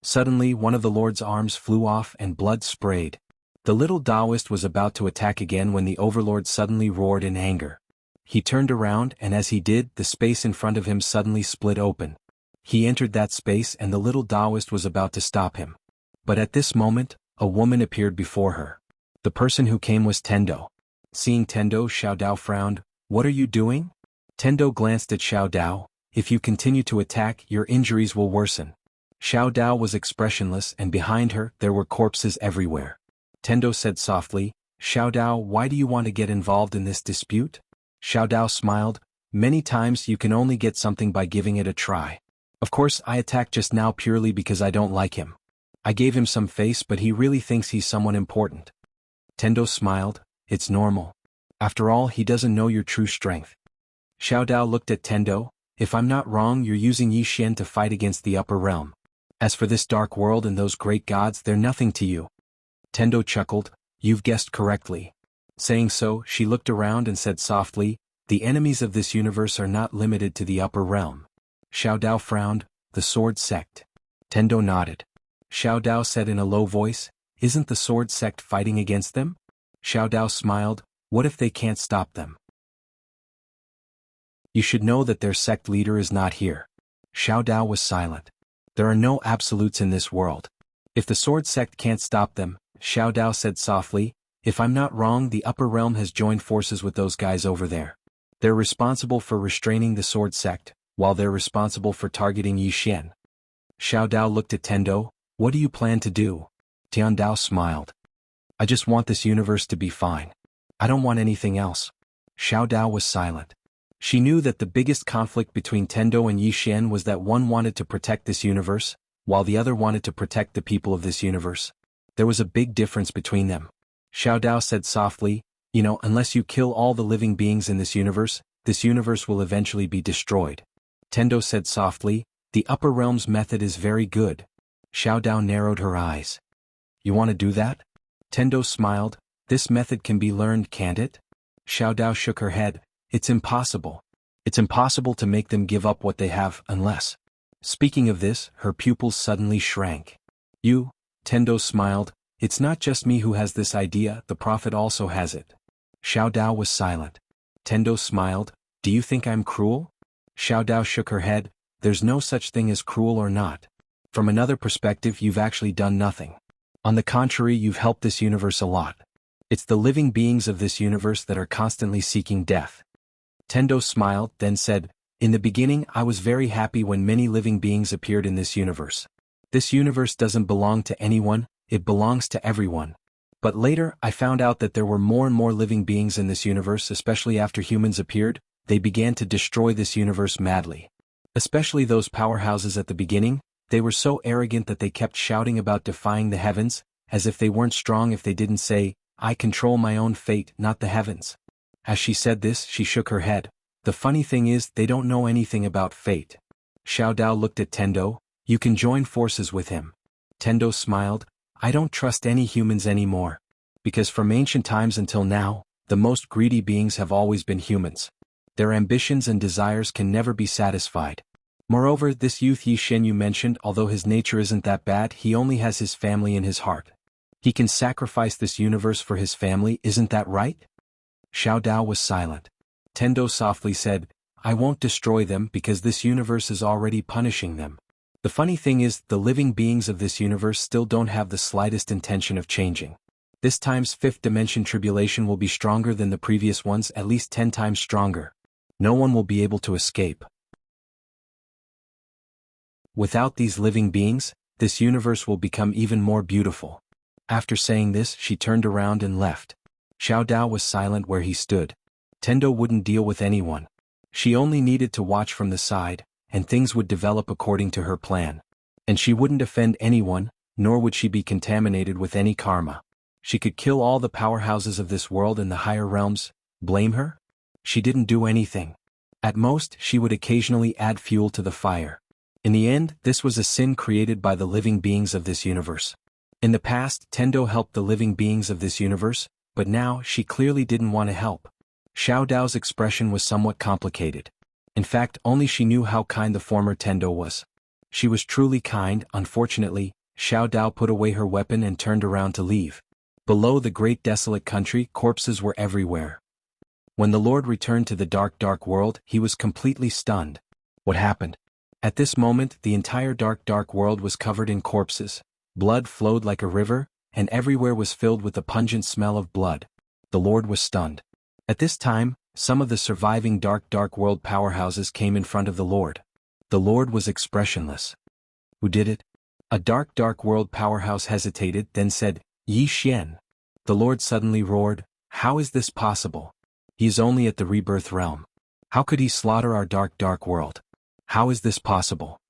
Suddenly, one of the Lord's arms flew off and blood sprayed. The little Taoist was about to attack again when the Overlord suddenly roared in anger. He turned around, and as he did, the space in front of him suddenly split open. He entered that space and the little Taoist was about to stop him. But at this moment, a woman appeared before her. The person who came was Tendo. Seeing Tendo, Xiao Dao frowned. "What are you doing?" Tendo glanced at Xiao Dao. "If you continue to attack, your injuries will worsen." Xiao Dao was expressionless and behind her, there were corpses everywhere. Tendo said softly, "Xiao Dao, why do you want to get involved in this dispute?" Xiao Dao smiled. "Many times you can only get something by giving it a try. Of course, I attacked just now purely because I don't like him. I gave him some face but he really thinks he's someone important." Tendo smiled. "It's normal. After all, he doesn't know your true strength." Xiao Dao looked at Tendo. "If I'm not wrong, you're using Yi Xian to fight against the upper realm. As for this dark world and those great gods, they're nothing to you." Tendo chuckled. "You've guessed correctly." Saying so, she looked around and said softly, "The enemies of this universe are not limited to the upper realm." Xiao Dao frowned. "The Sword Sect?" Tendo nodded. Xiao Dao said in a low voice, "Isn't the Sword Sect fighting against them?" Xiao Dao smiled. "What if they can't stop them?" "You should know that their sect leader is not here." Xiao Dao was silent. "There are no absolutes in this world. If the Sword Sect can't stop them," Xiao Dao said softly, "if I'm not wrong, the upper realm has joined forces with those guys over there. They're responsible for restraining the Sword Sect, while they're responsible for targeting Yi Xian." Xiao Dao looked at Tendo. "What do you plan to do?" Tian Dao smiled. "I just want this universe to be fine. I don't want anything else." Xiao Dao was silent. She knew that the biggest conflict between Tendo and Yi Xian was that one wanted to protect this universe, while the other wanted to protect the people of this universe. There was a big difference between them. Xiao Dao said softly, "Unless you kill all the living beings in this universe will eventually be destroyed." Tendo said softly, "The upper realm's method is very good." Xiao Dao narrowed her eyes. "You want to do that?" Tendo smiled. "This method can be learned, can't it?" Xiao Dao shook her head. "It's impossible. It's impossible to make them give up what they have unless." Speaking of this, her pupils suddenly shrank. "You?" Tendo smiled. "It's not just me who has this idea, the Prophet also has it." Xiao Dao was silent. Tendo smiled. "Do you think I'm cruel?" Xiao Dao shook her head. "There's no such thing as cruel or not. From another perspective, you've actually done nothing. On the contrary, you've helped this universe a lot. It's the living beings of this universe that are constantly seeking death." Tendo smiled, then said, "In the beginning, I was very happy when many living beings appeared in this universe. This universe doesn't belong to anyone, it belongs to everyone. But later, I found out that there were more and more living beings in this universe, especially after humans appeared. They began to destroy this universe madly. Especially those powerhouses at the beginning, they were so arrogant that they kept shouting about defying the heavens, as if they weren't strong if they didn't say, 'I control my own fate, not the heavens.'" As she said this, she shook her head. "The funny thing is, they don't know anything about fate." Xiao Dao looked at Tendo. "You can join forces with him." Tendo smiled. "I don't trust any humans anymore. Because from ancient times until now, the most greedy beings have always been humans. Their ambitions and desires can never be satisfied. Moreover, this youth Yi Xian you mentioned, although his nature isn't that bad, he only has his family in his heart. He can sacrifice this universe for his family, isn't that right?" Xiao Dao was silent. Tendo softly said, "I won't destroy them because this universe is already punishing them. The funny thing is, the living beings of this universe still don't have the slightest intention of changing. This time's fifth dimension tribulation will be stronger than the previous ones, at least 10 times stronger. No one will be able to escape. Without these living beings, this universe will become even more beautiful." After saying this, she turned around and left. Xiao Dao was silent where he stood. Tendo wouldn't deal with anyone. She only needed to watch from the side, and things would develop according to her plan. And she wouldn't offend anyone, nor would she be contaminated with any karma. She could kill all the powerhouses of this world in the higher realms. Blame her? She didn't do anything. At most, she would occasionally add fuel to the fire. In the end, this was a sin created by the living beings of this universe. In the past, Tendo helped the living beings of this universe, but now she clearly didn't want to help. Xiao Dao's expression was somewhat complicated. In fact, only she knew how kind the former Tendo was. She was truly kind. Unfortunately, Xiao Dao put away her weapon and turned around to leave. Below the great desolate country, corpses were everywhere. When the Lord returned to the dark world, he was completely stunned. What happened? At this moment, the entire dark world was covered in corpses. Blood flowed like a river, and everywhere was filled with the pungent smell of blood. The Lord was stunned. At this time, some of the surviving dark world powerhouses came in front of the Lord. The Lord was expressionless. Who did it? A dark world powerhouse hesitated, then said, Yi Xian. The Lord suddenly roared, how is this possible? He is only at the rebirth realm. How could he slaughter our dark world? How is this possible?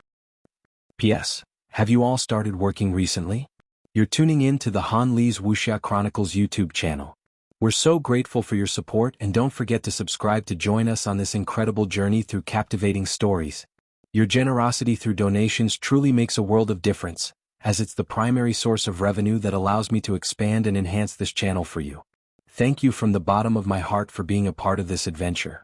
P.S. Have you all started working recently? You're tuning in to the Han Li's Wuxia Chronicles YouTube channel. We're so grateful for your support, and don't forget to subscribe to join us on this incredible journey through captivating stories. Your generosity through donations truly makes a world of difference, as it's the primary source of revenue that allows me to expand and enhance this channel for you. Thank you from the bottom of my heart for being a part of this adventure.